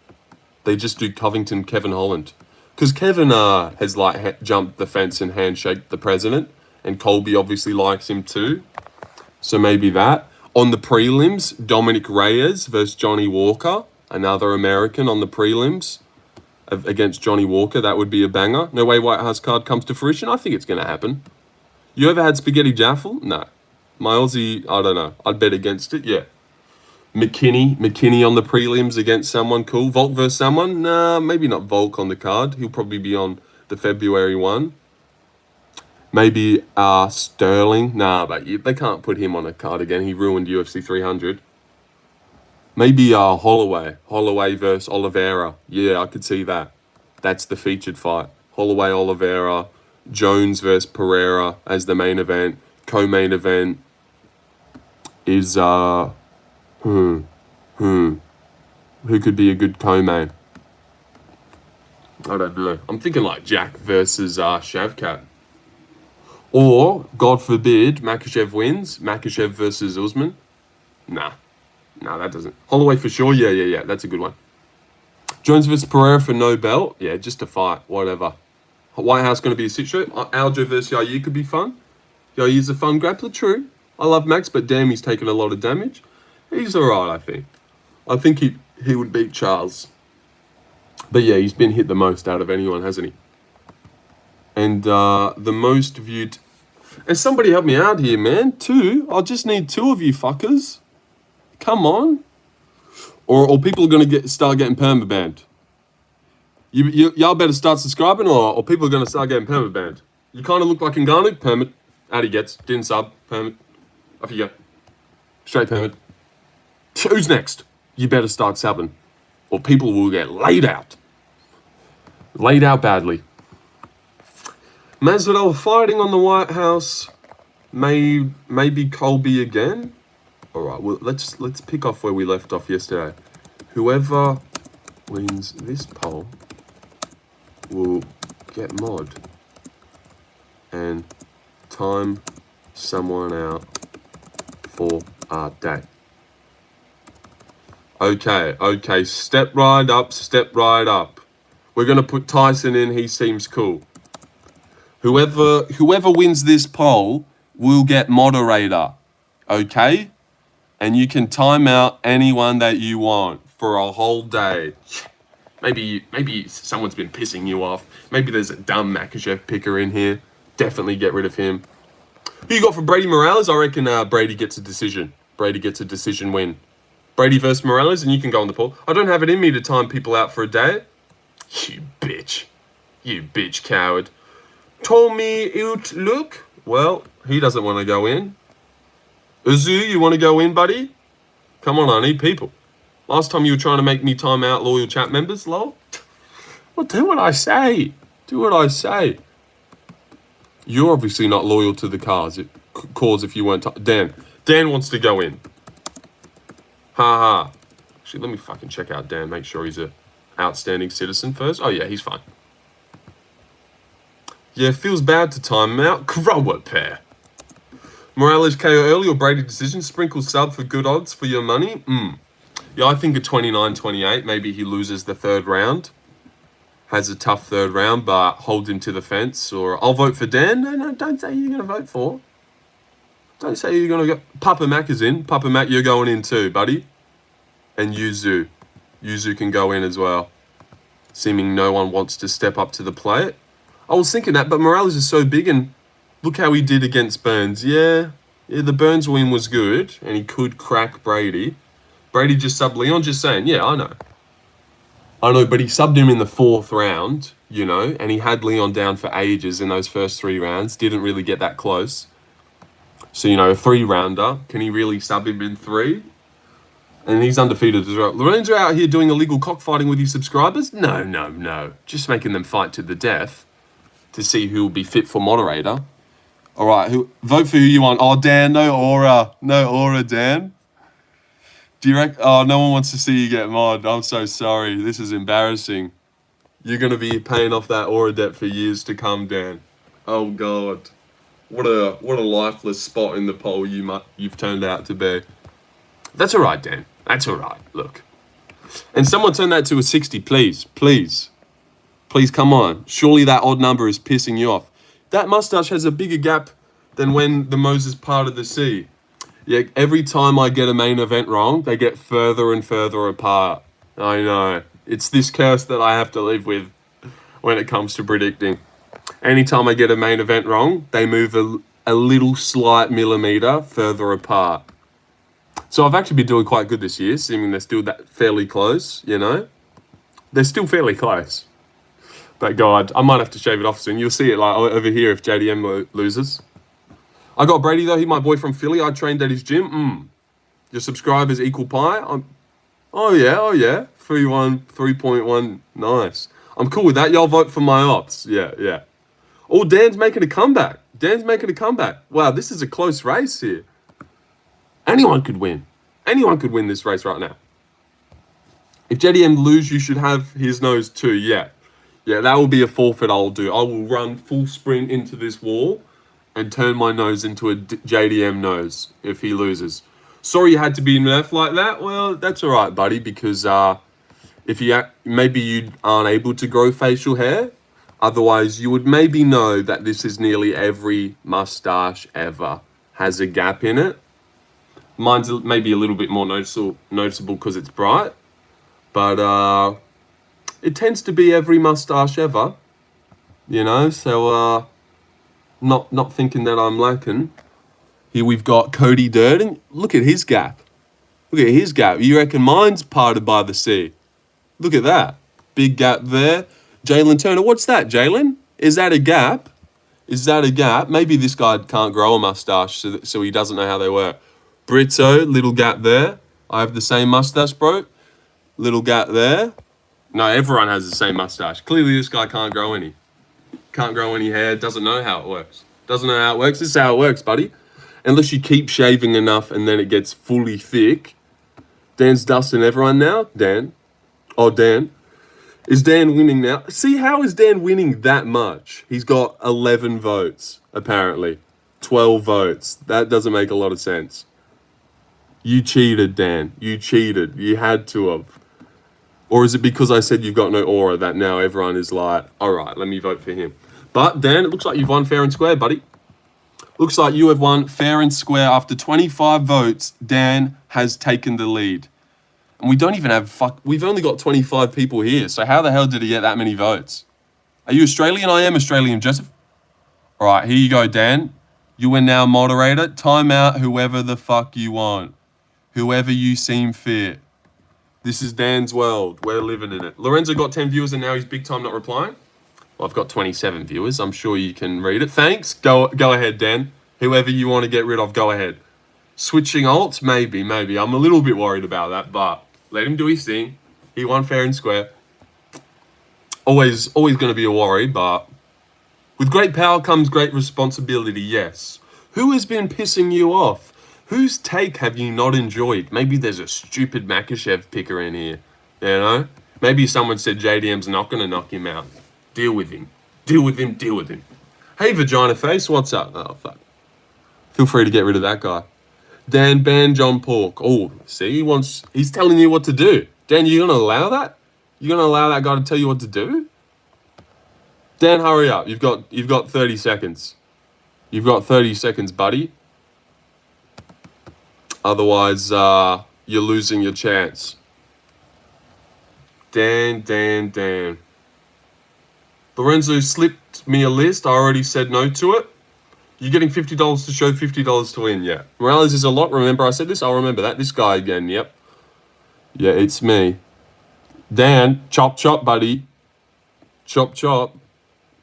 They just do Covington Kevin Holland. Because Kevin has like jumped the fence and handshaked the president, and Colby obviously likes him too. So maybe that. On the prelims, Dominic Reyes versus Johnny Walker, another American on the prelims against Johnny Walker. That would be a banger. No way White House card comes to fruition. I think it's going to happen. You ever had spaghetti jaffle? No. My Aussie, I don't know. I'd bet against it, yeah. McKinney on the prelims against someone cool. Volk versus someone? Nah, maybe not Volk on the card. He'll probably be on the February one. Maybe Sterling. Nah, but they can't put him on a card again. He ruined UFC 300. Maybe Holloway versus Oliveira. Yeah, I could see that. That's the featured fight. Holloway, Oliveira. Jones versus Pereira as the main event. Co-main event is who could be a good co-main? I don't know. I'm thinking like Jack versus Shavkat. Or, God forbid, Makhachev wins. Makhachev versus Usman. Nah, that doesn't. Holloway for sure. Yeah. That's a good one. Jones versus Pereira for no belt. Yeah, just a fight. Whatever. White House going to be a sit show. Aljo versus Yair could be fun. Yair's a fun grappler, true. I love Max, but damn, he's taken a lot of damage. He's alright, I think. I think he would beat Charles. But yeah, he's been hit the most out of anyone, hasn't he? And the most viewed... And somebody help me out here, man. 2? I just need 2 of you fuckers. Come on. Or people are going to start getting perma-banned. Y'all better start subscribing, or people are going to start getting perma-banned. You kind of look like Ngannou. Permit. Out he gets. Didn't sub. Permit. Off you go. Straight permit. Who's next? You better start subbing, or people will get laid out. Laid out badly. Masvidal fighting on the White House. Maybe Colby again. All right. Well, let's pick off where we left off yesterday. Whoever wins this poll will get mod and time someone out for our day. Okay, step right up. We're gonna put Tyson in, he seems cool. Whoever wins this poll will get moderator, okay? And you can time out anyone that you want for a whole day. Maybe someone's been pissing you off. Maybe there's a dumb Makhachev picker in here. Definitely get rid of him. Who you got for Brady Morales? I reckon Brady gets a decision. Brady gets a decision win. Brady versus Morales, and you can go on the poll. I don't have it in me to time people out for a day. You bitch coward. Tommy Outlook. Well, he doesn't want to go in. Uzu, you want to go in, buddy? Come on, I need people. Last time you were trying to make me time out loyal chat members, lol. Well, do what I say. Do what I say. You're obviously not loyal to the cause if you weren't... Dan wants to go in. Ha ha. Actually, let me fucking check out Dan. Make sure he's a outstanding citizen first. Oh, yeah, he's fine. Yeah, feels bad to time him out. Grow a pair. Morales KO early or Brady decision. Sprinkle sub for good odds for your money. Yeah, I think a 29-28. Maybe he loses the third round. Has a tough third round, but holds him to the fence. Or I'll vote for Dan. No, don't say who you're going to vote for. Don't say you're going to go. Papa Mac is in. Papa Mac, you're going in too, buddy. And Yuzu. Yuzu can go in as well. Seeming no one wants to step up to the plate. I was thinking that, but Morales is so big, and look how he did against Burns. Yeah, the Burns win was good, and he could crack Brady. Brady just subbed Leon, just saying. Yeah, I know, but he subbed him in the 4th round, you know, and he had Leon down for ages in those first 3 rounds. Didn't really get that close. So, you know, a 3-rounder, can he really sub him in 3? And he's undefeated as well. Lorenzo out here doing illegal cockfighting with his subscribers? No. Just making them fight to the death to see who will be fit for moderator. All right, vote for who you want. Oh, Dan, no aura, Dan. Do you reckon? Oh, no one wants to see you get mod. I'm so sorry. This is embarrassing. You're going to be paying off that aura debt for years to come, Dan. Oh, God. What a lifeless spot in the poll you've turned out to be. That's all right, Dan. That's all right. Look. And someone turn that to a 60, please. Please, come on. Surely that odd number is pissing you off. That mustache has a bigger gap than when the Moses parted the sea. Yeah, every time I get a main event wrong, they get further and further apart. I know. It's this curse that I have to live with when it comes to predicting. Anytime I get a main event wrong, they move a little slight millimeter further apart. So I've actually been doing quite good this year, assuming they're still that fairly close, you know? They're still fairly close. But God, I might have to shave it off soon. You'll see it like over here if JDM loses. I got Brady though. He my boy from Philly. I trained at his gym. Your subscribers equal pie. Oh yeah. 3.1. Nice. I'm cool with that. Y'all vote for my ops. Yeah. Oh, Dan's making a comeback. Wow, this is a close race here. Anyone could win. Anyone could win this race right now. If JDM lose, you should have his nose too. Yeah, that will be a forfeit I'll do. I will run full sprint into this wall and turn my nose into a JDM nose if he loses. Sorry you had to be nerfed like that. Well, that's all right, buddy, because maybe you aren't able to grow facial hair. Otherwise, you would maybe know that this is nearly every mustache ever has a gap in it. Mine's maybe a little bit more noticeable because it's bright. But it tends to be every mustache ever, you know, so not thinking that I'm lacking. Here we've got Cody Durden. Look at his gap. You reckon mine's parted by the sea? Look at that. Big gap there. Jalen Turner, what's that, Jalen? Is that a gap? Maybe this guy can't grow a mustache, so he doesn't know how they work. Britzo, little gap there. I have the same mustache, bro. Little gap there. No, everyone has the same mustache. Clearly, this guy can't grow any hair. Doesn't know how it works. This is how it works, buddy. Unless you keep shaving enough and then it gets fully thick. Dan's dusting everyone now. Dan. Oh, Dan. Is Dan winning now? See, how is Dan winning that much? He's got 11 votes, apparently. 12 votes. That doesn't make a lot of sense. You cheated, Dan. You cheated. You had to have. Or is it because I said you've got no aura that now everyone is like, all right, let me vote for him. But, Dan, it looks like you've won fair and square, buddy. Looks like you have won fair and square. After 25 votes, Dan has taken the lead. And we don't even have... We've only got 25 people here. So how the hell did he get that many votes? Are you Australian? I am Australian, Joseph. All right, here you go, Dan. You are now moderator. Time out whoever the fuck you want. Whoever you seem fit. This is Dan's world. We're living in it. Lorenzo got 10 viewers and now he's big time not replying. Well, I've got 27 viewers. I'm sure you can read it. Thanks. Go ahead, Dan. Whoever you want to get rid of, go ahead. Switching alts? Maybe. I'm a little bit worried about that, but let him do his thing. He won fair and square. Always going to be a worry, but with great power comes great responsibility, yes. Who has been pissing you off? Whose take have you not enjoyed? Maybe there's a stupid Makhachev picker in here, you know? Maybe someone said JDM's not going to knock him out. Deal with him. Deal with him, deal with him. Hey, Vagina Face, what's up? Oh, fuck. Feel free to get rid of that guy. Dan ban John Pork. Oh, see, he's telling you what to do. Dan, you going to allow that? You going to allow that guy to tell you what to do? Dan, hurry up. You've got 30 seconds. You've got 30 seconds, buddy. Otherwise, you're losing your chance. Dan. Lorenzo slipped me a list. I already said no to it. You're getting $50 to show, $50 to win. Yeah. Morales is a lot. Remember I said this? I'll remember that. This guy again. Yep. Yeah, it's me. Dan, chop, buddy. Chop.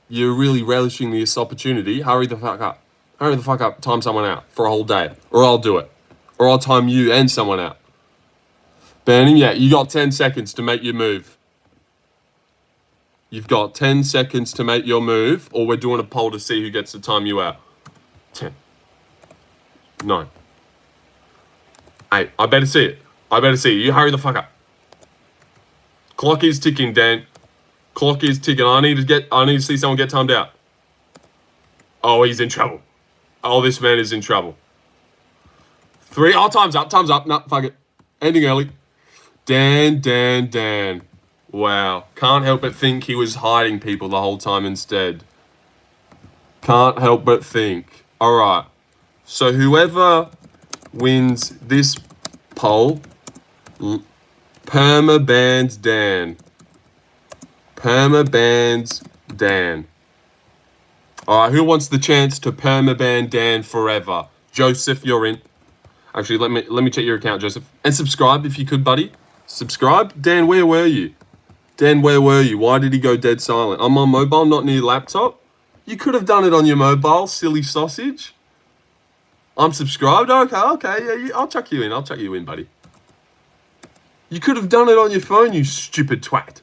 You're really relishing this opportunity. Hurry the fuck up. Hurry the fuck up. Time someone out for a whole day. Or I'll do it. Or I'll time you and someone out. Banning, yeah, you got 10 seconds to make your move. You've got 10 seconds to make your move, or we're doing a poll to see who gets to time you out. 10. 9. 8. I better see it. You hurry the fuck up. Clock is ticking, Dan. Clock is ticking. I need to see someone get timed out. Oh, he's in trouble. Oh, this man is in trouble. 3. Oh, time's up. No, fuck it. Ending early. Dan. Wow. Can't help but think he was hiding people the whole time instead. Can't help but think. All right. So whoever wins this poll, perma-bans Dan. Perma-bans Dan. All right. Who wants the chance to perma-ban Dan forever? Joseph, you're in. Actually, let me check your account, Joseph. And subscribe if you could, buddy. Subscribe. Dan, where were you? Why did he go dead silent? I'm on mobile, not near laptop. You could have done it on your mobile, silly sausage. I'm subscribed. Okay. Yeah, I'll chuck you in, buddy. You could have done it on your phone, you stupid twat.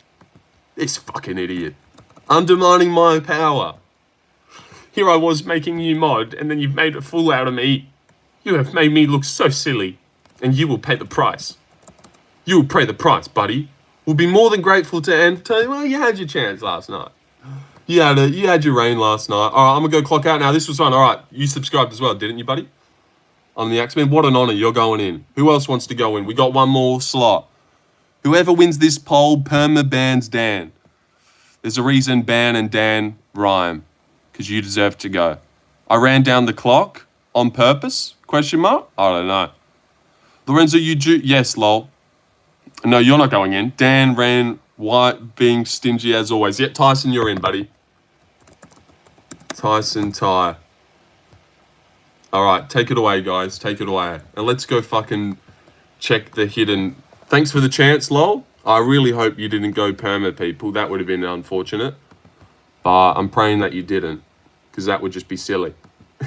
This fucking idiot. Undermining my power. Here I was making you mod, and then you've made a fool out of me. You have made me look so silly, and you will pay the price. You will pay the price, buddy. We'll be more than grateful to end. Tell you, well, you had your chance last night. You had your reign last night. All right, I'm gonna go clock out now. This was fun. All right, you subscribed as well, didn't you, buddy? On the X-Men. What an honor. You're going in. Who else wants to go in? We got one more slot. Whoever wins this poll, perma-bans Dan. There's a reason ban and Dan rhyme, because you deserve to go. I ran down the clock on purpose? Question mark? I don't know. Lorenzo, yes, lol. No, you're not going in. Dan ran white, being stingy as always. Yeah, Tyson, you're in, buddy. Tyson, Ty. All right, take it away, guys. Take it away. And let's go fucking check the hidden... Thanks for the chance, lol. I really hope you didn't go perma, people. That would have been unfortunate. But I'm praying that you didn't, because that would just be silly.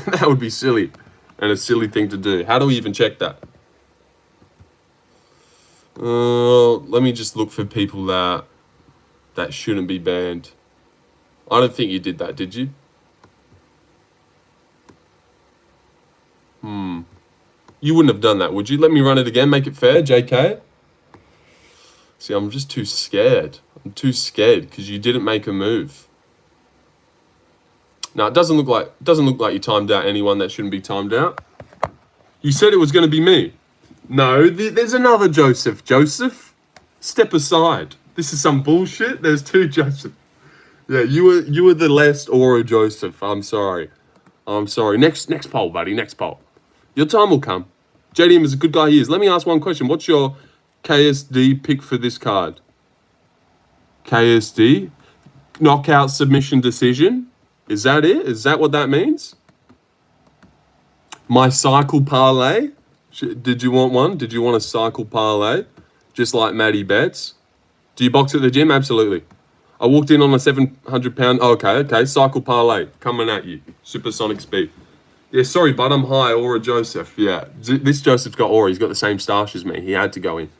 That would be silly. And a silly thing to do. How do we even check that? Let me just look for people that shouldn't be banned. I don't think you did that, did you? You wouldn't have done that, would you? Let me run it again, make it fair, JK. See, I'm just too scared. I'm too scared because you didn't make a move. No, it doesn't look like you timed out anyone that shouldn't be timed out. You said it was going to be me. No, there's another Joseph. Joseph, step aside. This is some bullshit. There's 2 Joseph. Yeah, you were the last Aura Joseph. I'm sorry. Next poll, buddy. Next poll. Your time will come. JDM is a good guy he is. Let me ask one question. What's your KSD pick for this card? KSD? Knockout submission decision? Is that it? Is that what that means? My cycle parlay? Did you want one? Did you want a cycle parlay? Just like Maddie Betts? Do you box at the gym? Absolutely. I walked in on a 700-pound... Okay. Cycle parlay. Coming at you. Supersonic speed. Yeah, sorry, bud. I'm high. Aura Joseph. Yeah. This Joseph's got aura. He's got the same stash as me. He had to go in.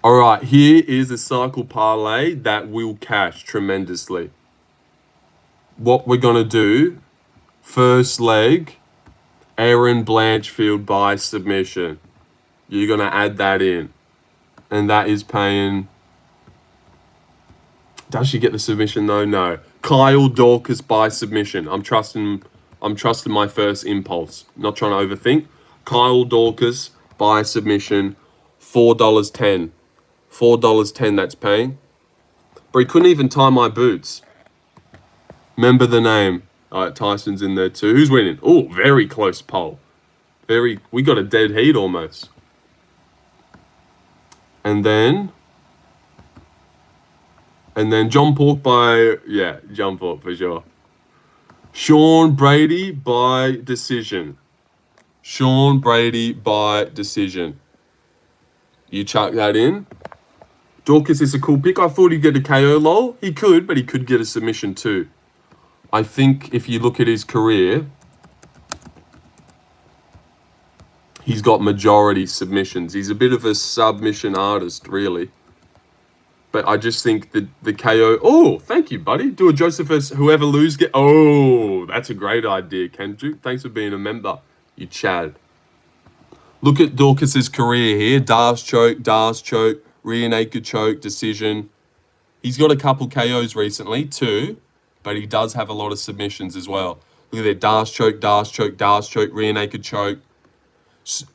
All right, here is a cycle parlay that will cash tremendously. What we're going to do, first leg, Aaron Blanchfield by submission. You're going to add that in. And that is paying... Does she get the submission though? No. Kyle Dorcas by submission. I'm trusting my first impulse. Not trying to overthink. Kyle Dorcas by submission. $4.10. $4.10 that's paying. But he couldn't even tie my boots. Remember the name. All right, Tyson's in there too. Who's winning? Oh, very close poll. We got a dead heat almost. And then John Pork by, yeah, John Pork for sure. Sean Brady by decision. Sean Brady by decision. You chuck that in. Dorcas is a cool pick. I thought he'd get a KO, lol. He could, but he could get a submission too. I think if you look at his career, he's got majority submissions. He's a bit of a submission artist, really. But I just think that the KO... Oh, thank you, buddy. Do a Josephus, whoever lose, get... Oh, that's a great idea, Kendrick. Thanks for being a member, you Chad. Look at Dorcas's career here. Darce choke, rear naked choke, decision. He's got a couple KOs recently, too. But he does have a lot of submissions as well. Look at that. Darce choke, rear naked choke.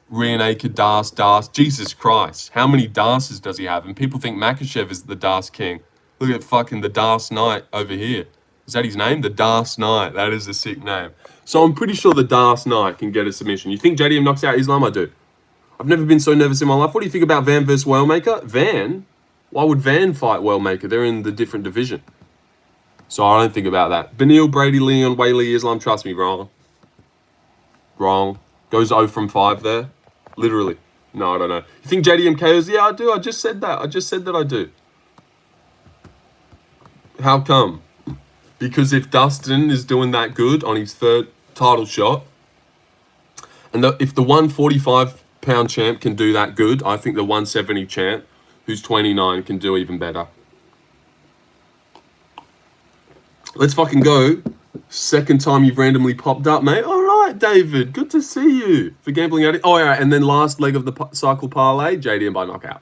Rear naked, Darce. Jesus Christ. How many Darces does he have? And people think Makhachev is the Darce king. Look at fucking the Darce Knight over here. Is that his name? The Darce Knight. That is a sick name. So I'm pretty sure the Darce Knight can get a submission. You think JDM knocks out Islam? I do. I've never been so nervous in my life. What do you think about Van versus Whalemaker? Van? Why would Van fight Whalemaker? They're in the different division. So I don't think about that. Benil, Brady, Leon, Whaley, Islam. Trust me, wrong. Wrong. Goes 0 from 5 there. Literally. No, I don't know. You think JDM KOs? Yeah, I do. I just said that. I do. How come? Because if Dustin is doing that good on his third title shot, and if the 145-pound champ can do that good, I think the 170 champ, who's 29, can do even better. Let's fucking go. Second time you've randomly popped up, mate. All right, David. Good to see you. For gambling addict. Oh, yeah. And then last leg of the cycle parlay, JDM by knockout.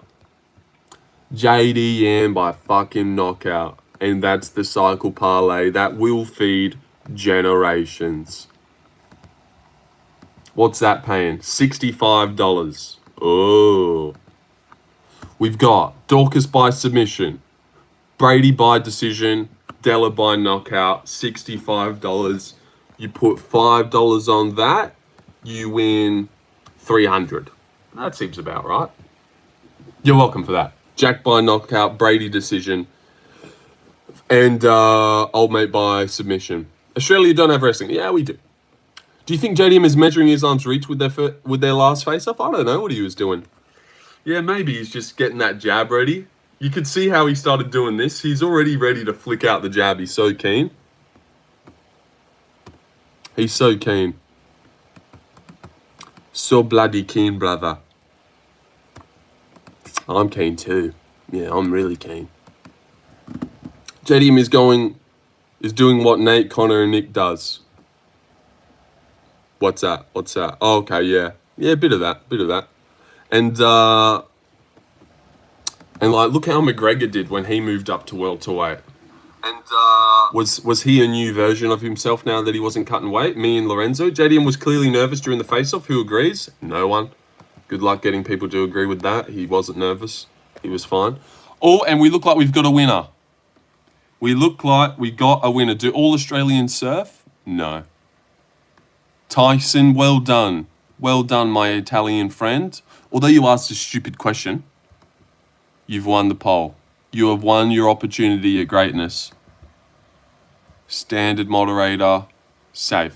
JDM by fucking knockout. And that's the cycle parlay that will feed generations. What's that paying? $65. Oh. We've got Dorcas by submission. Brady by decision. Della by knockout, $65. You put $5 on that, you win $300. That seems about right. You're welcome for that. Jack by knockout, Brady decision, and old mate by submission. Australia don't have wrestling. Yeah, we do. Do you think JDM is measuring Islam's reach with their last face-off? I don't know what he was doing. Yeah, maybe he's just getting that jab ready. You could see how he started doing this. He's already ready to flick out the jab. He's so keen. He's so keen. So bloody keen, brother. I'm keen too. Yeah, I'm really keen. JDM is doing what Nate, Connor, and Nick does. What's that? Oh, okay, yeah. Yeah, a bit of that. And like, look how McGregor did when he moved up to welterweight. And was he a new version of himself now that he wasn't cutting weight? Me and Lorenzo. JDM was clearly nervous during the face-off. Who agrees? No one. Good luck getting people to agree with that. He wasn't nervous. He was fine. Oh, and we look like we've got a winner. We look like we got a winner. Do all Australians surf? No. Tyson, well done. Well done, my Italian friend. Although you asked a stupid question, you've won the poll. You have won your opportunity at greatness. Standard moderator, safe.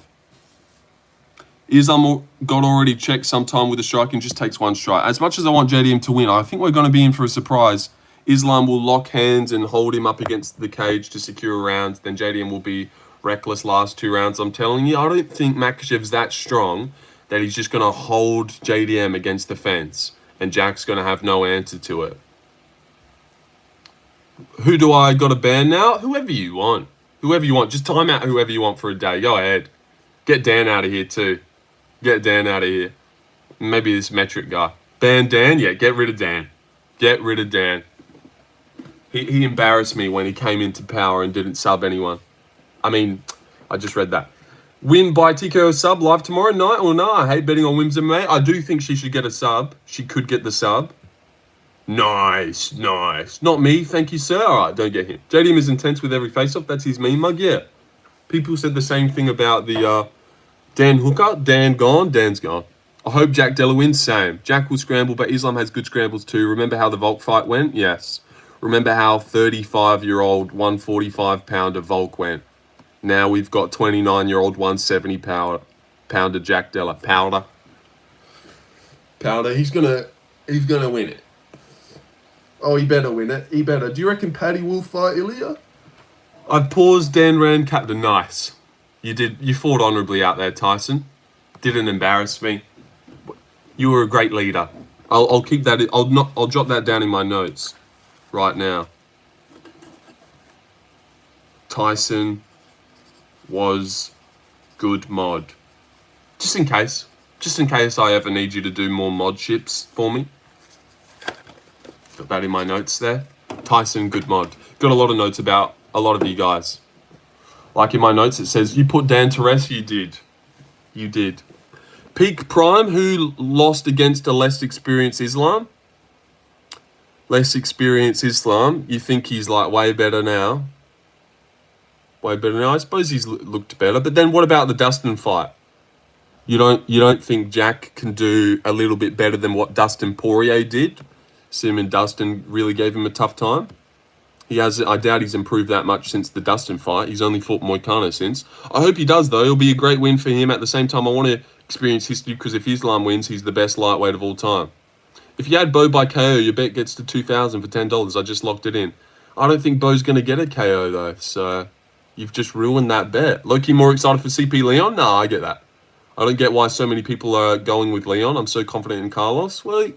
Islam got already checked sometime with a strike and just takes one strike. As much as I want JDM to win, I think we're going to be in for a surprise. Islam will lock hands and hold him up against the cage to secure a round. Then JDM will be reckless last 2 rounds. I'm telling you, I don't think Makhachev's that strong that he's just going to hold JDM against the fence. And Jack's going to have no answer to it. Who do I got to ban now? Whoever you want. Whoever you want. Just time out whoever you want for a day. Go ahead. Get Dan out of here too. Get Dan out of here. Maybe this metric guy. Ban Dan? Yeah, get rid of Dan. Get rid of Dan. He embarrassed me when he came into power and didn't sub anyone. I mean, I just read that. Win by TKO sub live tomorrow night or no? I hate betting on Wims MMA. I do think she should get a sub. She could get the sub. Nice, nice. Not me, thank you, sir. All right, don't get him. JDM is intense with every face-off. That's his meme mug, yeah. People said the same thing about the Dan Hooker. Dan gone, Dan's gone. I hope Jack Della wins, same. Jack will scramble, but Islam has good scrambles too. Remember how the Volk fight went? Yes. Remember how 35-year-old 145-pounder Volk went? Now we've got 29-year-old 170-pounder Jack Della. Powder. He's gonna win it. Oh, he better win it. He better. Do you reckon Paddy will fight Ilya? I've paused Dan Rand captain. Nice. You fought honorably out there, Tyson. Didn't embarrass me. You were a great leader. I'll keep that. I'll jot that down in my notes right now. Tyson was good mod. Just in case I ever need you to do more mod ships for me. Got that in my notes there. Tyson, good mod. Got a lot of notes about a lot of you guys. Like in my notes, it says, you put Dan to rest. You did. You did. Peak Prime, who lost against a less experienced Islam? Less experienced Islam. You think he's like way better now? Way better now? I suppose he's looked better. But then what about the Dustin fight? You don't think Jack can do a little bit better than what Dustin Poirier did? Assuming Dustin really gave him a tough time. I doubt he's improved that much since the Dustin fight. He's only fought Moicano since. I hope he does, though. It'll be a great win for him. At the same time, I want to experience history because if Islam wins, he's the best lightweight of all time. If you add Bo by KO, your bet gets to $2,000 for $10. I just locked it in. I don't think Bo's going to get a KO, though. So you've just ruined that bet. Loki more excited for CP Leon? No, I get that. I don't get why so many people are going with Leon. I'm so confident in Carlos. Well,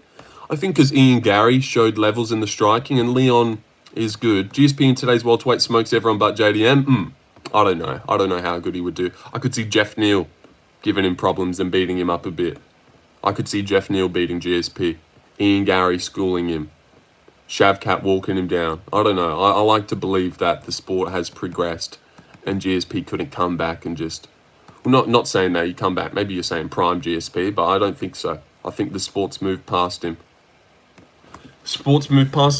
I think because Ian Gary showed levels in the striking and Leon is good. GSP in today's welterweight smokes everyone but JDM. I don't know. I don't know how good he would do. I could see Jeff Neal giving him problems and beating him up a bit. I could see Jeff Neal beating GSP. Ian Gary schooling him. Shavkat walking him down. I don't know. I like to believe that the sport has progressed and GSP couldn't come back and just... Well, not saying that you come back. Maybe you're saying prime GSP, but I don't think so. I think the sport's moved past him.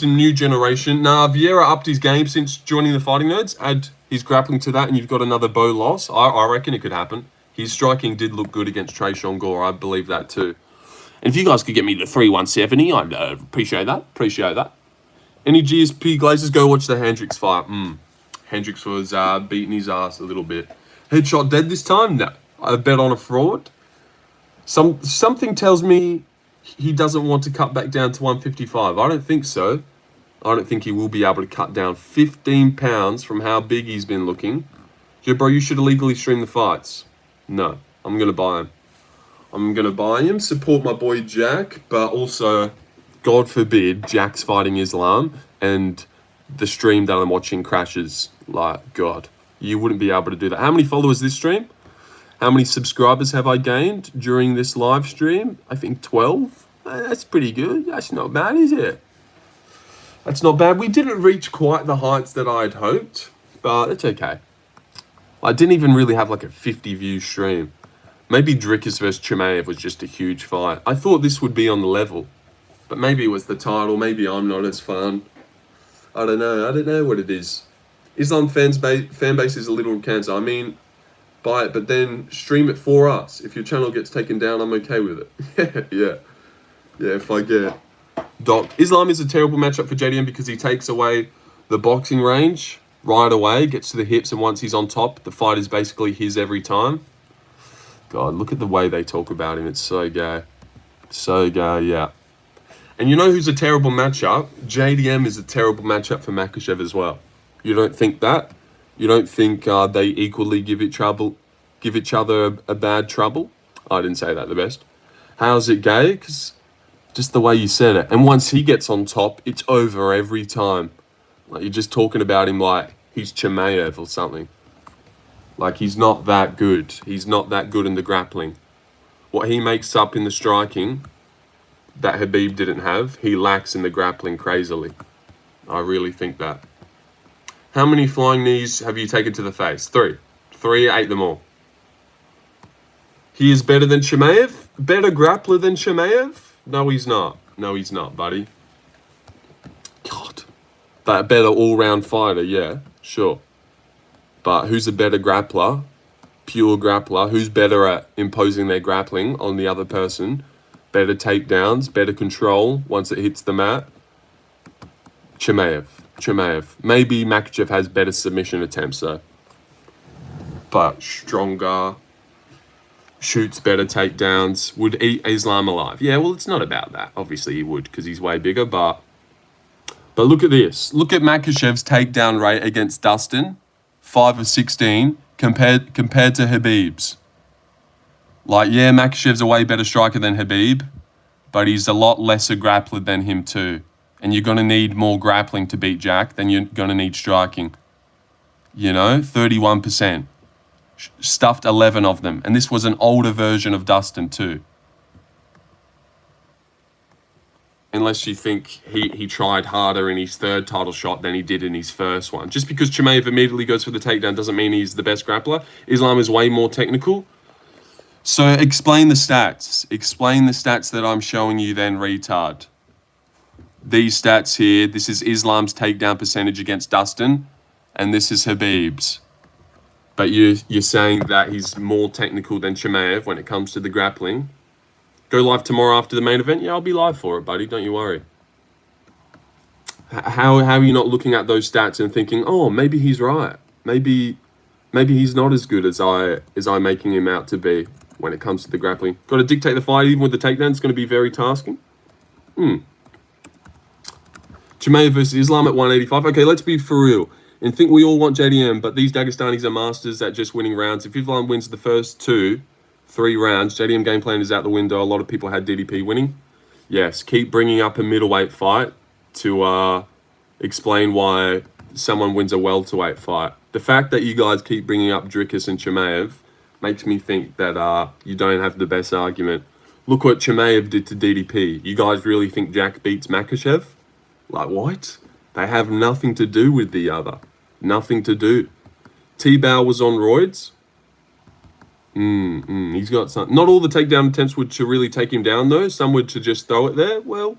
New generation. Nah, Vieira upped his game since joining the Fighting Nerds. Add his grappling to that and you've got another Bo loss. I reckon it could happen. His striking did look good against Trey Shongor. I believe that too. And if you guys could get me the 3-170, I'd appreciate that. Any GSP glazers, go watch the Hendricks fight. Hendricks was beating his ass a little bit. Headshot dead this time? No. I bet on a fraud. Something tells me he doesn't want to cut back down to 155. I don't think so. I don't think he will be able to cut down 15 pounds from how big he's been looking. Yeah, bro, you should illegally stream the fights. No, I'm going to buy him. Support my boy Jack, but also, God forbid, Jack's fighting Islam and the stream that I'm watching crashes. Like, God, you wouldn't be able to do that. How many followers this stream? How many subscribers have I gained during this live stream? I think 12. That's pretty good. That's not bad, is it? That's not bad. We didn't reach quite the heights that I'd hoped, but it's okay. I didn't even really have like a 50-view stream. Maybe Drickus versus Chimaev was just a huge fight. I thought this would be on the level, but maybe it was the title. Maybe I'm not as fun. I don't know what it is. Islam fan base is a little cancer. I mean, buy it, but then stream it for us. If your channel gets taken down, I'm okay with it. Yeah, if I get Doc. Islam is a terrible matchup for JDM because he takes away the boxing range right away, gets to the hips, and once he's on top, the fight is basically his every time. God, look at the way they talk about him. It's so gay. So gay, yeah. And you know who's a terrible matchup? JDM is a terrible matchup for Makhachev as well. You don't think that? You don't think they equally give each other a bad trouble? I didn't say that the best. How's it gay? Because just the way you said it. And once he gets on top, it's over every time. Like, you're just talking about him like he's Chimaev or something. Like, he's not that good. He's not that good in the grappling. What he makes up in the striking that Khabib didn't have, he lacks in the grappling crazily. I really think that. How many flying knees have you taken to the face? 3. 3, ate them all. He is better than Chimaev? Better grappler than Chimaev? No, he's not. No, he's not, buddy. God. But a better all-round fighter, yeah, sure. But who's a better grappler? Pure grappler. Who's better at imposing their grappling on the other person? Better takedowns, better control once it hits the mat? Chimaev. Maybe Makhachev has better submission attempts, though. But stronger, shoots better takedowns, would eat Islam alive. Yeah, well, it's not about that. Obviously, he would, because he's way bigger, but look at this. Look at Makhachev's takedown rate against Dustin. 5 of 16 compared to Khabib's. Like, yeah, Makhachev's a way better striker than Khabib, but he's a lot lesser grappler than him too. And you're going to need more grappling to beat Jack than you're going to need striking. You know, 31%. Stuffed 11 of them. And this was an older version of Dustin too. Unless you think he tried harder in his third title shot than he did in his first one. Just because Chimaev immediately goes for the takedown doesn't mean he's the best grappler. Islam is way more technical. So explain the stats. Explain the stats that I'm showing you then, retard. These stats here, this is Islam's takedown percentage against Dustin, and this is Khabib's. But you're saying that he's more technical than Chimaev when it comes to the grappling. Go live tomorrow after the main event? Yeah, I'll be live for it, buddy. Don't you worry. How are you not looking at those stats and thinking, oh, maybe he's right. Maybe he's not as good as I'm making him out to be when it comes to the grappling. Got to dictate the fight even with the takedown. It's going to be very tasking. Chimaev versus Islam at 185. Okay, let's be for real. And think we all want JDM, but these Dagestanis are masters at just winning rounds. If Islam wins the first 2-3 rounds, JDM game plan is out the window. A lot of people had DDP winning. Yes, keep bringing up a middleweight fight to explain why someone wins a welterweight fight. The fact that you guys keep bringing up Dricus and Chimaev makes me think that you don't have the best argument. Look what Chimaev did to DDP. You guys really think Jack beats Makhachev? Like, what? They have nothing to do with the other. Nothing to do. T-Bow was on roids. He's got some. Not all the takedown attempts were to really take him down, though. Some were to just throw it there. Well,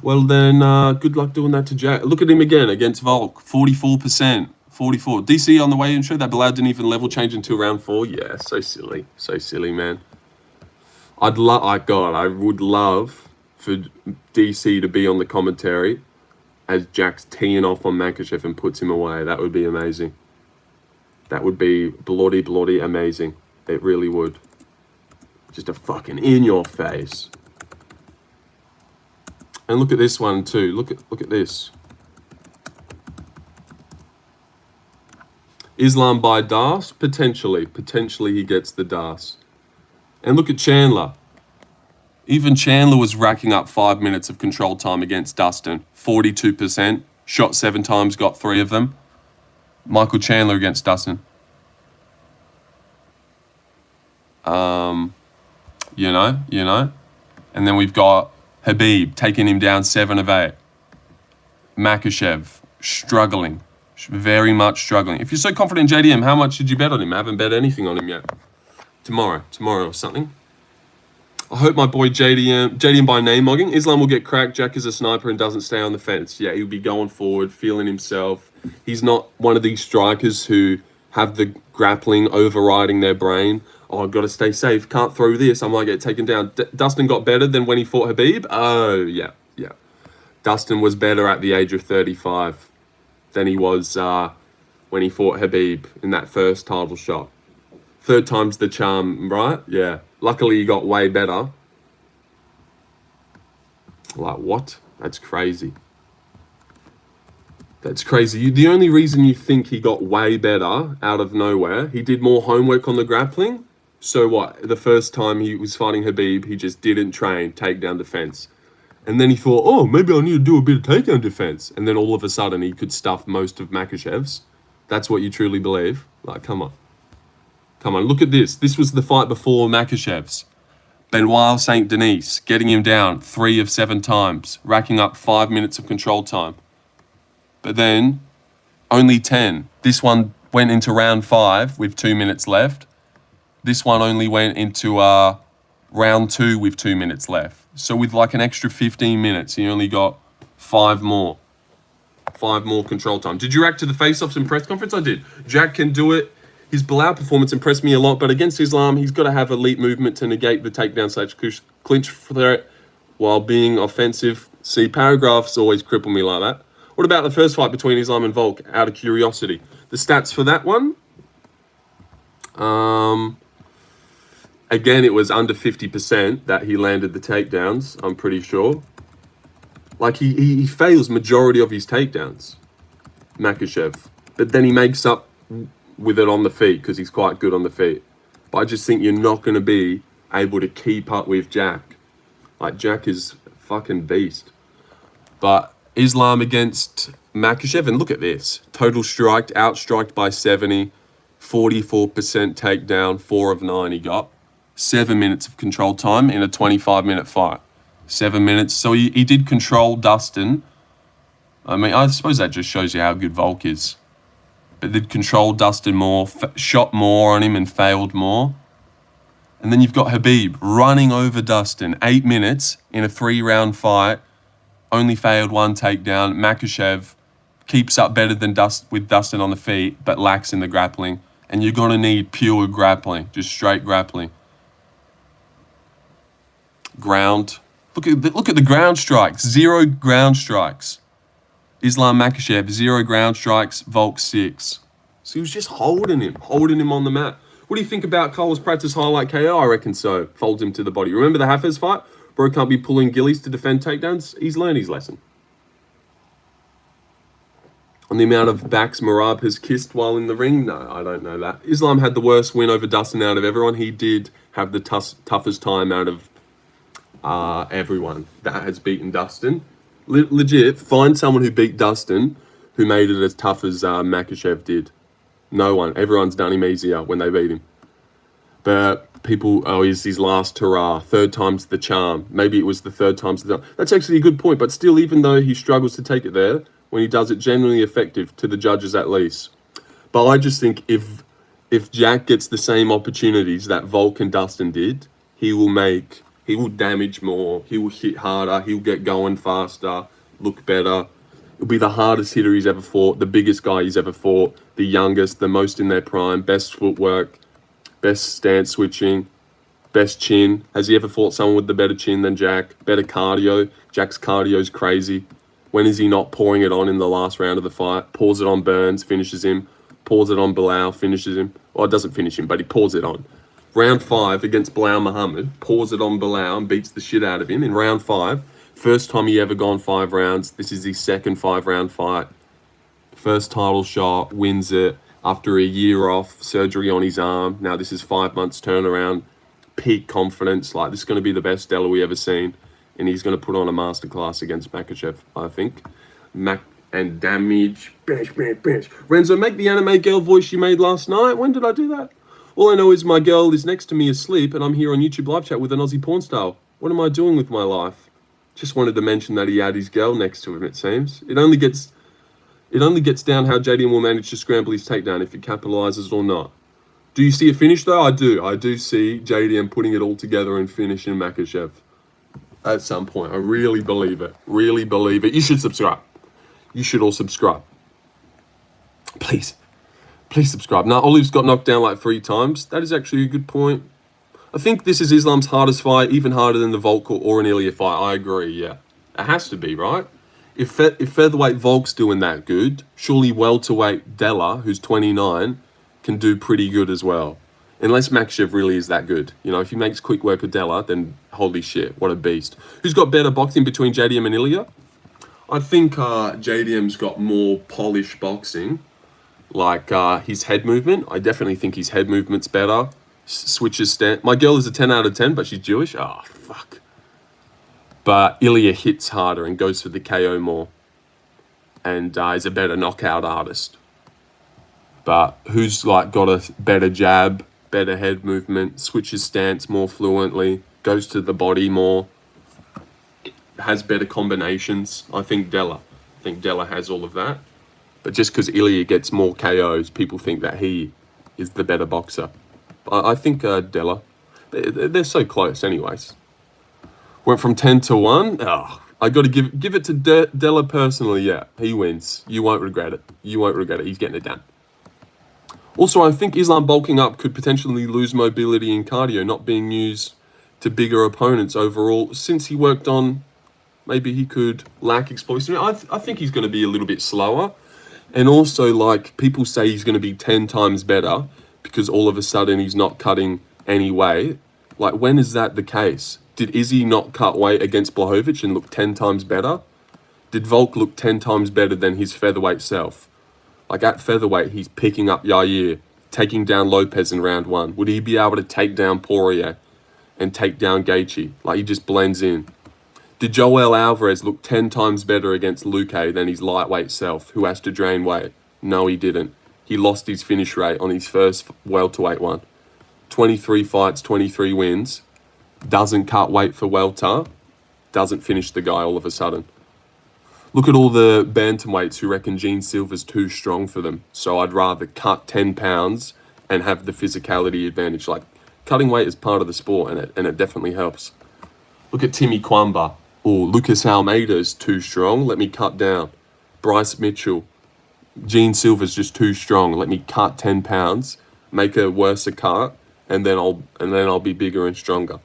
then, good luck doing that to Jack. Look at him again against Volk. 44%. 44. DC on the way-in show, that Bilal didn't even level change until round 4. Yeah, so silly. So silly, man. I would love for DC to be on the commentary as Jack's teeing off on Makhachev and puts him away. That would be amazing. That would be bloody amazing. It really would. Just a fucking in your face. And look at this one too. Look at this. Islam by Das? Potentially. Potentially he gets the Das. And look at Chandler. Even Chandler was racking up 5 minutes of control time against Dustin. 42%. Shot 7 times, got 3 of them. Michael Chandler against Dustin. You know. And then we've got Khabib taking him down 7 of 8. Makhachev struggling. Very much struggling. If you're so confident in JDM, how much did you bet on him? I haven't bet anything on him yet. Tomorrow or something. I hope my boy JDM by name mogging. Islam will get cracked. Jack is a sniper and doesn't stay on the fence. Yeah, he'll be going forward, feeling himself. He's not one of these strikers who have the grappling overriding their brain. Oh, I've got to stay safe. Can't throw this. I might get taken down. Dustin got better than when he fought Khabib. Oh, yeah. Dustin was better at the age of 35 than he was when he fought Khabib in that first title shot. 3rd time's the charm, right? Yeah. Luckily, he got way better. Like, what? That's crazy. That's crazy. The only reason you think he got way better out of nowhere, he did more homework on the grappling. So what? The first time he was fighting Khabib, he just didn't train takedown defense. And then he thought, oh, maybe I need to do a bit of takedown defense. And then all of a sudden he could stuff most of Makhachev's. That's what you truly believe? Like, come on. Come on, look at this. This was the fight before Makhachev's. Benoit St. Denis, getting him down 3 of 7 times, racking up 5 minutes of control time. But then, only 10. This one went into round 5 with 2 minutes left. This one only went into round 2 with 2 minutes left. So with like an extra 15 minutes, he only got 5 more. 5 more control time. Did you react to the face-offs in press conference? I did. Jack can do it. His Bilal performance impressed me a lot, but against Islam, he's got to have elite movement to negate the takedown/clinch threat while being offensive. See, paragraphs always cripple me like that. What about the first fight between Islam and Volk, out of curiosity? The stats for that one? Again, it was under 50% that he landed the takedowns, I'm pretty sure. Like, he fails majority of his takedowns, Makhachev. But then he makes up with it on the feet because he's quite good on the feet. But I just think you're not going to be able to keep up with Jack. Like, Jack is a fucking beast. But Islam against Makhachev, and look at this. Total striked, outstriked by 70, 44% takedown, 4 of 9 he got. 7 minutes of control time in a 25-minute fight. 7 minutes. So he did control Dustin. I mean, I suppose that just shows you how good Volk is. But did control Dustin more, shot more on him and failed more. And then you've got Khabib running over Dustin. 8 minutes in a 3-round fight. Only failed 1 takedown. Makhachev keeps up better than with Dustin on the feet, but lacks in the grappling. And you're going to need pure grappling, just straight grappling. Ground. Look at the ground strikes. 0 ground strikes. Islam Makhachev, 0 ground strikes. Volk 6. So he was just holding him on the mat. What do you think about Carlos Prater's highlight KO? I reckon so. Folds him to the body. Remember the Hafez fight? Bro can't be pulling gillies to defend takedowns. He's learned his lesson. On the amount of backs Merab has kissed while in the ring? No, I don't know that. Islam had the worst win over Dustin out of everyone. He did have the toughest time out of everyone that has beaten Dustin. Legit, find someone who beat Dustin who made it as tough as Makhachev did. No one. Everyone's done him easier when they beat him. But people, he's his last hurrah. 3rd time's the charm. Maybe it was the 3rd time's the charm. That's actually a good point. But still, even though he struggles to take it there, when he does it, genuinely effective to the judges at least. But I just think if Jack gets the same opportunities that Volk and Dustin did, he will damage more, he will hit harder, he'll get going faster, look better. It'll be the hardest hitter he's ever fought, the biggest guy he's ever fought, the youngest, the most in their prime, best footwork, best stance switching, best chin. Has he ever fought someone with the better chin than Jack? Better cardio. Jack's cardio's crazy. When is he not pouring it on in the last round of the fight? Pours it on Burns, finishes him. Pours it on Bilal, finishes him. Well, it doesn't finish him, but he pours it on. Round 5 against Bilal Muhammad, pours it on Bilal and beats the shit out of him in round 5. First time he ever gone 5 rounds. This is his second 5-round fight. First title shot, wins it after a year off, surgery on his arm. Now this is 5 months turnaround, peak confidence. Like, this is going to be the best Della we ever seen. And he's going to put on a masterclass against Makhachev, I think. And damage. Bash, bash, bash. Renzo, make the anime girl voice you made last night. When did I do that? All I know is my girl is next to me asleep and I'm here on YouTube live chat with an Aussie porn star. What am I doing with my life? Just wanted to mention that he had his girl next to him, it seems. It only gets down how JDM will manage to scramble his takedown, if he capitalizes or not. Do you see a finish though? I do. I do see JDM putting it all together and finishing Makhachev at some point. I really believe it. Really believe it. You should subscribe. You should all subscribe. Please. Please subscribe. Now, Olive's got knocked down like 3 times. That is actually a good point. I think this is Islam's hardest fight, even harder than the Volk or an Ilya fight. I agree, yeah. It has to be, right? If featherweight Volk's doing that good, surely welterweight Della, who's 29, can do pretty good as well. Unless Makhachev really is that good. You know, if he makes quick work of Della, then holy shit, what a beast. Who's got better boxing between JDM and Ilya? I think JDM's got more polished boxing. Like his head movement. I definitely think his head movement's better. Switches stance. My girl is a 10 out of 10, but she's Jewish. Oh, fuck. But Ilya hits harder and goes for the KO more, and is a better knockout artist. But who's like got a better jab, better head movement, switches stance more fluently, goes to the body more, has better combinations? I think Della. I think Della has all of that. But just because Ilya gets more KOs, people think that he is the better boxer. I think Della. They're so close anyways. Went from 10 to 1. Oh, I got to give it to Della personally. Yeah, he wins. You won't regret it. You won't regret it. He's getting it done. Also, I think Islam bulking up could potentially lose mobility and cardio, not being used to bigger opponents overall. Since he worked on, maybe he could lack explosiveness. I think he's going to be a little bit slower. And also, like, people say he's going to be 10 times better because all of a sudden he's not cutting any weight. Like, when is that the case? Did Izzy not cut weight against Blachowicz and look 10 times better? Did Volk look 10 times better than his featherweight self? Like, at featherweight, he's picking up Yair, taking down Lopez in round 1. Would he be able to take down Poirier and take down Gaethje? Like, he just blends in. Did Joel Alvarez look 10 times better against Luque than his lightweight self, who has to drain weight? No, he didn't. He lost his finish rate on his first welterweight one. 23 fights, 23 wins. Doesn't cut weight for welter. Doesn't finish the guy all of a sudden. Look at all the bantamweights who reckon Gene Silver's too strong for them. So I'd rather cut 10 pounds and have the physicality advantage. Like, cutting weight is part of the sport, and it definitely helps. Look at Timmy Kwamba. Oh, Lucas Almeida's too strong. Let me cut down. Bryce Mitchell. Gene Silver's just too strong. Let me cut 10 pounds, make a worse cut, and then I'll be bigger and stronger.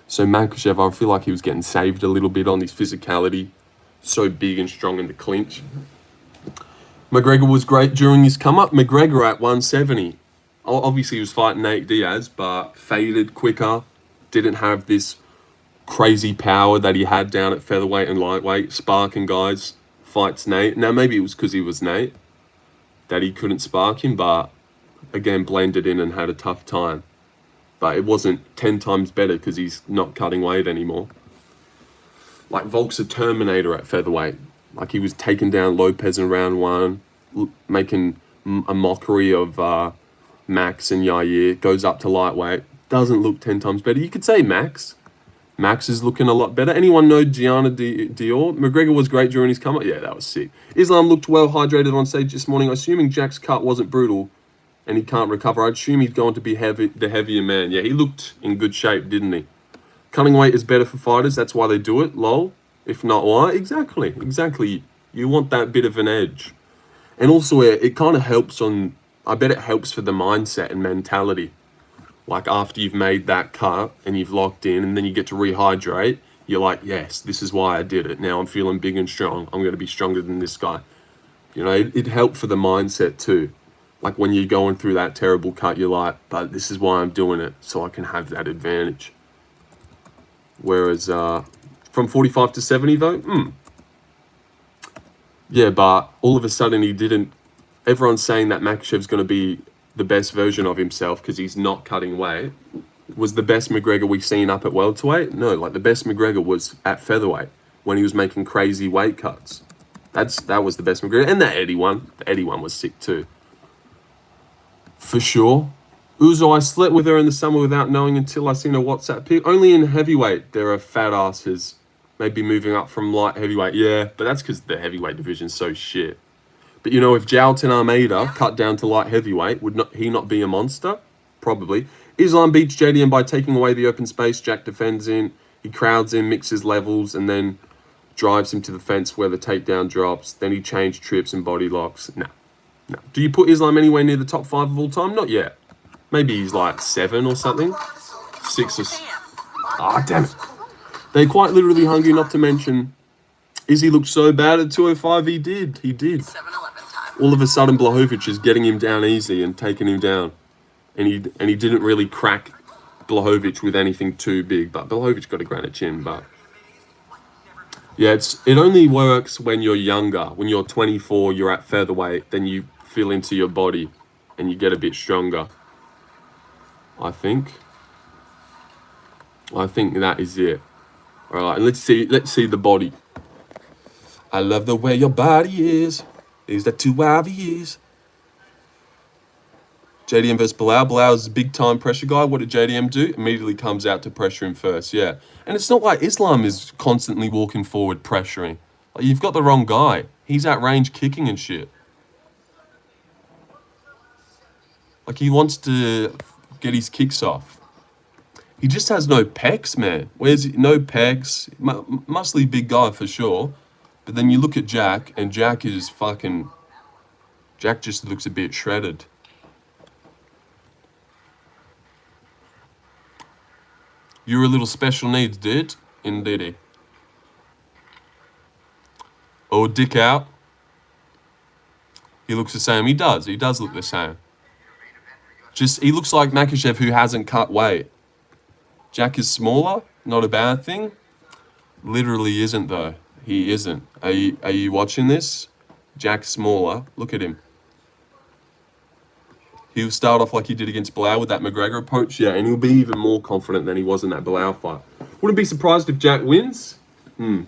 So Makhachev, I feel like he was getting saved a little bit on his physicality. So big and strong in the clinch. McGregor was great during his come-up. McGregor at 170. Obviously, he was fighting Nate Diaz, but faded quicker. Didn't have this crazy power that he had down at featherweight and lightweight. Sparking guys. Fights Nate. Now, maybe it was because he was Nate that he couldn't spark him, but again, blended in and had a tough time. But it wasn't 10 times better because he's not cutting weight anymore. Like, Volk's a Terminator at featherweight. Like, he was taking down Lopez in round 1, making a mockery of Max and Yair. Goes up to lightweight. Doesn't look 10 times better. You could say Max. Max is looking a lot better. Anyone know Gianna Dior? McGregor was great during his come-up. Yeah, that was sick. Islam looked well hydrated on stage this morning. Assuming Jack's cut wasn't brutal and he can't recover, I'd assume he's going to be the heavier man. Yeah, he looked in good shape, didn't he? Cutting weight is better for fighters. That's why they do it, lol. If not, why? Exactly. You want that bit of an edge. And also, it kind of helps on... I bet it helps for the mindset and mentality. Like, after you've made that cut and you've locked in and then you get to rehydrate, you're like, yes, this is why I did it. Now I'm feeling big and strong. I'm going to be stronger than this guy. You know, it helped for the mindset too. Like, when you're going through that terrible cut, you're like, but this is why I'm doing it, so I can have that advantage. Whereas from 45 to 70 though, yeah, but all of a sudden he didn't. Everyone's saying that Makhachev's going to be the best version of himself because he's not cutting weight. Was the best McGregor we've seen up at welterweight? No, like, the best McGregor was at featherweight when he was making crazy weight cuts. That was the best McGregor. And that Eddie one. The Eddie one was sick too. For sure. Uzo, I slept with her in the summer without knowing until I seen a WhatsApp pic. Only in heavyweight there are fat asses. Maybe moving up from light heavyweight. Yeah, but that's because the heavyweight division's so shit. But, you know, if Jailton Almeida cut down to light heavyweight, would he not be a monster? Probably. Islam beats JDM by taking away the open space. Jack defends in. He crowds in, mixes levels, and then drives him to the fence where the takedown drops. Then he changed trips and body locks. No. Do you put Islam anywhere near the top 5 of all time? Not yet. Maybe he's like 7 or something. 6 or... Ah, damn it. They're quite literally hungry, not to mention... Izzy looked so bad at 205. He did. 7-Eleven time. All of a sudden, Blachowicz is getting him down easy and taking him down. And he didn't really crack Blachowicz with anything too big. But Blachowicz got a granite chin, but... Yeah, it only works when you're younger. When you're 24, you're at featherweight, then you feel into your body and you get a bit stronger. I think that is it. All right, and let's see the body. I love the way your body is. Is that too obvious? JDM versus Bilal. Bilal's a big time pressure guy. What did JDM do? Immediately comes out to pressure him first. Yeah, and it's not like Islam is constantly walking forward pressuring. Like, you've got the wrong guy. He's at range kicking and shit. Like, he wants to get his kicks off. He just has no pecs, man. No pecs? Muscly big guy for sure. But then you look at Jack, and Jack is fucking... Jack just looks a bit shredded. You're a little special needs, dude. Indeed. Oh, dick out. He looks the same. He does look the same. Just, he looks like Makhachev who hasn't cut weight. Jack is smaller, not a bad thing. Literally isn't though. He isn't. Are you watching this? Jack's smaller. Look at him. He'll start off like he did against Bilal with that McGregor approach, yeah, and he'll be even more confident than he was in that Bilal fight. Wouldn't be surprised if Jack wins.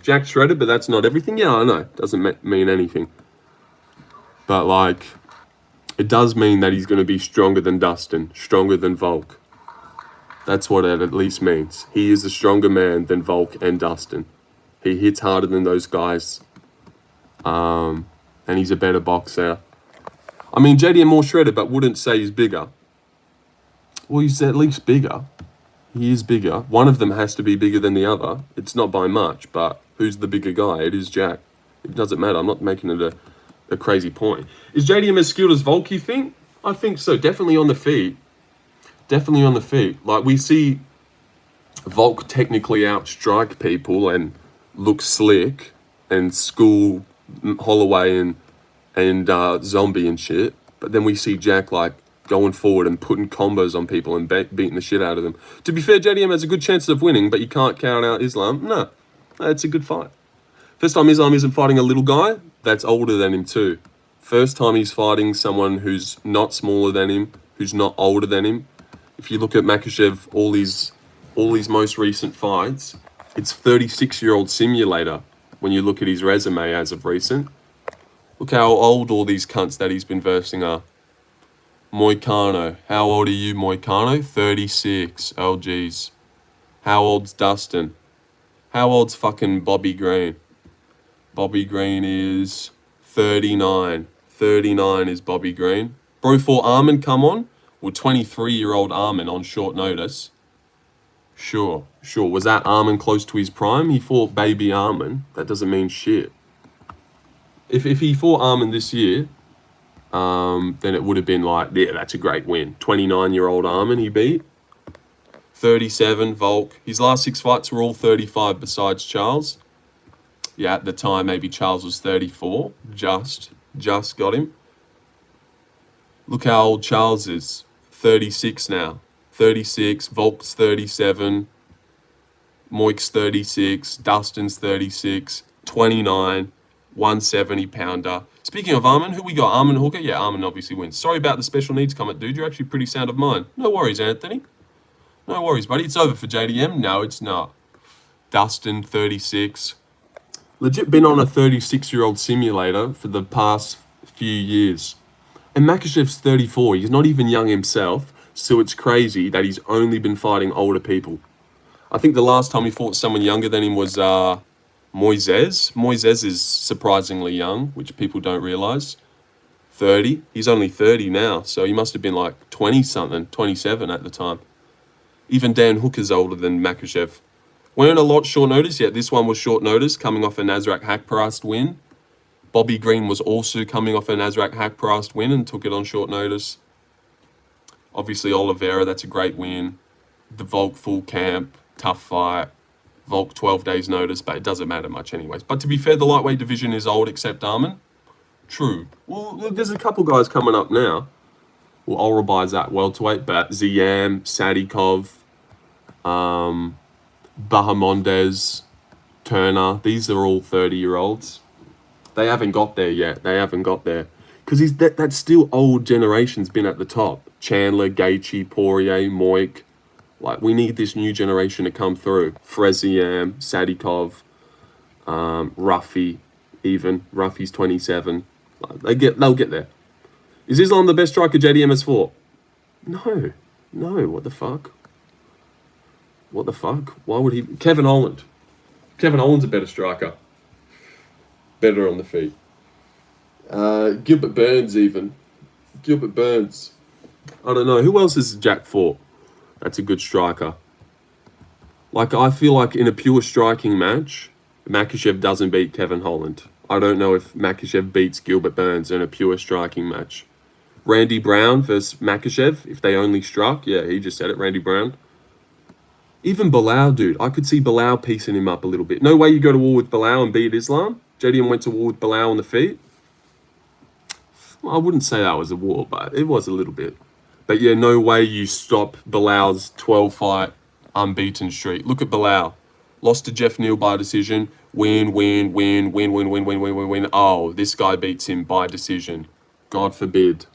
Jack's shredded, but that's not everything. Yeah, I know. Doesn't mean anything. But, like, it does mean that he's going to be stronger than Dustin, stronger than Volk. That's what it at least means. He is a stronger man than Volk and Dustin. He hits harder than those guys. And he's a better boxer. I mean, JDM more shredded, but wouldn't say he's bigger. Well, he's at least bigger. He is bigger. One of them has to be bigger than the other. It's not by much, but who's the bigger guy? It is Jack. It doesn't matter. I'm not making it a crazy point. Is JDM as skilled as Volk, you think? I think so. Definitely on the feet. Definitely on the feet. Like, we see Volk technically outstrike people and look slick and school Holloway and Zombie and shit. But then we see Jack, like, going forward and putting combos on people and beating the shit out of them. To be fair, JDM has a good chance of winning, but you can't count out Islam. No, it's a good fight. First time Islam isn't fighting a little guy that's older than him too. First time he's fighting someone who's not smaller than him, who's not older than him. If you look at Makhachev, all these most recent fights, it's 36-year-old simulator when you look at his resume as of recent. Look how old all these cunts that he's been versing are. Moicano. How old are you, Moicano? 36. Oh, geez. How old's Dustin? How old's fucking Bobby Green? Bobby Green is 39. 39 is Bobby Green. Bro, for Armin come on? Well, 23-year-old Armin on short notice. Sure. Was that Armin close to his prime? He fought baby Armin. That doesn't mean shit. If he fought Armin this year, then it would have been like, yeah, that's a great win. 29-year-old Armin he beat. 37, Volk. His last 6 fights were all 35 besides Charles. Yeah, at the time, maybe Charles was 34. Just got him. Look how old Charles is. 36 now. 36, Volk's 37. Moik's 36. Dustin's 36. 29. 170-pounder. Speaking of Armin, who we got? Armin Hooker? Yeah, Armin obviously wins. Sorry about the special needs comment, dude. You're actually pretty sound of mind. No worries, Anthony. No worries, buddy. It's over for JDM. No, it's not. Dustin, 36. Legit been on a 36-year-old simulator for the past few years. And Makhachev's 34. He's not even young himself, so it's crazy that he's only been fighting older people. I think the last time he fought someone younger than him was Moises. Moises is surprisingly young, which people don't realize. 30. He's only 30 now, so he must have been like 20-something, 27 at the time. Even Dan Hooker's older than Makhachev. Weren't a lot short notice, yet this one was short notice, coming off a Nasrat Haqparast win. Bobby Green was also coming off a Nasrat Haqparast win and took it on short notice. Obviously Oliveira, that's a great win. The Volk full camp, tough fight. Volk 12 days notice, but it doesn't matter much anyways. But to be fair, the lightweight division is old except Armin. True. Well, there's a couple guys coming up now. Well, Orabay's at welterweight, but Ziam, Sadikov, Bahamondes, Turner, these are all 30-year-olds. They haven't got there yet. Because that's still old generation's been at the top. Chandler, Gaethje, Poirier, Moik, Like, we need this new generation to come through. Freziam, Sadikov, Ruffy, even. Ruffy's 27. They'll get there. Is Islam the best striker JDM has fought? No. No, what the fuck? What the fuck? Why would he... Kevin Holland. Kevin Holland's a better striker. Better on the feet. Gilbert Burns, even. Gilbert Burns. I don't know. Who else has Jack fought? That's a good striker. Like, I feel like in a pure striking match, Makhachev doesn't beat Kevin Holland. I don't know if Makhachev beats Gilbert Burns in a pure striking match. Randy Brown versus Makhachev, if they only struck. Yeah, he just said it, Randy Brown. Even Bilal, dude. I could see Bilal piecing him up a little bit. No way you go to war with Bilal and beat Islam. JDM went to war with Bilal on the feet. Well, I wouldn't say that was a war, but it was a little bit. But yeah, no way you stop Bilal's 12-fight unbeaten streak. Look at Bilal. Lost to Jeff Neal by decision. Win. Oh, this guy beats him by decision. God forbid.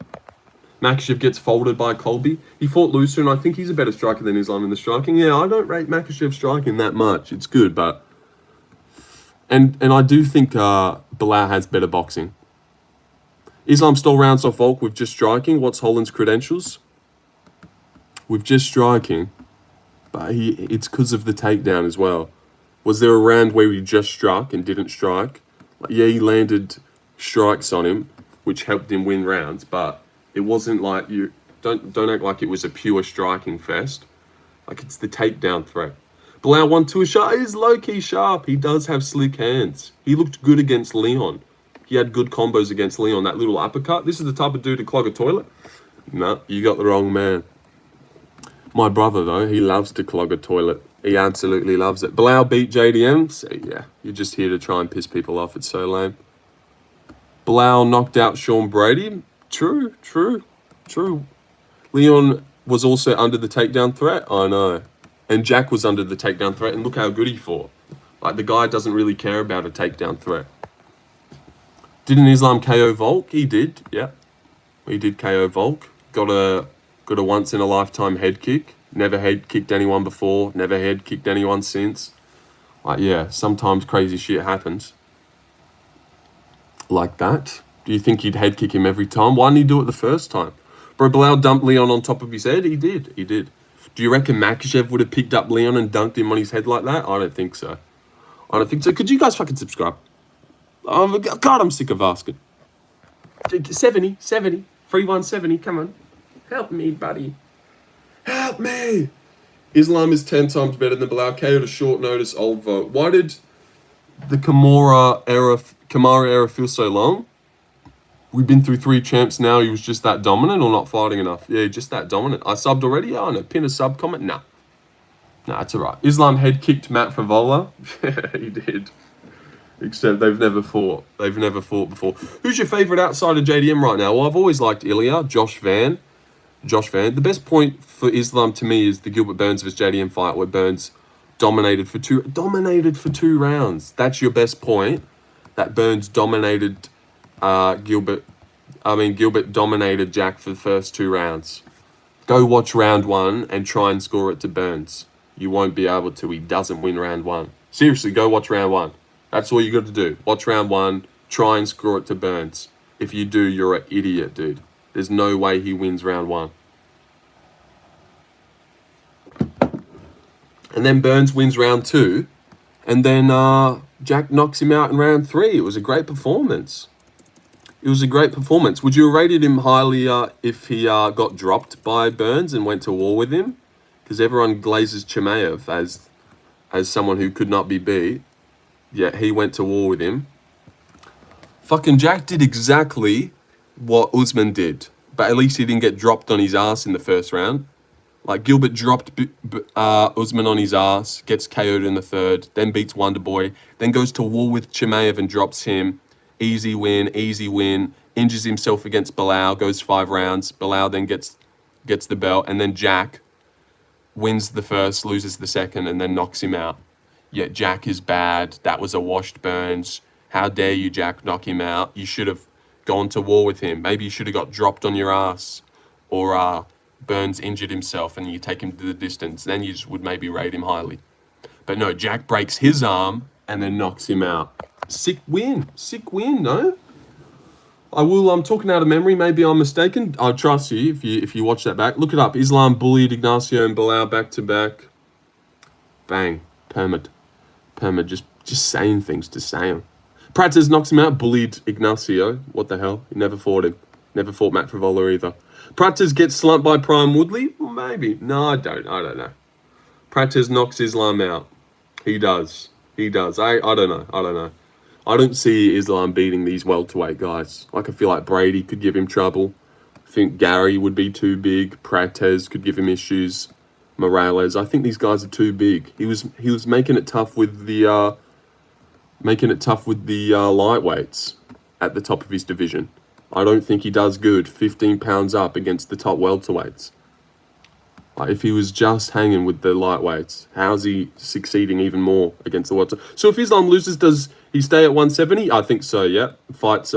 Makhachev gets folded by Colby. He fought looser, and I think he's a better striker than Islam in the striking. Yeah, I don't rate Makhachev striking that much. It's good, but... And I do think Bilal has better boxing. Islam stole rounds off Volk with just striking. What's Holland's credentials? With just striking. But it's because of the takedown as well. Was there a round where he just struck and didn't strike? Like, yeah, he landed strikes on him, which helped him win rounds, but it wasn't like you... Don't act like it was a pure striking fest. Like, it's the takedown threat. Bilal 1-2 sharp. He's low-key sharp. He does have slick hands. He looked good against Leon. He had good combos against Leon. That little uppercut. This is the type of dude to clog a toilet. No, you got the wrong man. My brother, though, he loves to clog a toilet. He absolutely loves it. Bilal beat JDM. So, yeah, you're just here to try and piss people off. It's so lame. Bilal knocked out Sean Brady. True. Leon was also under the takedown threat. I know. And Jack was under the takedown threat. And look how good he fought. Like, the guy doesn't really care about a takedown threat. Didn't Islam KO Volk? He did, yeah. He did KO Volk. Got a once-in-a-lifetime head kick. Never head kicked anyone before. Never head kicked anyone since. Like, yeah, sometimes crazy shit happens. Like that. Do you think he'd head kick him every time? Why didn't he do it the first time? Bro, Bilal dumped Leon on top of his head? He did. Do you reckon Makhachev would have picked up Leon and dunked him on his head like that? I don't think so. Could you guys fucking subscribe? Oh, God, I'm sick of asking. 70, 3170, come on. Help me, buddy. Help me! Islam is 10 times better than Bilal. KO'd a short notice old vote. Why did the Kamara era feel so long? We've been through 3 champs now. He was just that dominant or not fighting enough? Yeah, just that dominant. I subbed already? Oh, no. Pin a sub comment? Nah, it's alright. Islam head kicked Matt Favola. Yeah, he did. Except they've never fought. They've never fought before. Who's your favourite outside of JDM right now? Well, I've always liked Ilya, Josh Van. The best point for Islam to me is the Gilbert Burns vs JDM fight where Burns dominated for two rounds. That's your best point. That Burns dominated Gilbert dominated Jack for the first 2 rounds. Go watch round 1 and try and score it to Burns. You won't be able to. He doesn't win round 1. Seriously, go watch round 1. That's all you got to do. Watch round 1. Try and score it to Burns. If you do, you're an idiot, dude. There's no way he wins round 1. And then Burns wins round 2. And then Jack knocks him out in round 3. It was a great performance. Would you have rated him highly if he got dropped by Burns and went to war with him? Because everyone glazes Chimaev as someone who could not be beat. Yeah, he went to war with him. Fucking Jack did exactly what Usman did. But at least he didn't get dropped on his ass in the first round. Like, Gilbert dropped Usman on his ass, gets KO'd in the 3rd, then beats Wonderboy, then goes to war with Chimaev and drops him. Easy win, injures himself against Bilal, goes 5 rounds. Bilal then gets the belt, and then Jack wins the first, loses the second, and then knocks him out. Yet Jack is bad. That was a washed Burns. How dare you, Jack, knock him out? You should have gone to war with him. Maybe you should have got dropped on your ass. Or Burns injured himself and you take him to the distance, then you just would maybe rate him highly. But no, Jack breaks his arm and then knocks him out. Sick win, no? I'm talking out of memory, maybe I'm mistaken. I'll trust you if you watch that back. Look it up. Islam bullied Ignacio and Bilal back to back. Bang. Permit. Just saying things to say them. Prates knocks him out, bullied Ignacio. What the hell? He never fought him. Never fought Matt Frivola either. Prates gets slumped by Prime Woodley? Well, maybe. No, I don't know. Prates knocks Islam out. He does. I don't know. I don't see Islam beating these welterweight guys. Like, I feel like Brady could give him trouble. I think Gary would be too big. Prates could give him issues. Morales. I think these guys are too big. He was making it tough with the lightweights at the top of his division. I don't think he does good 15 pounds up against the top welterweights. Like, if he was just hanging with the lightweights, how's he succeeding even more against the welterweights? So if Islam loses, does he stay at 170? I think so, yeah. Fights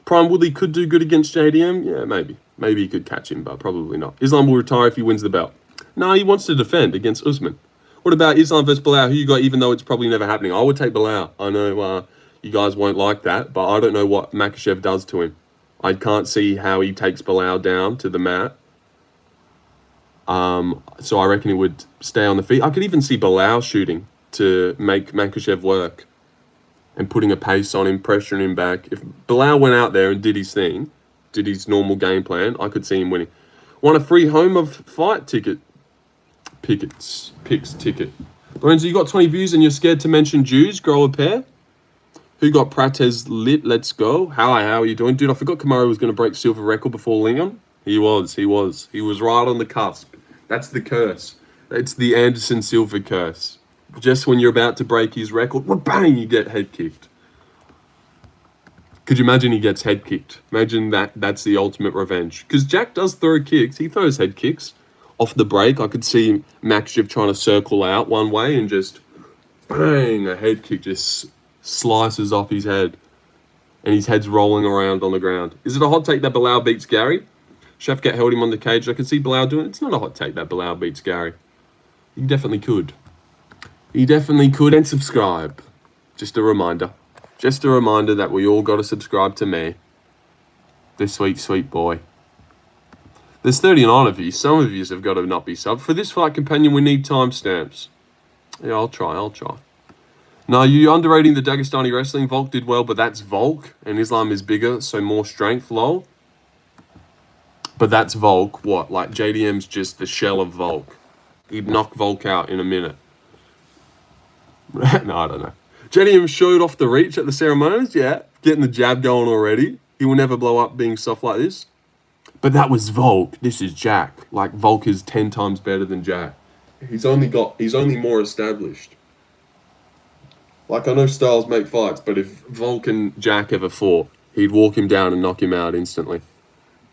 Prime Woodley could do good against JDM. Yeah, maybe. Maybe he could catch him, but probably not. Islam will retire if he wins the belt. No, he wants to defend against Usman. What about Islam versus Bilal? Who you got, even though it's probably never happening? I would take Bilal. I know you guys won't like that, but I don't know what Makhachev does to him. I can't see how he takes Bilal down to the mat. So I reckon he would stay on the feet. I could even see Bilal shooting to make Makhachev work and putting a pace on him, pressuring him back. If Bilal went out there and did his thing, did his normal game plan, I could see him winning. Want a free home of fight ticket? Picks ticket. Lorenzo, you got 20 views and you're scared to mention Jews? Grow a pair? Who got Prates lit? Let's go. How are you doing? Dude, I forgot Kamaru was going to break silver record before Lingham. He was. He was right on the cusp. That's the curse. It's the Anderson Silva curse. Just when you're about to break his record, bang, you get head kicked. Could you imagine he gets head kicked? Imagine that's the ultimate revenge. Because Jack does throw kicks. He throws head kicks. Off the break, I could see Makhachev trying to circle out one way and just bang, a head kick just slices off his head. And his head's rolling around on the ground. Is it a hot take that Bilal beats Gary? Shafkat held him on the cage. I could see Bilal doing it. It's not a hot take that Bilal beats Gary. He definitely could. And subscribe. Just a reminder that we all got to subscribe to me. This sweet boy. There's 39 of you. Some of you have got to not be subbed. For this fight companion, we need timestamps. Yeah, I'll try. No, you underrating the Dagestani wrestling. Volk did well, but that's Volk. And Islam is bigger, so more strength, lol. But that's Volk. What? Like, JDM's just the shell of Volk. He'd knock Volk out in a minute. No, I don't know. JDM showed off the reach at the ceremonies. Yeah, getting the jab going already. He will never blow up being soft like this. But that was Volk. This is Jack. Like, Volk is 10 times better than Jack. He's only more established. Like, I know styles make fights, but if Volk and Jack ever fought, he'd walk him down and knock him out instantly.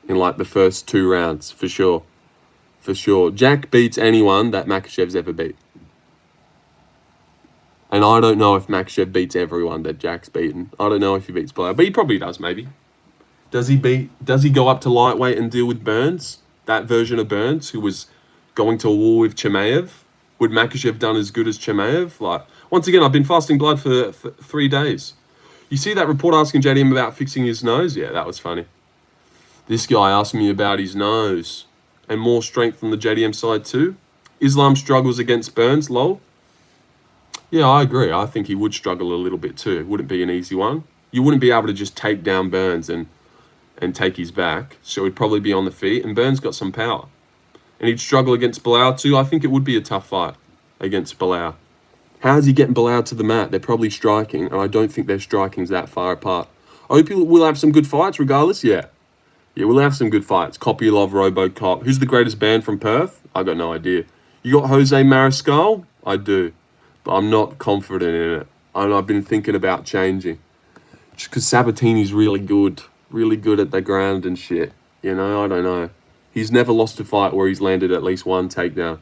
In, like, the first 2 rounds, for sure. Jack beats anyone that Makhachev's ever beat. And I don't know if Makhachev beats everyone that Jack's beaten. I don't know if he beats Bilal, but he probably does, maybe. Does he go up to lightweight and deal with Burns? That version of Burns, who was going to war with Chimaev? Would Makhachev done as good as Chimaev? Like, once again, I've been fasting blood for 3 days. You see that report asking JDM about fixing his nose? Yeah, that was funny. This guy asked me about his nose. And more strength from the JDM side too. Islam struggles against Burns, lol. Yeah, I agree. I think he would struggle a little bit too. It wouldn't be an easy one. You wouldn't be able to just take down Burns and take his back. So he'd probably be on the feet. And Burns got some power. And he'd struggle against Bilal too. I think it would be a tough fight against Bilal. How's he getting Bilal to the mat? They're probably striking. And I don't think their striking's that far apart. I hope we'll have some good fights regardless. Yeah, we'll have some good fights. Kopylov, Robocop. Who's the greatest band from Perth? I got no idea. You got Jose Mariscal? I do. But I'm not confident in it. I've been thinking about changing. Just because Sabatini's really good at the ground and shit. You know, I don't know. He's never lost a fight where he's landed at least one takedown.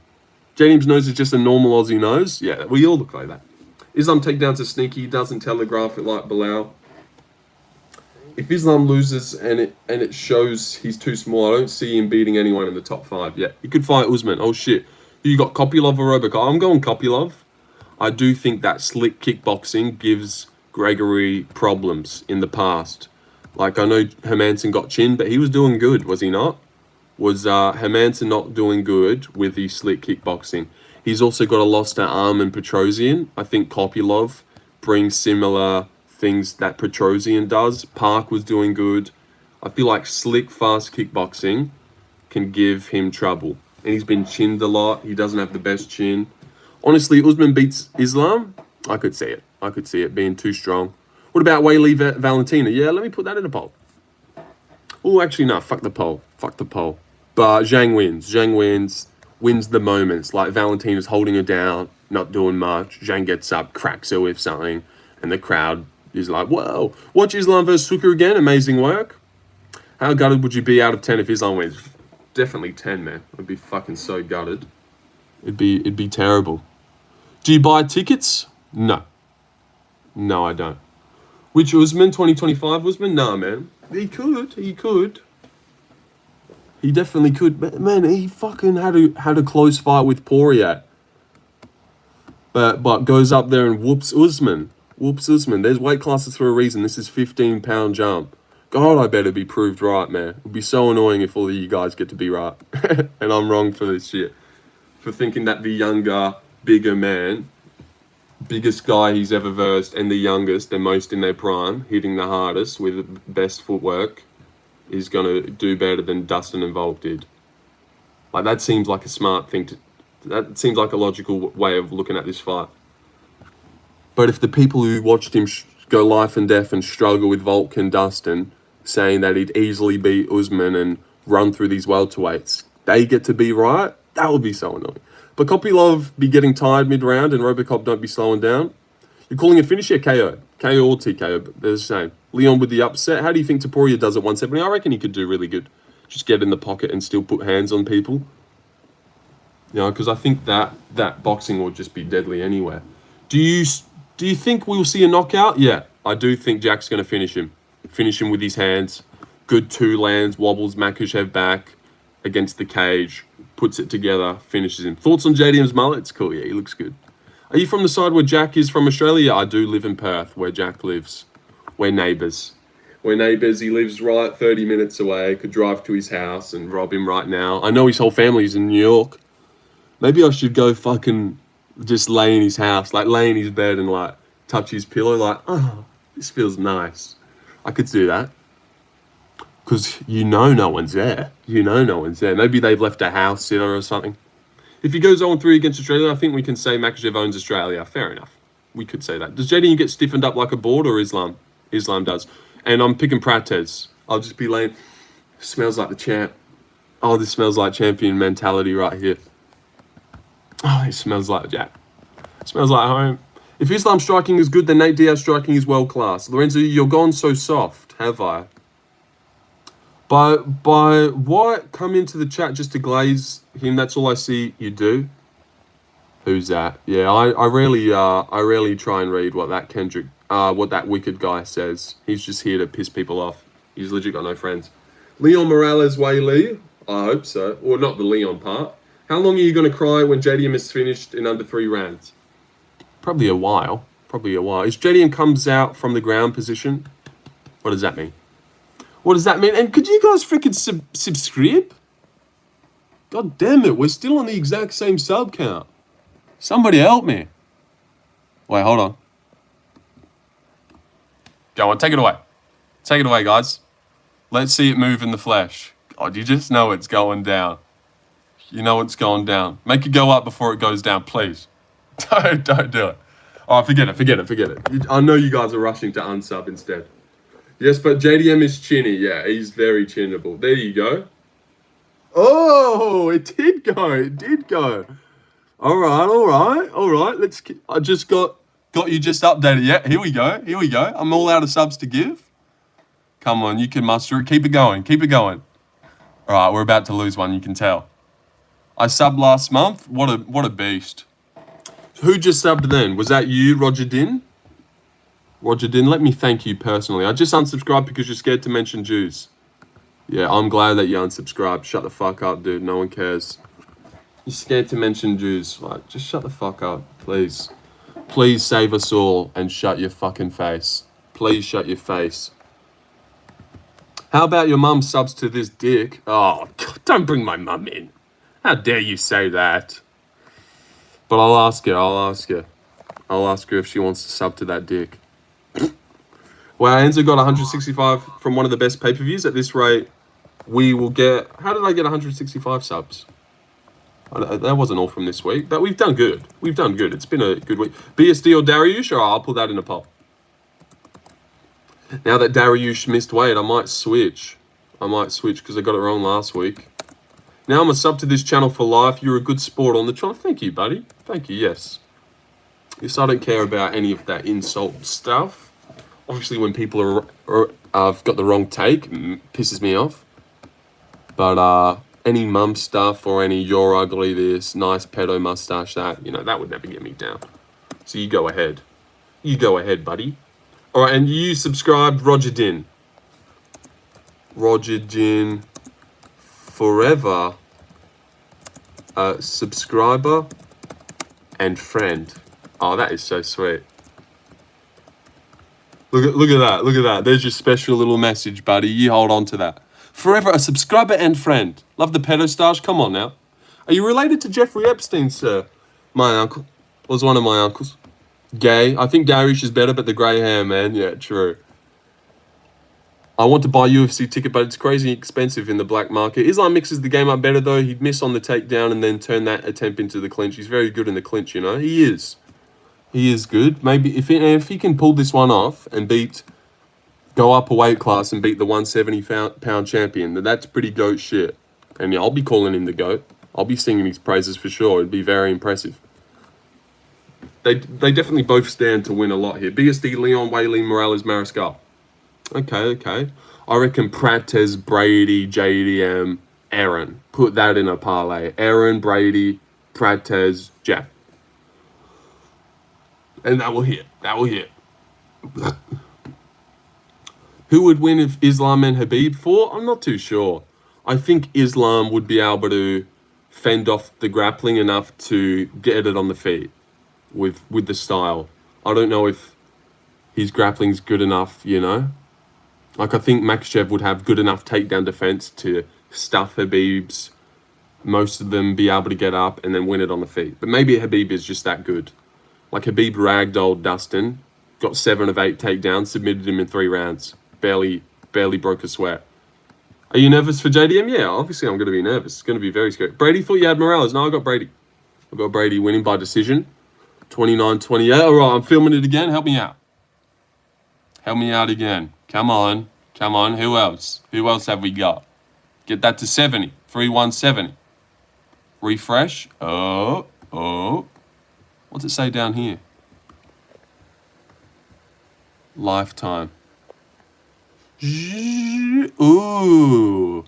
JDM's nose is just a normal Aussie nose. Yeah, we all look like that. Islam takedowns are sneaky. He doesn't telegraph it like Bilal. if Islam loses and it shows he's too small, I don't see him beating anyone in the top 5 yet. He could fight Usman. Oh shit. You got Kopylov or Robocop? I'm going Kopylov. I do think that slick kickboxing gives Gregory problems in the past. Like, I know Hermanson got chin, but he was doing good, was he not? Was Hermanson not doing good with the slick kickboxing? He's also got a loss to Armen Petrosian. I think Kopylov brings similar things that Petrosian does. Park was doing good. I feel like slick, fast kickboxing can give him trouble. And he's been chinned a lot. He doesn't have the best chin. Honestly, Usman beats Islam. I could see it. I could see it being too strong. What about Weili Valentina? Yeah, let me put that in a poll. Oh, actually, no. Fuck the poll. Fuck the poll. But Zhang wins. Zhang wins the moments. Like, Valentina's holding her down, not doing much. Zhang gets up, cracks her with something, and the crowd is like, whoa. Watch Islam versus Suker again. Amazing work. How gutted would you be out of 10 if Islam wins? Definitely 10, man. I'd be fucking so gutted. It'd be terrible. Do you buy tickets? No. No, I don't. Which Usman? 2025 Usman? Nah, man. He could. He definitely could. But man, he fucking had a close fight with Poirier. But goes up there and whoops Usman. There's weight classes for a reason. This is 15-pound jump. God, I better be proved right, man. It'd be so annoying if all of you guys get to be right. And I'm wrong for this shit. For thinking that the younger, bigger man, biggest guy he's ever versed, and the youngest and most in their prime, hitting the hardest with the best footwork, is going to do better than Dustin and Volk did. Like, that seems like a smart thing to... That seems like a logical way of looking at this fight. But if the people who watched him go life and death and struggle with Volk and Dustin, saying that he'd easily beat Usman and run through these welterweights, they get to be right, that would be so annoying. But Kopylov be getting tired mid-round and Robocop don't be slowing down. You're calling a finish? Yeah, KO. KO or TKO, but they're the same. Leon with the upset. How do you think Topuria does at 170? I reckon he could do really good. Just get in the pocket and still put hands on people. You know, because I think that boxing will just be deadly anywhere. Do you think we'll see a knockout? Yeah, I do think Jack's going to finish him. Finish him with his hands. Good 2 lands, wobbles Makhachev back against the cage, puts it together, finishes him. Thoughts on JDM's mullet? It's cool, yeah, he looks good. Are you from the side where Jack is from Australia? I do live in Perth, where Jack lives. We're neighbours. He lives right 30 minutes away. Could drive to his house and rob him right now. I know his whole family's in New York. Maybe I should go fucking just lay in his house, like lay in his bed and like touch his pillow, like, oh, this feels nice. I could do that. Because no one's there. Maybe they've left a house sitter or something. If he goes 0-3 against Australia, I think we can say Makhachev owns Australia. Fair enough. We could say that. Does JD get stiffened up like a board or Islam? Islam does. And I'm picking Prates. I'll just be laying. Smells like the champ. Oh, this smells like champion mentality right here. Oh, it smells like Jack. Smells like home. If Islam striking is good, then Nate Diaz striking is world class. Lorenzo, you're gone so soft, have I? By what? Come into the chat just to glaze him. That's all I see you do. Who's that? Yeah, I rarely try and read what that wicked guy says. He's just here to piss people off. He's legit got no friends. Leon Morales, Weili. I hope so. Or not the Leon part. How long are you going to cry when JDM is finished in under 3 rounds? Probably a while. If JDM comes out from the ground position, what does that mean? And could you guys freaking subscribe? God damn it, we're still on the exact same sub count. Somebody help me. Wait, hold on. Go on, take it away. Take it away, guys. Let's see it move in the flesh. God, you just know it's going down. You know it's going down. Make it go up before it goes down, please. Don't do it. Oh, forget it. I know you guys are rushing to unsub instead. Yes, but JDM is chinny. Yeah, he's very chinnable. There you go. Oh, it did go. All right. I just got you just updated. Yeah, here we go. I'm all out of subs to give. Come on, you can muster it. Keep it going. All right, we're about to lose one, you can tell. I subbed last month. What a beast. Who just subbed then? Was that you, Roger Din? Roger didn't let me thank you personally. I just unsubscribed because you're scared to mention Jews. Yeah, I'm glad that you unsubscribed. Shut the fuck up, dude. No one cares. You're scared to mention Jews. Like, just shut the fuck up, please. Please save us all and shut your fucking face. Please shut your face. How about your mum subs to this dick? Oh, God, don't bring my mum in. How dare you say that? But I'll ask her. I'll ask her if she wants to sub to that dick. Wow, Enzo got 165 from one of the best pay-per-views. At this rate, we will get... How did I get 165 subs? That wasn't all from this week, but we've done good. We've done good. It's been a good week. BSD or Dariush? Or I'll put that in a poll. Now that Dariush missed weight, I might switch. Because I got it wrong last week. Now I'm a sub to this channel for life. You're a good sport on the channel. Thank you, buddy. Thank you, yes. Yes, I don't care about any of that insult stuff. Obviously, when people have got the wrong take, it pisses me off. But any mum stuff or any you're ugly, this nice pedo mustache, that, that would never get me down. So you go ahead. You go ahead, buddy. All right, and you subscribed, Roger Din. Roger Din forever. Subscriber and friend. Oh, that is so sweet. Look at that. There's your special little message, buddy. You hold on to that. Forever a subscriber and friend. Love the pedo stash. Come on now. Are you related to Jeffrey Epstein, sir? My uncle. Was one of my uncles. Gay. I think Dariush is better, but the grey hair, man. Yeah, true. I want to buy UFC ticket, but it's crazy expensive in the black market. Islam mixes the game up better, though. He'd miss on the takedown and then turn that attempt into the clinch. He's very good in the clinch, He is. He is good. Maybe if he can pull this one off and go up a weight class and beat the 170-pound champion, then that's pretty goat shit. And yeah, I'll be calling him the GOAT. I'll be singing his praises for sure. It'd be very impressive. They definitely both stand to win a lot here. BSD, Leon, Whaley, Morales, Mariscal. Okay. I reckon Prates, Brady, JDM, Aaron. Put that in a parlay. Aaron, Brady, Prates, Jack. And that will hit. Who would win if Islam and Habib fought? I'm not too sure. I think Islam would be able to fend off the grappling enough to get it on the feet with the style. I don't know if his grappling's good enough, Like, I think Makhachev would have good enough takedown defense to stuff Habib's, most of them be able to get up and then win it on the feet. But maybe Habib is just that good. Like Habib ragdolled Dustin, got 7 of 8 takedowns, submitted him in 3 rounds. Barely broke a sweat. Are you nervous for JDM? Yeah, obviously I'm going to be nervous. It's going to be very scary. Brady thought you had Morales. No, I got Brady. I got Brady winning by decision. 29-28. All right, I'm filming it again. Help me out. Help me out again. Come on. Who else? Who else have we got? Get that to 70. 3-1-70. Refresh. Oh. What's it say down here? Lifetime. Ooh.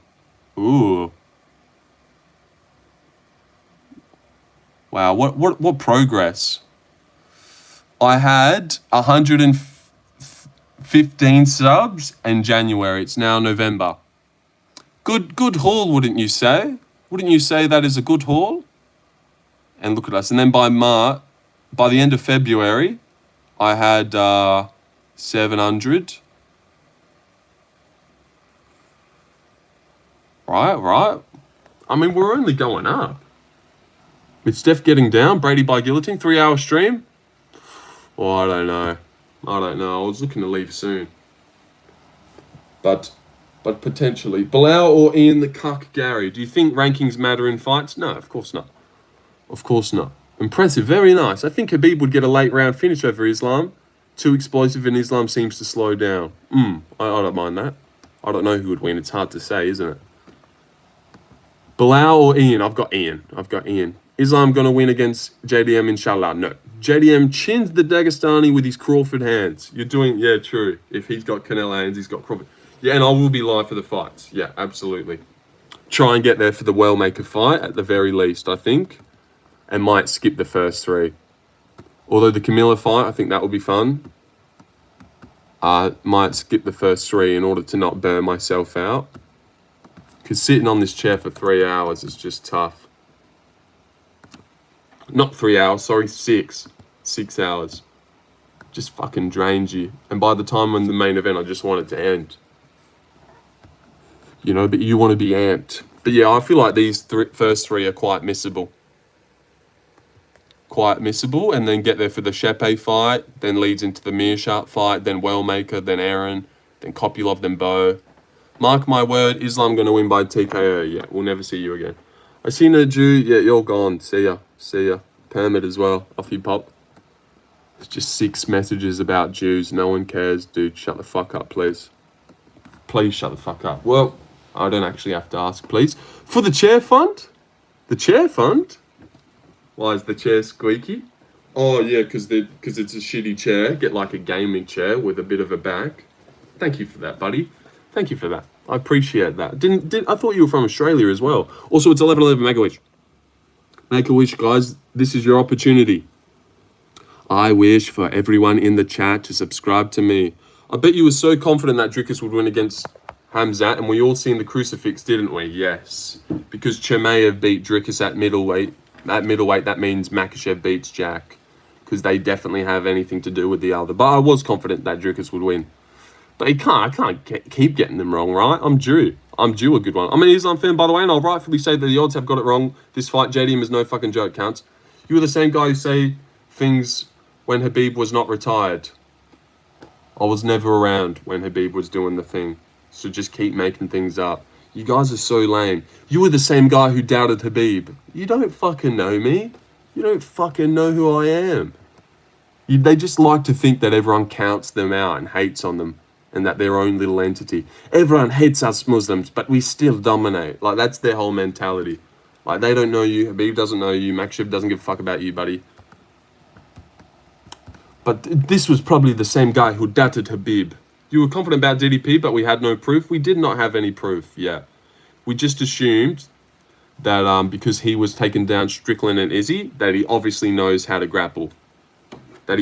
Wow, what progress? I had 115 subs in January. It's now November. Good haul, wouldn't you say? Wouldn't you say that is a good haul? And look at us. And then by the end of February, I had 700. Right. I mean, we're only going up. With Steph getting down, Brady by guillotine, 3-hour stream. Oh, I don't know. I was looking to leave soon. But potentially. Bilal or Ian the Cuck Gary? Do you think rankings matter in fights? No, of course not. Impressive, very nice. I think Habib would get a late round finish over Islam. Too explosive and Islam seems to slow down. I don't mind that. I don't know who would win. It's hard to say, isn't it? Bilal or Ian? I've got Ian. Islam going to win against JDM, inshallah? No. JDM chins the Dagestani with his Crawford hands. You're doing... Yeah, true. If he's got Canelo hands, he's got Crawford. Yeah, and I will be live for the fights. Yeah, absolutely. Try and get there for the Wellmaker fight, at the very least, I think. And might skip the first 3. Although the Camilla fight, I think that will be fun. Might skip the first 3 in order to not burn myself out. Because sitting on this chair for 3 hours is just tough. Not 3 hours, sorry, 6. 6 hours. Just fucking drains you. And by the time when the main event, I just want it to end. You know, but you want to be amped. But yeah, I feel like these first 3 are quite missable. Quite missable, and then get there for the Shepe fight, then leads into the Meerschaert fight, then Wellmaker, then Aaron, then Kopylov, then Bo. Mark my word, Islam going to win by TKO. Yeah, we'll never see you again. I seen a Jew. Yeah, you're gone. See ya. See ya. Permit as well. Off you pop. It's just 6 messages about Jews. No one cares. Dude, shut the fuck up, please. Please shut the fuck up. Well, I don't actually have to ask, please. For the chair fund? The chair fund? Why is the chair squeaky? Oh, yeah, because it's a shitty chair. Get like a gaming chair with a bit of a back. Thank you for that, buddy. Thank you for that. I appreciate that. I thought you were from Australia as well. Also, it's 11:11 Make-A-Wish. Make-A-Wish, guys. This is your opportunity. I wish for everyone in the chat to subscribe to me. I bet you were so confident that Dricus would win against Hamzat, and we all seen the crucifix, didn't we? Yes. Because Chimaev beat Dricus at middleweight. At middleweight, that means Makhachev beats Jack. Because they definitely have anything to do with the other. But I was confident that Dricus would win. But I can't keep getting them wrong, right? I'm due a good one. I'm an Islam fan, by the way, and I'll rightfully say that the odds have got it wrong. This fight, JDM is no fucking joke, counts. You were the same guy who say things when Khabib was not retired. I was never around when Khabib was doing the thing. So just keep making things up. You guys are so lame. You were the same guy who doubted Khabib. You don't fucking know me. You don't fucking know who I am. They just like to think that everyone counts them out and hates on them. And that their own little entity. Everyone hates us Muslims, but we still dominate. Like, that's their whole mentality. Like, they don't know you. Khabib doesn't know you. Makhachev doesn't give a fuck about you, buddy. But this was probably the same guy who doubted Khabib. You were confident about DDP, but we had no proof. We did not have any proof, yeah. We just assumed that because he was taking down Strickland and Izzy, that he obviously knows how to grapple. But,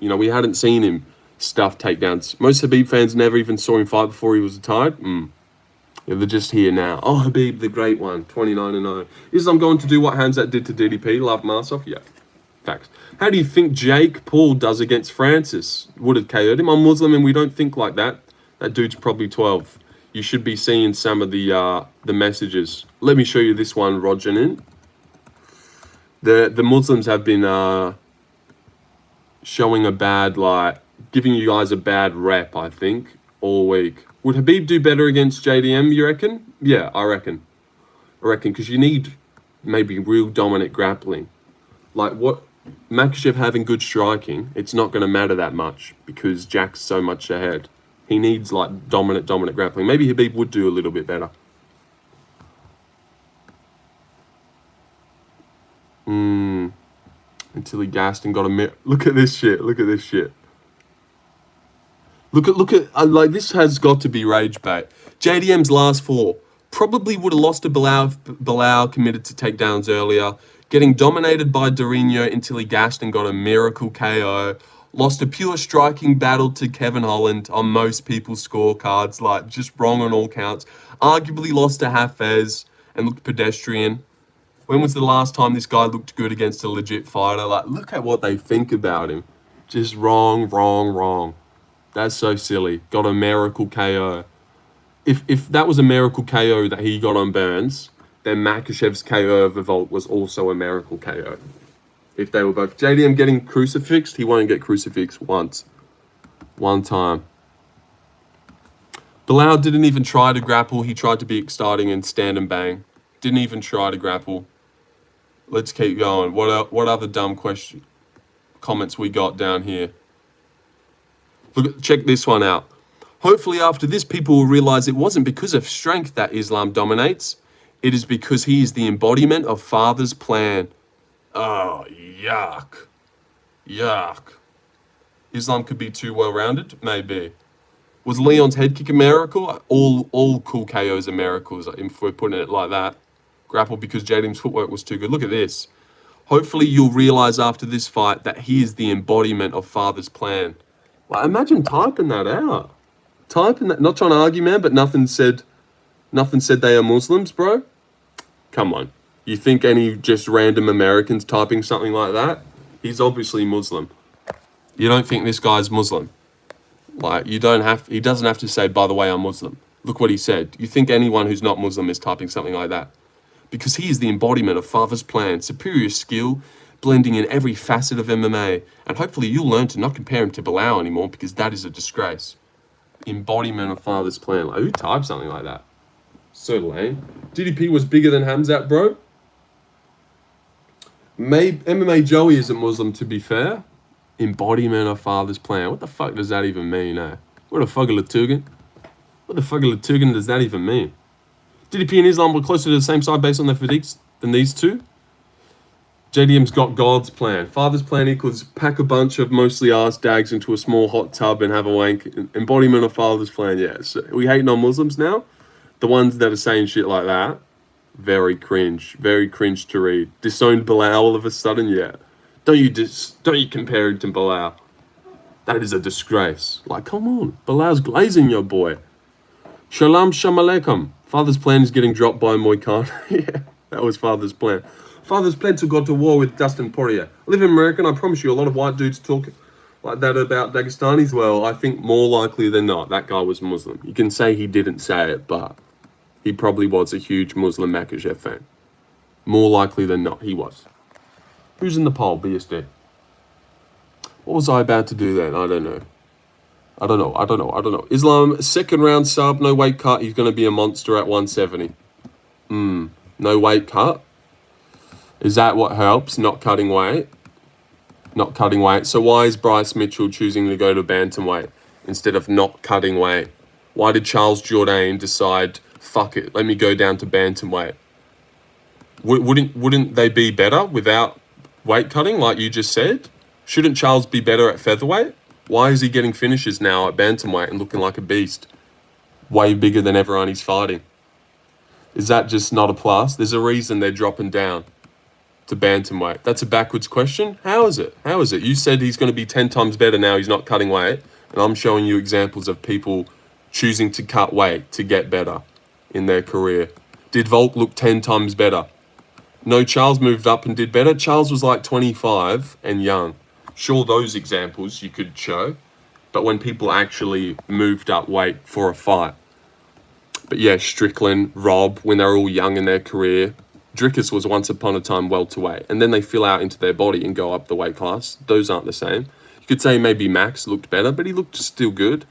you know, we hadn't seen him stuff takedowns. Most Khabib fans never even saw him fight before he was retired. Yeah, they're just here now. Oh, Khabib, the great one, 29-0. Islam going to do what Hamzat did to DDP? Love Marsov? Yeah, facts. How do you think Jake Paul does against Francis? Would have KO'd him? I'm Muslim and we don't think like that. That dude's probably 12. You should be seeing some of the messages. Let me show you this one, Rojanin. The Muslims have been showing a bad, like, giving you guys a bad rep, I think, all week. Would Khabib do better against JDM, you reckon? Yeah, I reckon. Because you need maybe real dominant grappling. Like, what Makhachev having good striking, it's not going to matter that much because Jack's so much ahead. He needs, like, dominant grappling. Maybe Khabib would do a little bit better. Until he gassed and got a... Look at this shit. Look at like, this has got to be rage bait. JDM's last 4 probably would have lost to Bilal, committed to takedowns earlier, getting dominated by Dorino until he gassed and got a miracle KO, lost a pure striking battle to Kevin Holland on most people's scorecards, like, just wrong on all counts, arguably lost to Hafez and looked pedestrian. When was the last time this guy looked good against a legit fighter? Like, look at what they think about him. Just wrong. That's so silly. Got a miracle KO. If that was a miracle KO that he got on Burns, then Makhachev's KO of Revolt was also a miracle KO. If they were both... JDM getting crucifixed, he won't get crucifixed once. One time. Bilal didn't even try to grapple. He tried to be starting and stand and bang. Didn't even try to grapple. Let's keep going. What other dumb comments we got down here? Look, check this one out. Hopefully after this, people will realize it wasn't because of strength that Islam dominates. It is because he is the embodiment of Father's plan. Oh, yuck. Islam could be too well-rounded? Maybe. Was Leon's head kick a miracle? All cool KOs are miracles, if we're putting it like that. Grapple because JDM's footwork was too good. Look at this. Hopefully you'll realize after this fight that he is the embodiment of Father's plan. Like, imagine typing that out. Typing that, not trying to argue, man, but nothing said they are Muslims, bro. Come on. You think any just random Americans typing something like that? He's obviously Muslim. You don't think this guy's Muslim? Like, he doesn't have to say, by the way, I'm Muslim. Look what he said. You think anyone who's not Muslim is typing something like that? Because he is the embodiment of Father's plan, superior skill, blending in every facet of MMA. And hopefully you'll learn to not compare him to Bilal anymore, because that is a disgrace. Embodiment of Father's plan. Like, who types something like that? So lame. DDP was bigger than Hamzat, bro. MMA Joey isn't Muslim, to be fair. Embodiment of Father's plan. What the fuck does that even mean, eh? What the fuck does that even mean? DDP and Islam were closer to the same side based on their physiques than these two. JDM's got God's plan. Father's plan equals pack a bunch of mostly arse dags into a small hot tub and have a wank. Embodiment of Father's plan, yeah. So we hating on Muslims now? The ones that are saying shit like that, very cringe to read. Disowned Bilal all of a sudden, yeah. Don't you compare him to Bilal? That is a disgrace. Like, come on, Bilal's glazing your boy. Shalom Alaikum. Father's plan is getting dropped by Moikan. Yeah, that was Father's plan. Father's plan to go to war with Dustin Poirier. I live in America, and I promise you, a lot of white dudes talk like that about Dagestanis. Well, I think more likely than not, that guy was Muslim. You can say he didn't say it, but he probably was a huge Muslim Makhachev fan. More likely than not, he was. Who's in the poll, BSD? What was I about to do then? I don't know. Islam, second round sub, no weight cut. He's going to be a monster at 170. No weight cut. Is that what helps? Not cutting weight? Not cutting weight. So why is Bryce Mitchell choosing to go to bantamweight instead of not cutting weight? Why did Charles Jourdain decide, fuck it, let me go down to bantamweight? Wouldn't they be better without weight cutting, like you just said? Shouldn't Charles be better at featherweight? Why is he getting finishes now at bantamweight and looking like a beast? Way bigger than everyone he's fighting. Is that just not a plus? There's a reason they're dropping down to bantamweight. That's a backwards question. How is it? You said he's going to be 10 times better now he's not cutting weight, and I'm showing you examples of people choosing to cut weight to get better in their career. Did Volk look 10 times better? No, Charles moved up and did better. Charles was like 25 and young. Sure, those examples you could show, but when people actually moved up weight for a fight. But yeah, Strickland, Rob, when they're all young in their career, Drickus was once upon a time welterweight, and then they fill out into their body and go up the weight class. Those aren't the same. You could say maybe Max looked better, but he looked still good.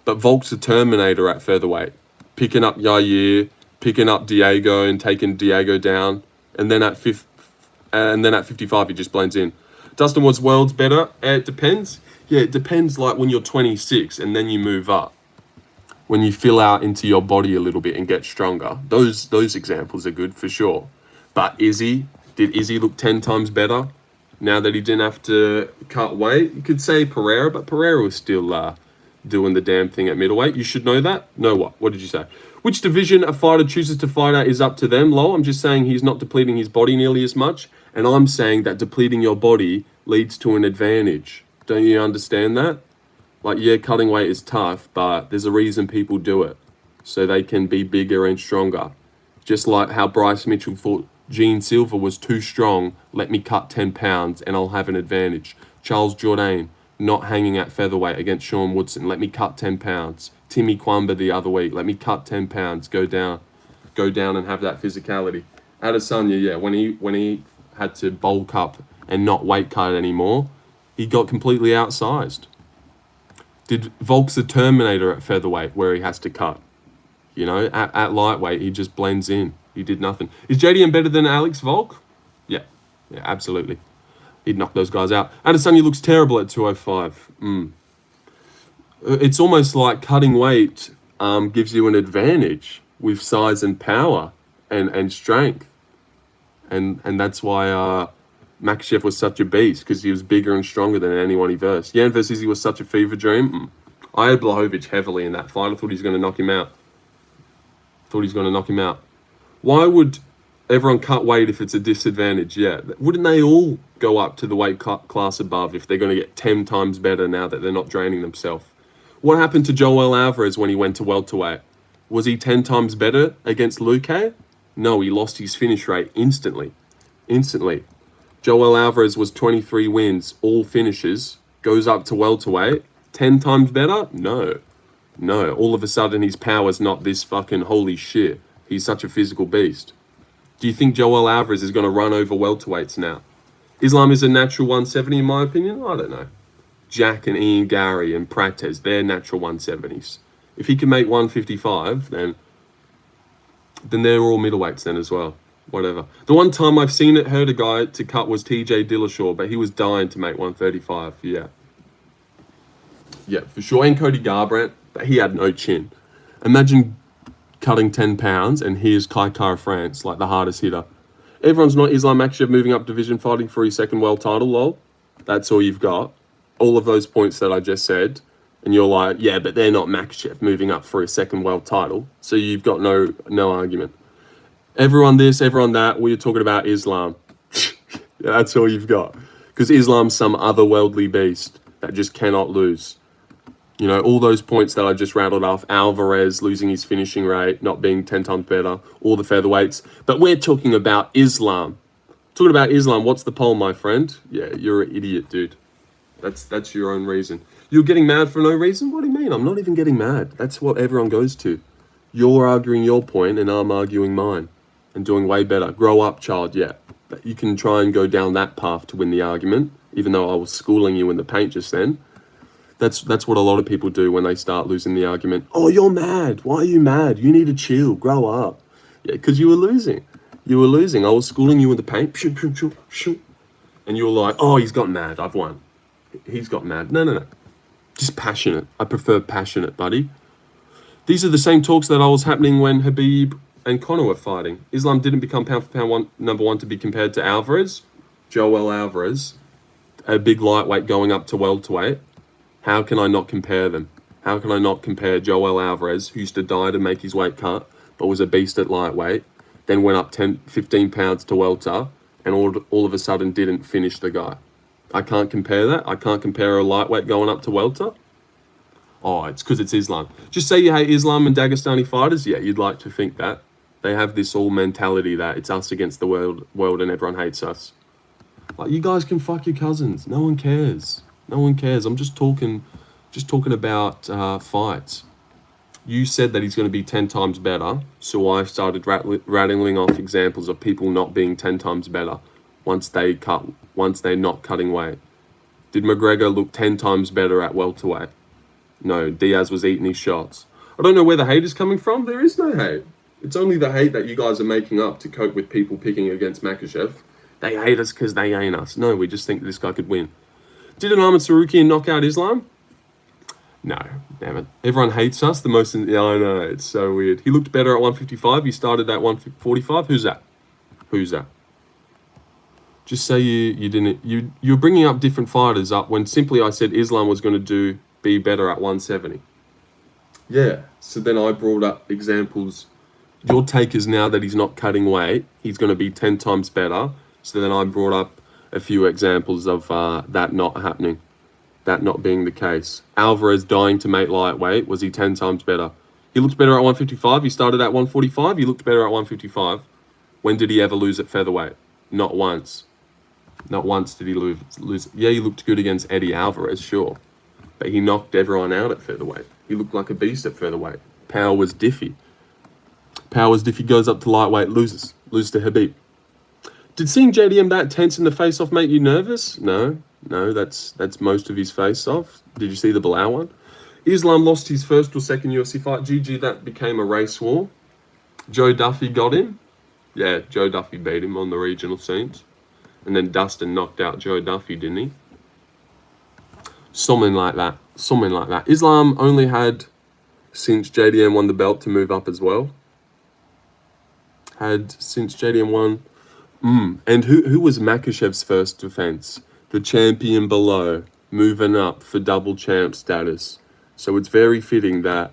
But Volk's a Terminator at featherweight, picking up Yair, picking up Diego and taking Diego down, and then at 55 he just blends in. Dustin was worlds better. It depends. Yeah, it depends. Like when you're 26 and then you move up, when you fill out into your body a little bit and get stronger. Those examples are good for sure. But did Izzy look 10 times better now that he didn't have to cut weight? You could say Pereira, but Pereira was still doing the damn thing at middleweight. You should know that. No, what? What did you say? Which division a fighter chooses to fight at is up to them. Lol, I'm just saying he's not depleting his body nearly as much. And I'm saying that depleting your body leads to an advantage. Don't you understand that? Like, yeah, cutting weight is tough, but there's a reason people do it. So they can be bigger and stronger. Just like how Bryce Mitchell thought Gene Silva was too strong, let me cut 10 pounds and I'll have an advantage. Charles Jourdain, not hanging at featherweight against Sean Woodson, let me cut 10 pounds. Timmy Kwamba the other week, let me cut 10 pounds, go down and have that physicality. Adesanya, yeah, when he had to bulk up and not weight cut anymore, he got completely outsized. Did Volk's a Terminator at featherweight where he has to cut? You know, at lightweight, he just blends in. He did nothing. Is JDM better than Alex Volk? Yeah, absolutely. He'd knock those guys out. Adesanya looks terrible at 205. It's almost like cutting weight gives you an advantage with size and power and strength. And that's why Makhachev was such a beast, because he was bigger and stronger than anyone he versed. Yan versus Izzy was such a fever dream. I had Blachowicz heavily in that fight. I thought he was going to knock him out. Why would Everyone cut weight if it's a disadvantage. Yeah. Wouldn't they all go up to the weight class above if they're going to get 10 times better now that they're not draining themselves? What happened to Joel Alvarez when he went to welterweight? Was he 10 times better against Luque? No, he lost his finish rate instantly. Instantly. Joel Alvarez was 23 wins, all finishes, goes up to welterweight. 10 times better? No. No. All of a sudden his power's not this fucking holy shit. He's such a physical beast. Do you think Joel Alvarez is going to run over welterweights now? Islam is a natural 170 in my opinion? I don't know. Jack and Ian Gary and Prates, they're natural 170s. If he can make 155, then they're all middleweights then as well. Whatever. The one time I've seen it hurt a guy to cut was TJ Dillashaw, but he was dying to make 135. Yeah. Yeah, for sure. And Cody Garbrandt, but he had no chin. Imagine cutting 10 pounds and here's Kai Kara France, like the hardest hitter. Everyone's not Islam Makhachev moving up division fighting for his second world title, lol. That's all you've got. All of those points that I just said. And you're like, yeah, but they're not Makhachev moving up for a second world title. So you've got no argument. Everyone this, everyone that, we're talking about Islam. Yeah, that's all you've got. Because Islam's some otherworldly beast that just cannot lose. You know, all those points that I just rattled off, Alvarez losing his finishing rate, not being 10 times better, all the featherweights. But we're talking about Islam. Talking about Islam, what's the poll, my friend? Yeah, you're an idiot, dude. That's your own reason. You're getting mad for no reason? What do you mean? I'm not even getting mad. That's what everyone goes to. You're arguing your point and I'm arguing mine. And doing way better. Grow up, child, yeah. But you can try and go down that path to win the argument, even though I was schooling you in the paint just then. That's what a lot of people do when they start losing the argument. Oh, you're mad. Why are you mad? You need to chill. Grow up. Yeah, because you were losing. You were losing. I was schooling you in the paint. And you were like, oh, he's got mad. I've won. He's got mad. No. Just passionate. I prefer passionate, buddy. These are the same talks that I was happening when Habib and Conor were fighting. Islam didn't become pound for pound number one to be compared to Alvarez. Joel Alvarez, a big lightweight going up to welterweight. How can I not compare them? How can I not compare Joel Alvarez, who used to die to make his weight cut, but was a beast at lightweight, then went up 10, 15 pounds to welter, and all of a sudden didn't finish the guy? I can't compare that. I can't compare a lightweight going up to welter. Oh, it's because it's Islam. Just say you hate Islam and Dagestani fighters. Yeah, you'd like to think that. They have this all mentality that it's us against the world and everyone hates us. Like, you guys can fuck your cousins. No one cares. No one cares. I'm just talking about fights. You said that he's going to be 10 times better, so I started rattling off examples of people not being 10 times better once they're not cutting weight. Did McGregor look 10 times better at welterweight? No, Diaz was eating his shots. I don't know where the hate is coming from. There is no hate. It's only the hate that you guys are making up to cope with people picking against Makhachev. They hate us because they ain't us. No, we just think this guy could win. Did an Ahmed Sarukian knock out Islam? No, damn it. Everyone hates us the most. Yeah, I know, it's so weird. He looked better at 155. He started at 145. Who's that? Just say you didn't. You're bringing up different fighters up when simply I said Islam was going to be better at 170. Yeah, so then I brought up examples. Your take is now that he's not cutting weight, he's going to be 10 times better. So then I brought up a few examples of that not happening, that not being the case. Alvarez dying to make lightweight, was he 10 times better? He looked better at 155. He started at 145. He looked better at 155. When did he ever lose at featherweight? Not once. Not once did he lose. Yeah, he looked good against Eddie Alvarez, sure. But he knocked everyone out at featherweight. He looked like a beast at featherweight. Power was diffy. Goes up to lightweight, loses to Habib. Did seeing JDM that tense in the face-off make you nervous? No, that's most of his face-off. Did you see the Bilal one? Islam lost his first or second UFC fight. GG, that became a race war. Joe Duffy got him. Yeah, Joe Duffy beat him on the regional scenes. And then Dustin knocked out Joe Duffy, didn't he? Something like that. Islam only had, since JDM won the belt, to move up as well. Since JDM won. And who was Makhachev's first defense? The champion below, moving up for double champ status. So it's very fitting that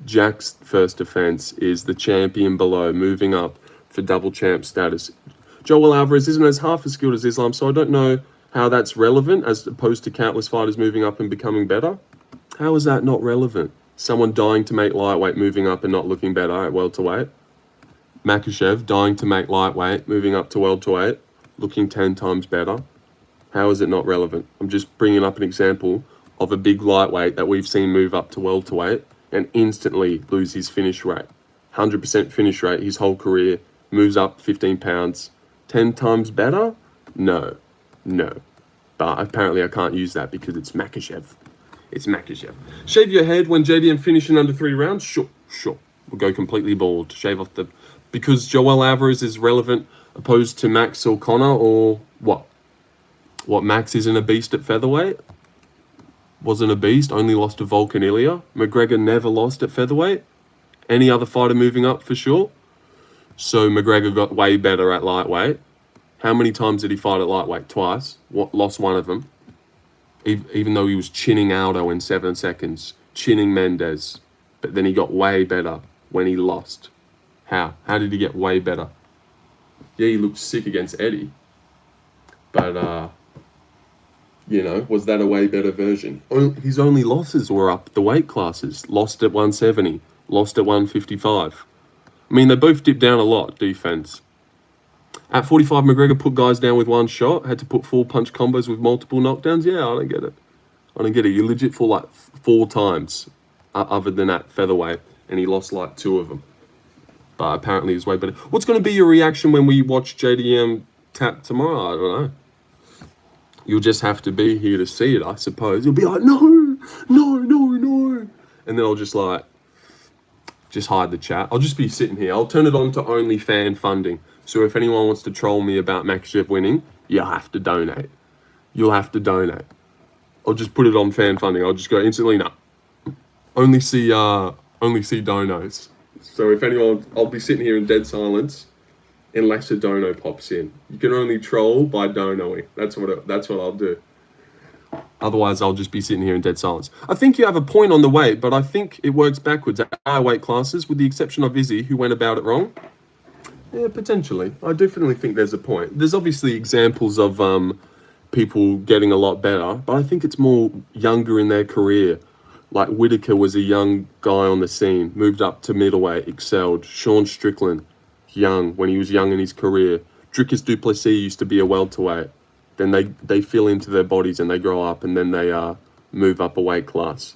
Jack's first defense is the champion below, moving up for double champ status. Joel Alvarez isn't as half as skilled as Islam, so I don't know how that's relevant as opposed to countless fighters moving up and becoming better. How is that not relevant? Someone dying to make lightweight, moving up and not looking better at welterweight. Makhachev dying to make lightweight, moving up to welterweight, looking 10 times better. How is it not relevant? I'm just bringing up an example of a big lightweight that we've seen move up to welterweight and instantly lose his finish rate. 100% finish rate his whole career, moves up 15 pounds. 10 times better? No. But apparently I can't use that because it's Makhachev. It's Makhachev. Shave your head when JDM finish in under 3 rounds? Sure. We'll go completely bald. Shave off the... Because Joel Alvarez is relevant opposed to Max or Connor, or what? What, Max isn't a beast at featherweight? Wasn't a beast, only lost to Volkan Ilya. McGregor never lost at featherweight. Any other fighter moving up for sure. So McGregor got way better at lightweight. How many times did he fight at lightweight? Twice. Lost one of them. Even though he was chinning Aldo in 7 seconds. Chinning Mendes. But then he got way better when he lost. How? How did he get way better? Yeah, he looked sick against Eddie. But, you know, was that a way better version? His only losses were up the weight classes. Lost at 170. Lost at 155. I mean, they both dipped down a lot, defense. At 45, McGregor put guys down with one shot. Had to put 4 punch combos with multiple knockdowns. Yeah, I don't get it. You legit fought like 4 times other than at featherweight. And he lost like 2 of them. But apparently he's way better. What's going to be your reaction when we watch JDM tap tomorrow? I don't know. You'll just have to be here to see it, I suppose. You'll be like, no. And then I'll just hide the chat. I'll just be sitting here. I'll turn it on to only fan funding. So if anyone wants to troll me about Makhachev winning, you have to donate. You'll have to donate. I'll just put it on fan funding. I'll just go instantly, no. Only see donos. So if anyone, I'll be sitting here in dead silence unless a dono pops in. You can only troll by donoing. That's what I'll do. Otherwise, I'll just be sitting here in dead silence. I think you have a point on the weight, but I think it works backwards at our weight classes, with the exception of Izzy, who went about it wrong. Yeah, potentially. I definitely think there's a point. There's obviously examples of people getting a lot better, but I think it's more younger in their career. Like Whitaker was a young guy on the scene, moved up to middleweight, excelled. Sean Strickland, young, when he was young in his career. Dricus du Plessis used to be a welterweight. Then they fill into their bodies and they grow up and then they move up a weight class.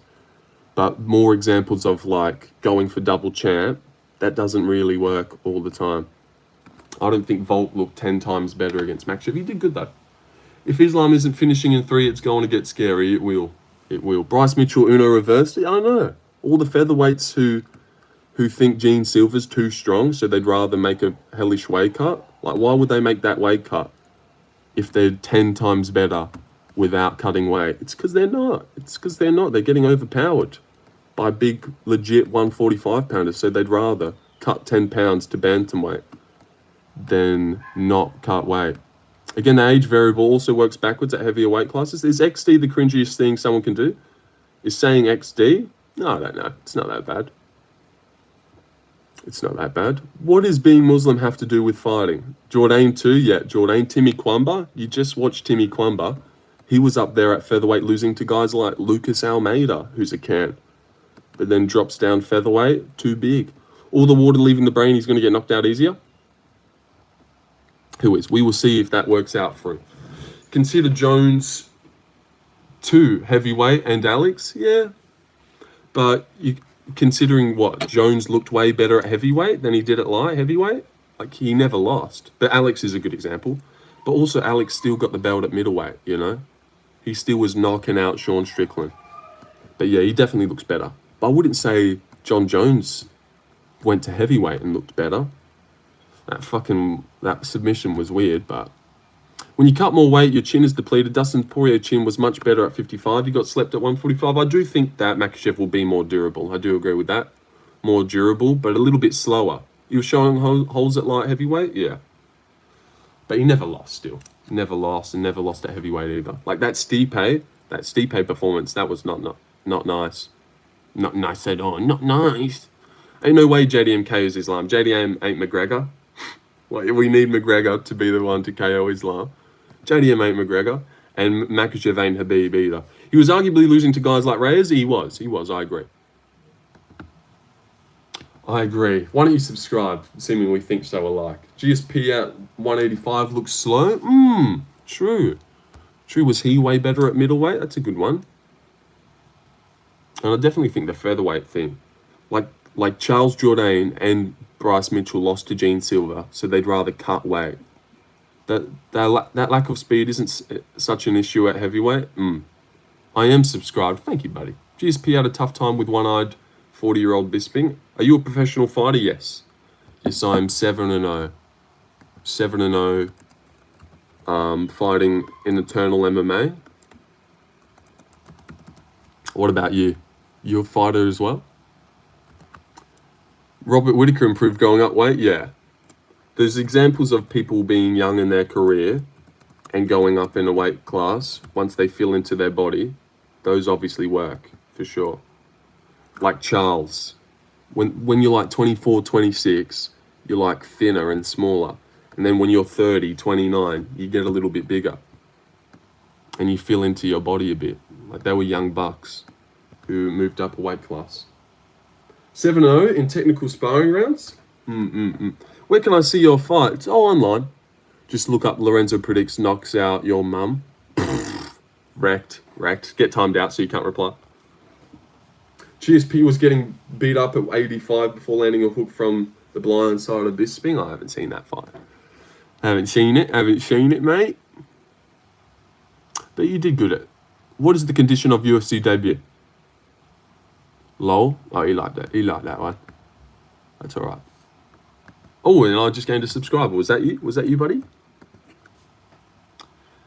But more examples of like going for double champ, that doesn't really work all the time. I don't think Volt looked 10 times better against Makhachev. He did good though. If Islam isn't finishing in 3, it's going to get scary. It will. Bryce Mitchell, Uno reversed. I don't know. All the featherweights who think Gene Silver's too strong, so they'd rather make a hellish weight cut. Like, why would they make that weight cut if they're 10 times better without cutting weight? It's because they're not. They're getting overpowered by big, legit 145 pounders. So they'd rather cut 10 pounds to bantamweight than not cut weight. Again, the age variable also works backwards at heavier weight classes. Is XD the cringiest thing someone can do? Is saying XD? No, I don't know. It's not that bad. What does being Muslim have to do with fighting? Jourdain too? Yeah, Jourdain. Timmy Kwamba? You just watched Timmy Kwamba. He was up there at featherweight losing to guys like Lucas Almeida, who's a can. But then drops down featherweight, too big. All the water leaving the brain, he's going to get knocked out easier? Who is? We will see if that works out for him. Consider Jones 2 heavyweight and Alex? Yeah. But considering what? Jones looked way better at heavyweight than he did at light heavyweight? Like, he never lost. But Alex is a good example. But also, Alex still got the belt at middleweight, you know? He still was knocking out Sean Strickland. But yeah, he definitely looks better. But I wouldn't say John Jones went to heavyweight and looked better. That submission was weird, but when you cut more weight, your chin is depleted. Dustin Poirier's chin was much better at 55. He got slept at 145. I do think that Makhachev will be more durable. I do agree with that. More durable, but a little bit slower. He was showing holes at light heavyweight, yeah. But he never lost still. Never lost, and never lost at heavyweight either. Like that Stipe performance, that was not nice. Not nice at all. Not nice. Ain't no way JDM KOs Islam. JDM ain't McGregor. Like, we need McGregor to be the one to KO Islam. JDM ain't McGregor, and Makhachev ain't Habib either. He was arguably losing to guys like Reyes. He was, I agree. Why don't you subscribe? Seemingly think so alike. GSP at 185 looks slow. True. Was he way better at middleweight? That's a good one. And I definitely think the featherweight thing. Like Charles Jourdain and Bryce Mitchell lost to Gene Silva, so they'd rather cut weight. That lack of speed isn't such an issue at heavyweight. I am subscribed. Thank you, buddy. GSP had a tough time with one-eyed 40-year-old Bisping. Are you a professional fighter? Yes. Yes, I'm 7-0. 7-0. Fighting in Eternal MMA. What about you? You a fighter as well? Robert Whittaker improved going up weight? Yeah. There's examples of people being young in their career and going up in a weight class once they feel into their body. Those obviously work, for sure. Like Charles. When you're like 24, 26, you're like thinner and smaller. And then when you're 30, 29, you get a little bit bigger. And you feel into your body a bit. Like they were young bucks who moved up a weight class. 7-0 in technical sparring rounds? Where can I see your fights? Oh, online. Just look up Lorenzo Predicts knocks out your mum. Wrecked. Get timed out so you can't reply. GSP was getting beat up at 85 before landing a hook from the blind side of Bisping. I haven't seen that fight. Haven't seen it, mate. But you did good at it. What is the condition of UFC debut? Lol. Oh, he liked that one. That's all right. Oh, and I just gained a subscriber. Was that you, buddy?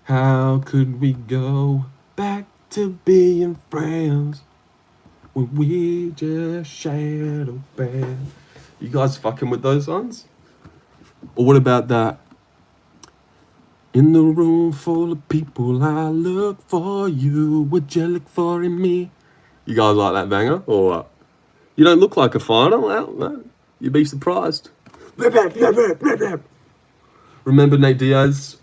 How could we go back to being friends when we just shared a bed? You guys fucking with those ones? Or what about that? In the room full of people, I look for you. Would you look for in me? You guys like that banger or what? You don't look like a fighter. Well, no, you'd be surprised. Remember Nate Diaz's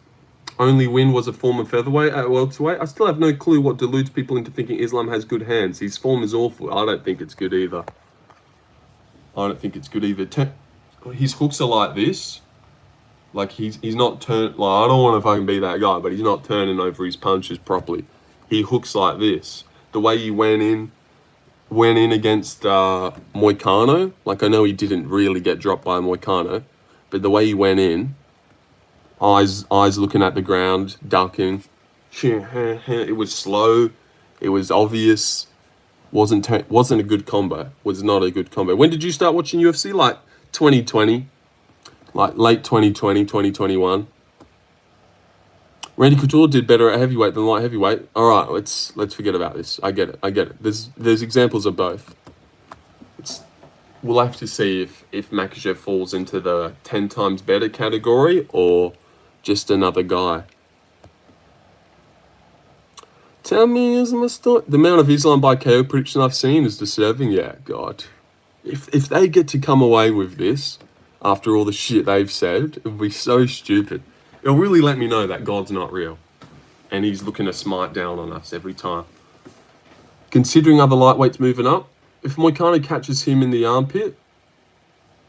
only win was a former featherweight at welterweight? I still have no clue what deludes people into thinking Islam has good hands. His form is awful. I don't think it's good either. His hooks are like this. Like he's not turn. Like I don't want to fucking be that guy, but he's not turning over his punches properly. He hooks like this. The way he went in against Moicano. Like I know he didn't really get dropped by Moicano, but the way he went in, eyes looking at the ground, ducking. It was slow. It was obvious. Wasn't a good combo. Was not a good combo. When did you start watching UFC? Like 2020. Like late 2020, 2021. Randy Couture did better at heavyweight than light heavyweight. All right, let's forget about this. I get it. There's examples of both. We'll have to see if Makhachev falls into the 10 times better category or just another guy. Tell me, is my story? The amount of Islam by KO prediction I've seen is deserving. Yeah, God. If they get to come away with this after all the shit they've said, it would be so stupid. It'll really let me know that God's not real. And he's looking to smite down on us every time. Considering other lightweights moving up, if Moicano catches him in the armpit,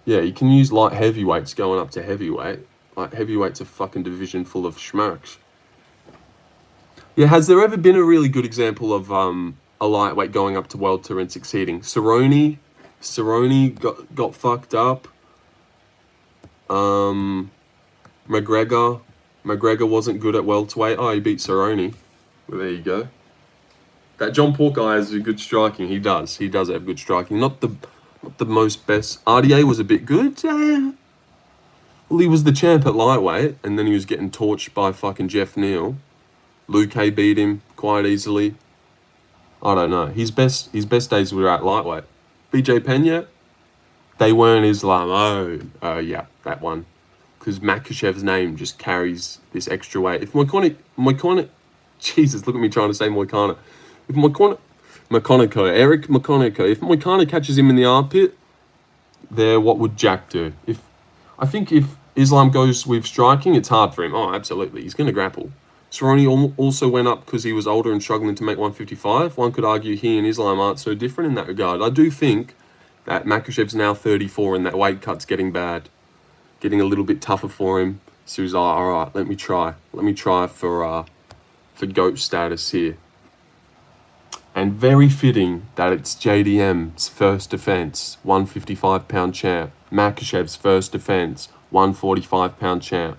yeah, you can use light heavyweights going up to heavyweight. Like, heavyweight's a fucking division full of schmucks. Yeah, has there ever been a really good example of a lightweight going up to welter and succeeding? Cerrone got fucked up. McGregor wasn't good at welterweight. Oh, he beat Cerrone. Well, there you go. That John Paul guy has a good striking. He does have good striking. Not the most best. RDA was a bit good. Well, he was the champ at lightweight, and then he was getting torched by fucking Jeff Neal. Luke beat him quite easily. I don't know. His best days were at lightweight. BJ Pena, they weren't Islam. Oh yeah, that one. Because Makhachev's name just carries this extra weight. If Moicano, Jesus, look at me trying to say Moicano. If Eric McConaughey, if Moicano catches him in the armpit, what would Jack do? If I think if Islam goes with striking, it's hard for him. Oh, absolutely. He's going to grapple. Cerrone also went up because he was older and struggling to make 155. One could argue he and Islam aren't so different in that regard. I do think that Makhachev's now 34 and that weight cut's getting bad. Getting a little bit tougher for him. So he's like, all right, let me try. Let me try for GOAT status here. And very fitting that it's JDM's first defense, 155-pound champ. Makhachev's first defense, 145-pound champ.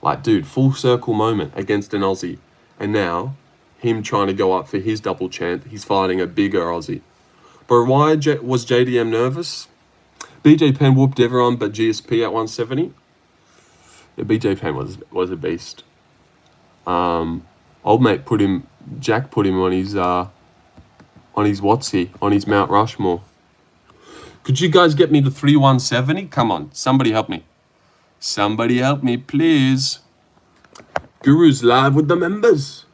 Like, dude, full circle moment against an Aussie. And now, him trying to go up for his double champ, he's fighting a bigger Aussie. But why was JDM nervous? BJ Penn whooped everyone but GSP at 170. Yeah, BJ Penn was a beast. Old mate Jack put him on his Watsy, on his Mount Rushmore. Could you guys get me to 3-170? Come on, somebody help me. Somebody help me, please. Guru's live with the members.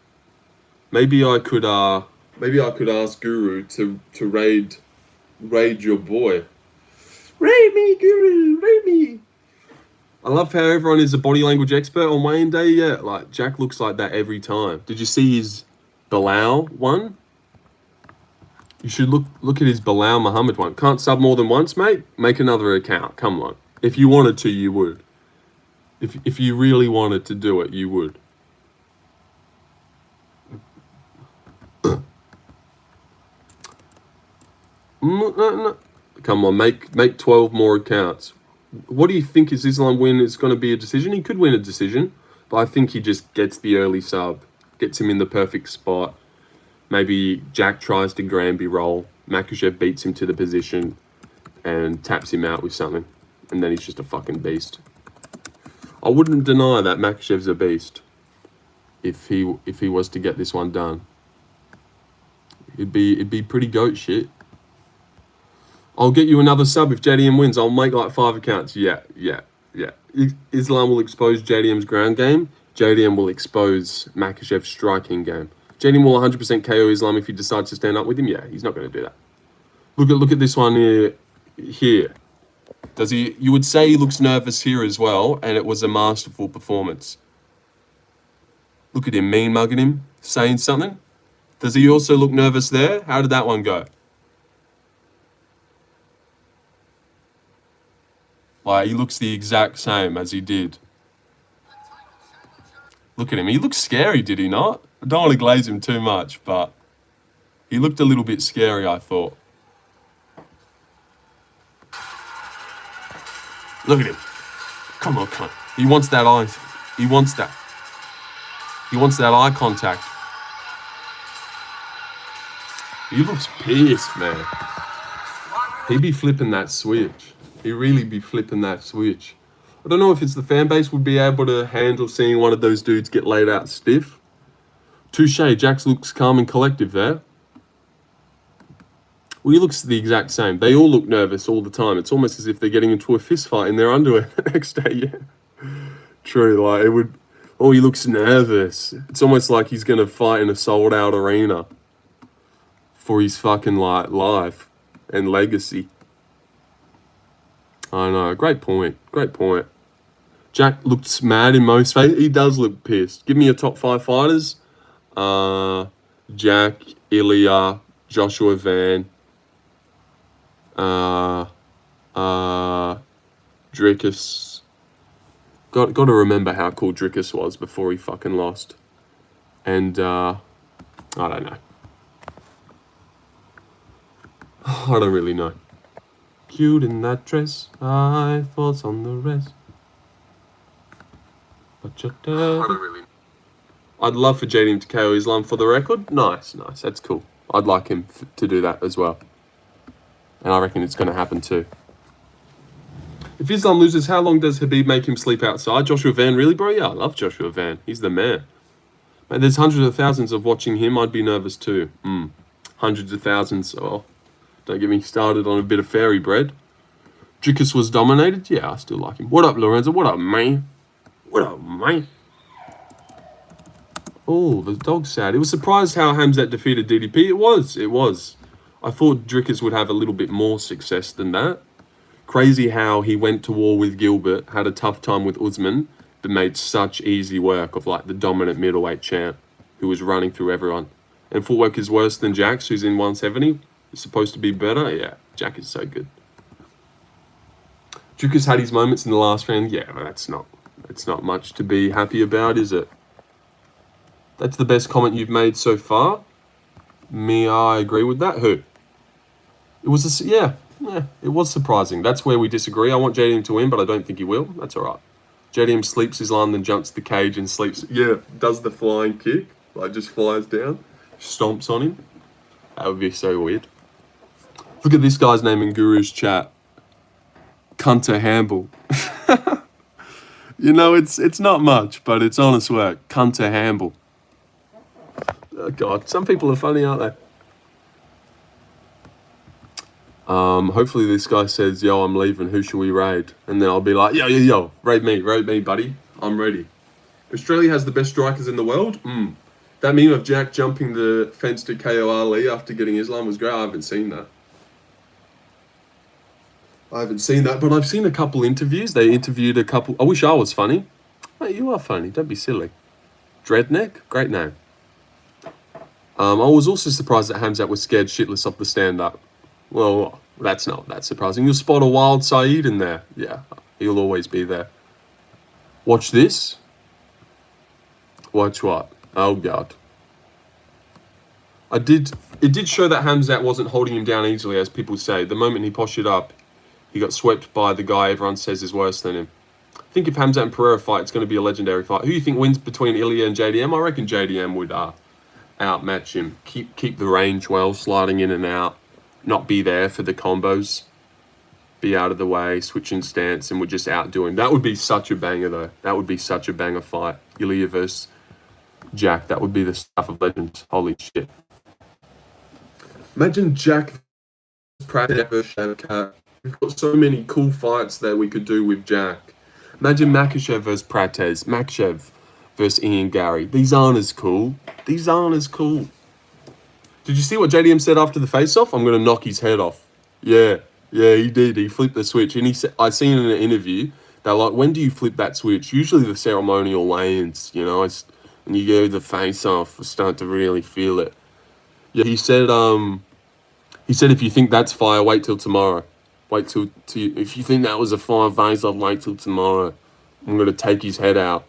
Maybe I could ask Guru to raid your boy. Raid me, Guru, raid me. I love how everyone is a body language expert on Wayne Day. Yeah, like Jack looks like that every time. Did you see his Bilal one? You should look at his Bilal Muhammad one. Can't sub more than once, mate? Make another account. Come on. If you wanted to, you would. If you really wanted to do it, you would. No. Come on, make 12 more accounts. What do you think his Islam win is going to be a decision? He could win a decision, but I think he just gets the early sub, gets him in the perfect spot. Maybe Jack tries to Granby roll, Makhachev beats him to the position and taps him out with something, and then he's just a fucking beast. I wouldn't deny that Makhachev's a beast if he was to get this one done. It'd be pretty goat shit. I'll get you another sub if JDM wins. I'll make like 5 accounts. Yeah. Islam will expose JDM's ground game. JDM will expose Makhachev's striking game. JDM will 100% KO Islam if he decides to stand up with him. Yeah, he's not going to do that. Look at this one here. Does he? You would say he looks nervous here as well, and it was a masterful performance. Look at him, mean mugging him, saying something. Does he also look nervous there? How did that one go? Like, he looks the exact same as he did. Look at him. He looks scary, did he not? I don't want to glaze him too much, but he looked a little bit scary, I thought. Look at him. Come on. He wants that eye. He wants that. He wants that eye contact. He looks pissed, man. He'd be flipping that switch. He'd really be flipping that switch. I don't know if it's the fan base would be able to handle seeing one of those dudes get laid out stiff. Touche. Jax looks calm and collective there. Well, he looks the exact same. They all look nervous all the time. It's almost as if they're getting into a fist fight in their underwear the next day. Yeah. True. Like, it would... Oh, he looks nervous. It's almost like he's going to fight in a sold-out arena for his fucking, like, life and legacy. I know. Great point. Jack looks mad in most phases. He does look pissed. Give me your top 5 fighters. Jack, Ilya, Joshua Van, Dricus. Got to remember how cool Dricus was before he fucking lost. And, I don't know. I don't really know. Cute in that dress, I thoughts on the rest. But I don't really. I'd love for JDM to KO Islam for the record. Nice. That's cool. I'd like him to do that as well. And I reckon it's going to happen too. If Islam loses, how long does Khabib make him sleep outside? Joshua Van, really, bro? Yeah, I love Joshua Van. He's the man. Man, there's hundreds of thousands of watching him. I'd be nervous too. Hundreds of thousands. Oh, don't get me started on a bit of fairy bread. Dricus was dominated. Yeah, I still like him. What up, Lorenzo? What up, man? Oh, the dog's sad. It was surprised how Hamzat defeated DDP. It was. I thought Dricus would have a little bit more success than that. Crazy how he went to war with Gilbert, had a tough time with Usman, but made such easy work of like the dominant middleweight champ who was running through everyone. And footwork is worse than Jack's, who's in 170. It's supposed to be better. Yeah, Jack is so good. Dukas had his moments in the last round. Yeah, but it's not much to be happy about, is it? That's the best comment you've made so far. Me, I agree with that. Who? It was yeah, it was surprising. That's where we disagree. I want JDM to win, but I don't think he will. That's all right. JDM sleeps Islam, then jumps the cage and sleeps. Yeah, does the flying kick. Like, just flies down, stomps on him. That would be so weird. Look at this guy's name in Guru's chat. Kunter Hamble. You know, it's not much, but it's honest work. Kunter Hamble. Oh, God. Some people are funny, aren't they? Hopefully this guy says, yo, I'm leaving. Who should we raid? And then I'll be like, yo, raid me, buddy. I'm ready. Australia has the best strikers in the world? That meme of Jack jumping the fence to KO Ali after getting Islam was great. I haven't seen that. But I've seen a couple interviews. They interviewed a couple. I wish I was funny. Mate, you are funny. Don't be silly. Dreadneck? Great name. I was also surprised that Hamzat was scared shitless off the stand-up. Well, that's not that surprising. You'll spot a wild Saeed in there. Yeah, he'll always be there. Watch this. Watch what? Oh, God. It did show that Hamzat wasn't holding him down easily, as people say. The moment he postured up, he got swept by the guy everyone says is worse than him. I think if Hamzat and Pereira fight, it's going to be a legendary fight. Who do you think wins between Ilya and JDM? I reckon JDM would outmatch him. Keep the range well, sliding in and out. Not be there for the combos. Be out of the way, switching stance, and would just outdo him. That would be such a banger, though. That would be such a banger fight. Ilya versus Jack. That would be the stuff of legends. Holy shit. Imagine Jack Pratt versus Shavkat. We've got so many cool fights that we could do with Jack. Imagine Makhachev versus Prates. Makhachev versus Ian Gary. These aren't as cool. Did you see what JDM said after the face-off? I'm going to knock his head off. Yeah, he did. He flipped the switch. And he said, I seen in an interview, they're like, when do you flip that switch? Usually the ceremonial lanes, you know, and you go the face-off, start to really feel it. Yeah, he said if you think that's fire, wait till tomorrow. Wait till if you think that was a fire face-off, wait till tomorrow. I'm going to take his head out.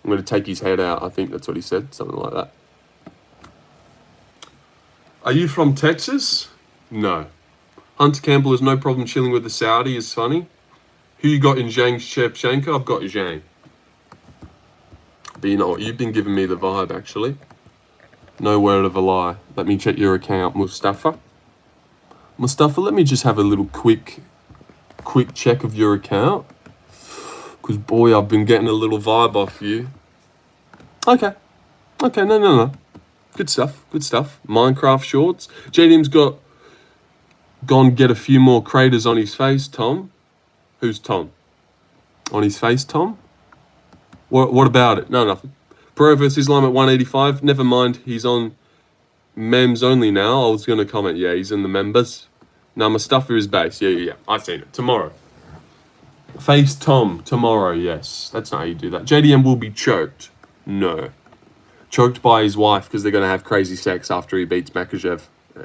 I think that's what he said, something like that. Are you from Texas? No. Hunter Campbell has no problem chilling with the Saudi is funny. Who you got in Zhang Shevchenko? I've got Zhang. But you know what? You've been giving me the vibe, actually. No word of a lie. Let me check your account, Mustafa. Mustafa, let me just have a little quick check of your account. Because, boy, I've been getting a little vibe off you. Okay, no. Good stuff. Minecraft shorts. JDM's gone get a few more craters on his face, Tom. Who's Tom? On his face, Tom? What about it? No, nothing. Pro versus Islam at 185. Never mind, he's on memes only now. I was going to comment, yeah, he's in the members. Now, Mustafa is base. Yeah. I've seen it. Tomorrow. Face Tom. Tomorrow, yes. That's not how you do that. JDM will be choked. No. Choked by his wife because they're going to have crazy sex after he beats Makhachev.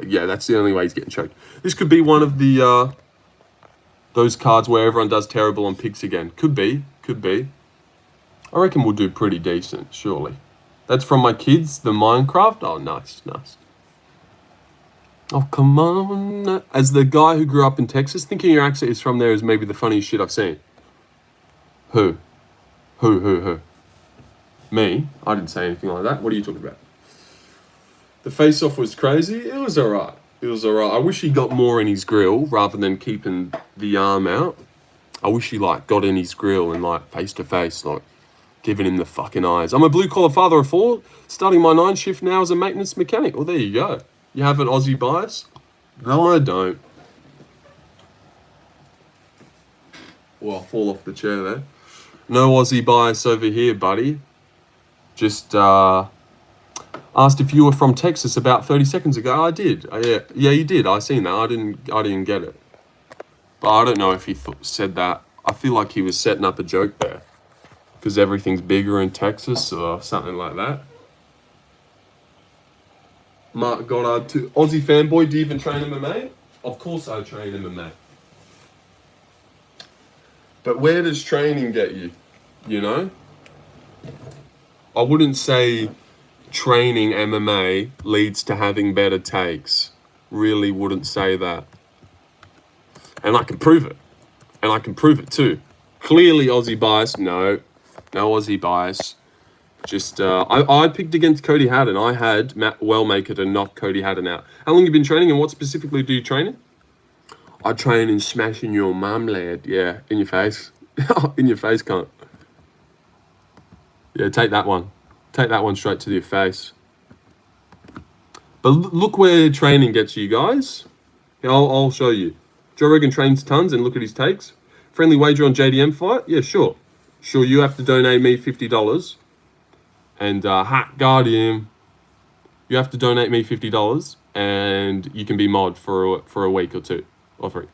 Yeah, that's the only way he's getting choked. This could be one of the those cards where everyone does terrible on picks again. Could be. I reckon we'll do pretty decent, surely. That's from my kids, the Minecraft. Oh, nice. Oh, come on. As the guy who grew up in Texas, thinking your accent is from there is maybe the funniest shit I've seen. Who? Me? I didn't say anything like that. What are you talking about? The face-off was crazy. It was alright. I wish he got more in his grill rather than keeping the arm out. I wish he got in his grill and face-to-face, giving him the fucking eyes. I'm a blue-collar father of 4, starting my 9 shift now as a maintenance mechanic. Well, there you go. You have an Aussie bias? No, I don't. Well, I'll fall off the chair there. No Aussie bias over here, buddy. Just asked if you were from Texas about 30 seconds ago. I did. Yeah, you did. I seen that. I didn't get it. But I don't know if he said that. I feel like he was setting up a joke there. Because everything's bigger in Texas or something like that. Mark Goddard, to Aussie fanboy, do you even train MMA? Of course I train MMA. But where does training get you? You know? I wouldn't say training MMA leads to having better takes. Really wouldn't say that. And I can prove it. And I can prove it too. Clearly Aussie bias. No Aussie bias. Just, I picked against Cody Haddon. I had Matt Wellmaker to knock Cody Haddon out. How long have you been training and what specifically do you train in? I train in smashing your mum, lad. Yeah, in your face. In your face, cunt. Yeah, take that one. Take that one straight to your face. But look where training gets you guys. Yeah, I'll show you. Joe Rogan trains tons and look at his takes. Friendly wager on JDM fight? Yeah, sure. Sure, you have to donate me $50. And, Guardian, you have to donate me $50 and you can be mod for a week or two or three.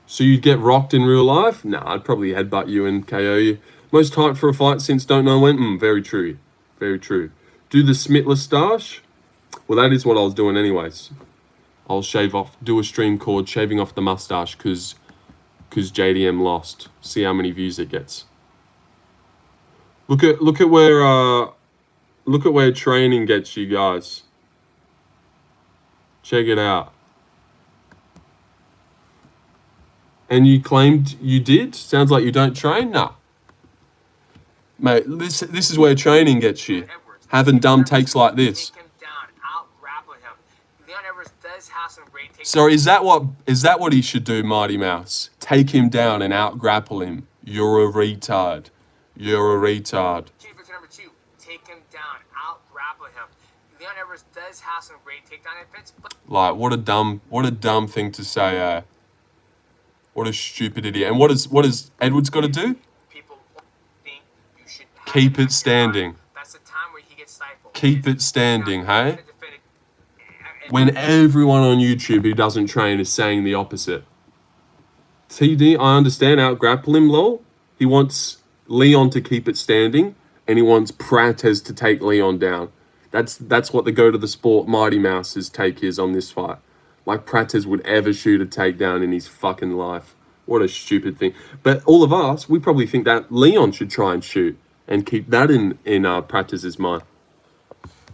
So you'd get rocked in real life? Nah, I'd probably headbutt you and KO you. Most hyped for a fight since don't know when? Very true. Very true. Do the Smitless stash? Well, that is what I was doing anyways. I'll do a stream called Shaving Off the Mustache because JDM lost. See how many views it gets. Look at where training gets you guys. Check it out. And you claimed you did? Sounds like you don't train? Nah. Mate, this is where training gets you. Having dumb takes like this. Sorry, is that what he should do, Mighty Mouse? Take him down and out grapple him. You're a retard. You're a retard. Number 2, take him down, out grapple him. Leon Edwards does have some great takedown defense, but like what a dumb thing to say, What a stupid idiot. And what is Edwards got to do? People think you should keep it standing. That's the time where he gets stifled. Keep it standing, hey? When everyone on YouTube who doesn't train is saying the opposite. TD, I understand, out grapple him, lol. He wants Leon to keep it standing, and he wants Prates to take Leon down. That's what the go to the sport Mighty Mouse's take is on this fight. Like Prates would ever shoot a takedown in his fucking life. What a stupid thing. But all of us, we probably think that Leon should try and shoot and keep that in Prates' mind.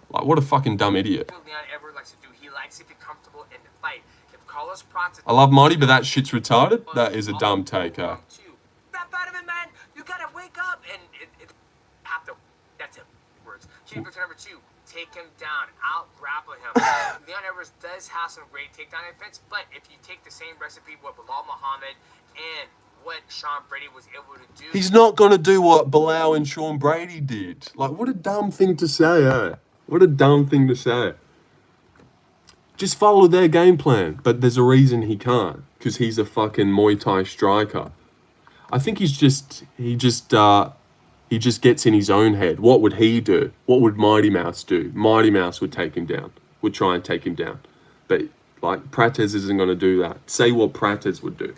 Like, what a fucking dumb idiot. Leon ever likes to do. He likes to be comfortable in the fight. If Carlos Prates, I love Mighty, but that shit's retarded. That is a dumb take, Snap out of it, man. You gotta wake up and have to. That's it. Words. Champion number 2. Take him down, out grapple him. Leon Edwards does have some great takedown defense, but if you take the same recipe what Bilal Muhammad and what Sean Brady was able to do, he's not gonna do what Bilal and Sean Brady did. Like, what a dumb thing to say, eh? What a dumb thing to say. Just follow their game plan, but there's a reason he can't, because he's a fucking Muay Thai striker. I think he just gets in his own head. What would he do? What would Mighty Mouse do? Mighty Mouse would take him down. Would try and take him down. But, like, Prates isn't going to do that. Say what Prates would do.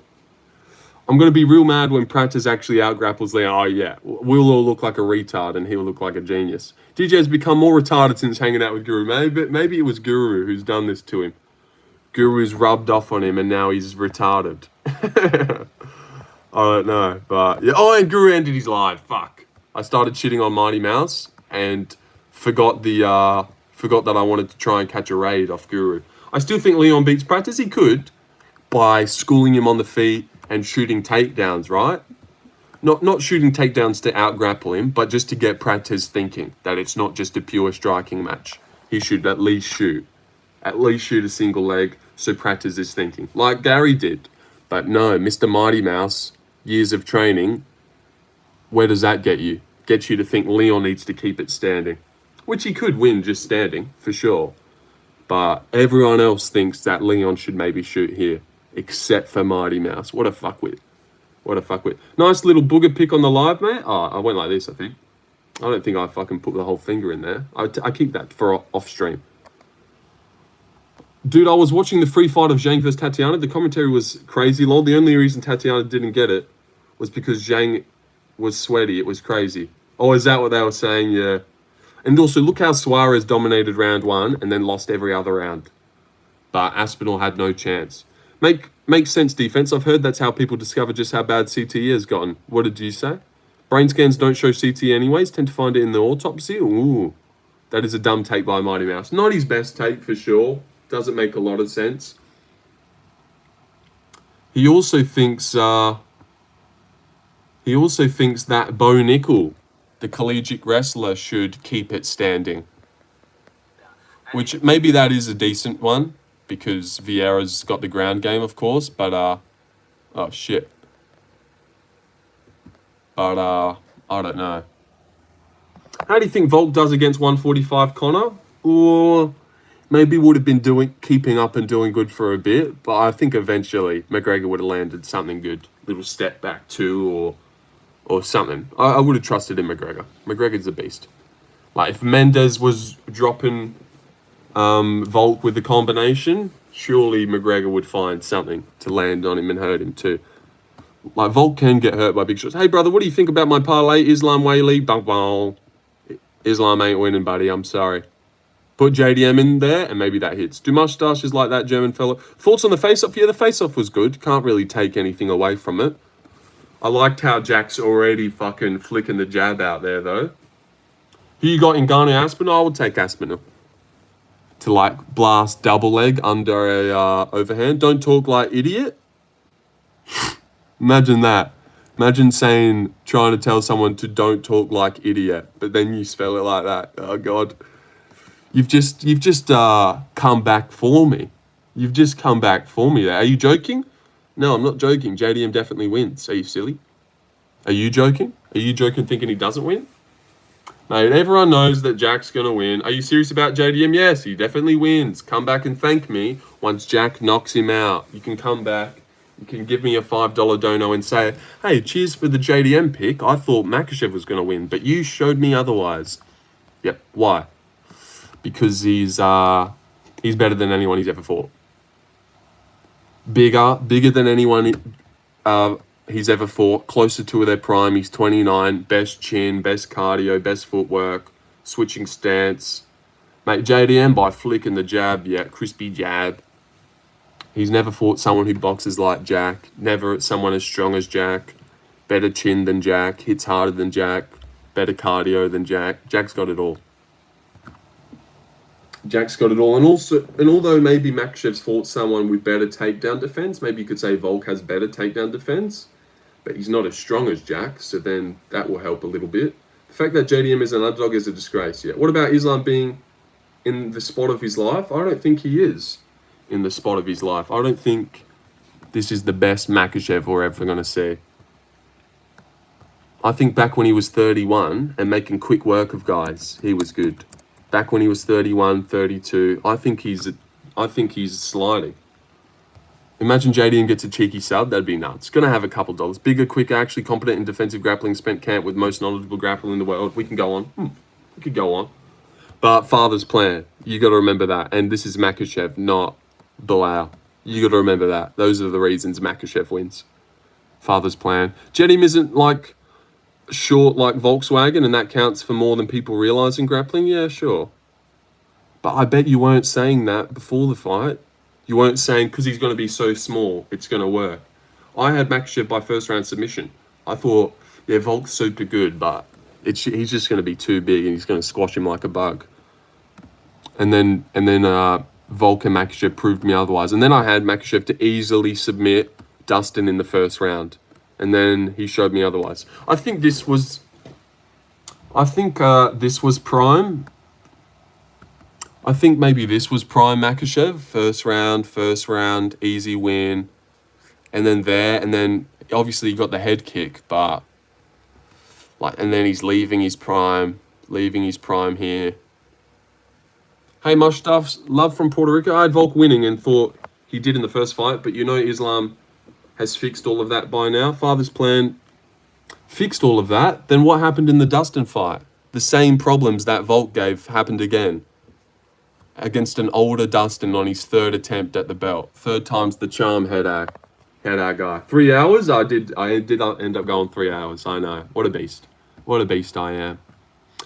I'm going to be real mad when Prates actually out-grapples Leon. Oh, yeah. We'll all look like a retard and he'll look like a genius. DJ has become more retarded since hanging out with Guru. Maybe it was Guru who's done this to him. Guru's rubbed off on him and now he's retarded. I don't know. But, yeah. Oh, and Guru ended his live. Fuck. I started shitting on Mighty Mouse and forgot that I wanted to try and catch a raid off Guru. I still think Leon beats Prates. He could by schooling him on the feet and shooting takedowns, right? Not shooting takedowns to out-grapple him, but just to get Prates thinking that it's not just a pure striking match. He should at least shoot a single leg so Prates is thinking, like Gary did. But no, Mr. Mighty Mouse, years of training, where does that get you? Gets you to think Leon needs to keep it standing, which he could win just standing, for sure. But everyone else thinks that Leon should maybe shoot here, except for Mighty Mouse. What a fuckwit. What a fuckwit. Nice little booger pick on the live, mate. Oh, I went like this, I think. I don't think I fucking put the whole finger in there. I keep that for off stream. Dude, I was watching the free fight of Zhang versus Tatiana. The commentary was crazy, lol. The only reason Tatiana didn't get it was because Zhang was sweaty. It was crazy. Oh, is that what they were saying? Yeah. And also, look how Suarez dominated round 1 and then lost every other round. But Aspinall had no chance. Makes sense, defense. I've heard that's how people discover just how bad CTE has gotten. What did you say? Brain scans don't show CTE anyways. Tend to find it in the autopsy. Ooh. That is a dumb take by Mighty Mouse. Not his best take, for sure. Doesn't make a lot of sense. He also thinks that Bo Nickel, the collegiate wrestler, should keep it standing. Which maybe that is a decent one because Vieira's got the ground game, of course. But oh shit. But I don't know. How do you think Volk does against 145 Connor? Or maybe would have been keeping up and doing good for a bit, but I think eventually McGregor would have landed something good. Little step back 2 or something. I would have trusted in McGregor. McGregor's a beast. Like if Mendes was dropping Volk with the combination, surely McGregor would find something to land on him and hurt him too. Like Volk can get hurt by big shots. Hey brother, what do you think about my parlay? Islam Whaley? Bang bang. Islam ain't winning, buddy. I'm sorry. Put JDM in there, and maybe that hits. Do mustaches like that German fellow? Thoughts on the face-off? Yeah, the face-off was good. Can't really take anything away from it. I liked how Jack's already fucking flicking the jab out there, though. Who you got in Ghana, Aspinall? I would take Aspinall. To, like, blast double leg under a overhand. Don't talk like idiot. Imagine that. Imagine trying to tell someone to don't talk like idiot, but then you spell it like that. Oh, God. You've just come back for me. You've just come back for me there. Are you joking? No, I'm not joking. JDM definitely wins. Are you silly? Are you joking? Are you joking thinking he doesn't win? Mate, everyone knows that Jack's going to win. Are you serious about JDM? Yes, he definitely wins. Come back and thank me once Jack knocks him out. You can come back. You can give me a $5 dono and say, hey, cheers for the JDM pick. I thought Makhachev was going to win, but you showed me otherwise. Yep. Why? Because he's better than anyone he's ever fought. Bigger than anyone he's ever fought. Closer to their prime. He's 29. Best chin, best cardio, best footwork, switching stance. Mate, JDM by flicking the jab. Yeah, crispy jab. He's never fought someone who boxes like Jack. Never someone as strong as Jack. Better chin than Jack. Hits harder than Jack. Better cardio than Jack. Jack's got it all. Jack's got it all. And although maybe Makhachev's fought someone with better takedown defense, maybe you could say Volk has better takedown defense, but he's not as strong as Jack, so then that will help a little bit. The fact that JDM is an underdog is a disgrace, yeah. What about Islam being in the spot of his life? I don't think he is in the spot of his life. I don't think this is the best Makhachev we're ever going to see. I think back when he was 31 and making quick work of guys, he was good. Back when he was 31, 32, I think he's sliding. Imagine JDM gets a cheeky sub, that'd be nuts. Gonna have a couple dollars. Bigger, quicker, actually competent in defensive grappling, spent camp with most knowledgeable grappler in the world. We can go on. We could go on. But father's plan, you got to remember that. And this is Makhachev, not Bilal. You got to remember that. Those are the reasons Makhachev wins. Father's plan. JDM isn't like short like Volkswagen, and that counts for more than people realize in grappling. Yeah, sure. But I bet you weren't saying that before the fight. You weren't saying because he's going to be so small, it's going to work. I had Makhachev by first round submission. I thought, yeah, Volk's super good, but he's just going to be too big and he's going to squash him like a bug. And then Volk and Makhachev proved me otherwise. And then I had Makhachev to easily submit Dustin in the first round. And then he showed me otherwise. I think this was prime. I think maybe this was prime Makhachev. First round, easy win. And then obviously he got the head kick, but and then he's leaving his prime here. Hey Mushstuffs, love from Puerto Rico. I had Volk winning and thought he did in the first fight, but Islam has fixed all of that by now. Father's plan fixed all of that. Then what happened in the Dustin fight? The same problems that Volk gave happened again. against an older Dustin on his third attempt at the belt. Third time's the charm, head guy. 3 hours? I did end up going 3 hours. I know. What a beast. What a beast I am.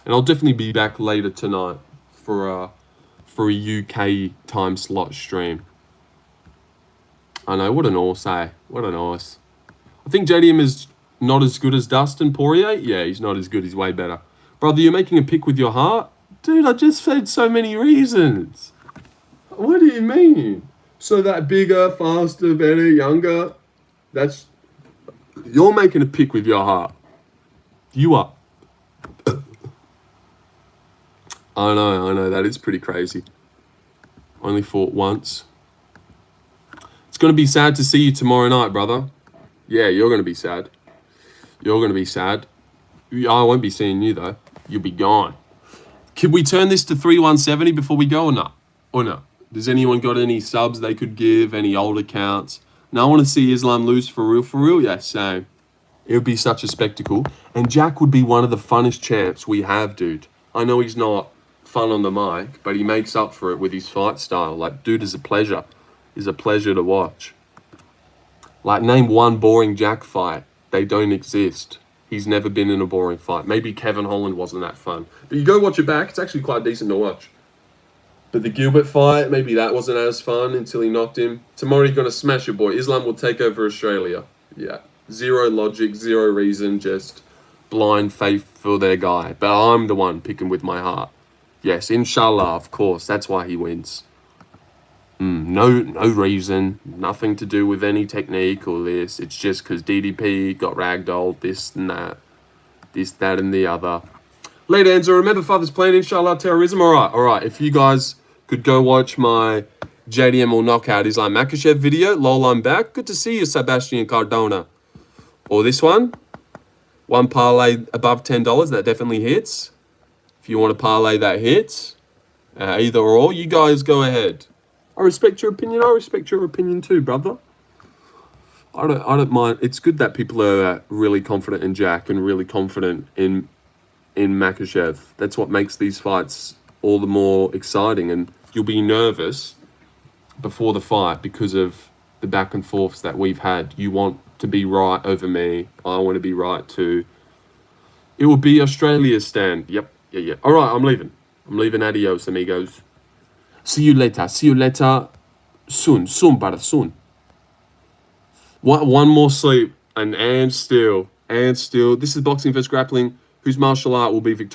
And I'll definitely be back later tonight for a UK time slot stream. I know, what an horse, eh? What an horse. I think JDM is not as good as Dustin Poirier. Yeah, he's not as good. He's way better. Brother, you're making a pick with your heart? Dude, I just said so many reasons. What do you mean? So that bigger, faster, better, younger, you're making a pick with your heart. You are. I know, that is pretty crazy. Only fought once. It's going to be sad to see you tomorrow night, brother. Yeah, you're going to be sad. You're going to be sad. I won't be seeing you, though. You'll be gone. Could we turn this to 3170 before we go or not? Or no? Does anyone got any subs they could give? Any old accounts? No, I want to see Islam lose for real. For real, yeah, same. It would be such a spectacle. And Jack would be one of the funnest champs we have, dude. I know he's not fun on the mic, but he makes up for it with his fight style. Like, dude is a pleasure. Is a pleasure to watch. Like, name one boring Jack fight. They don't exist. He's never been in a boring fight. Maybe Kevin Holland wasn't that fun. But you go watch it back, it's actually quite decent to watch. But the Gilbert fight, maybe that wasn't as fun until he knocked him. Tomorrow you're going to smash your boy. Islam will take over Australia. Yeah. Zero logic, zero reason, just blind faith for their guy. But I'm the one picking with my heart. Yes, inshallah, of course. That's why he wins. No reason. Nothing to do with any technique or this. It's just because DDP got ragdolled, this and that. This, that, and the other. Later, Enzo, remember Father's plan, inshallah, terrorism? Alright. If you guys could go watch my JDM or knockout Islam Makhachev video. Lol, I'm back. Good to see you, Sebastian Cardona. Or this one. One parlay above $10. That definitely hits. If you want to parlay, that hits. Either or. You guys go ahead. I respect your opinion. I respect your opinion too, brother. I don't mind. It's good that people are really confident in Jack and really confident in Makhachev. That's what makes these fights all the more exciting. And you'll be nervous before the fight because of the back and forths that we've had. You want to be right over me. I want to be right too. It will be Australia's stand. Yep. Yeah. All right, I'm leaving. Adios, amigos. See you later. Soon, brother, soon. One more sleep and still. This is Boxing vs Grappling, whose martial art will be victorious.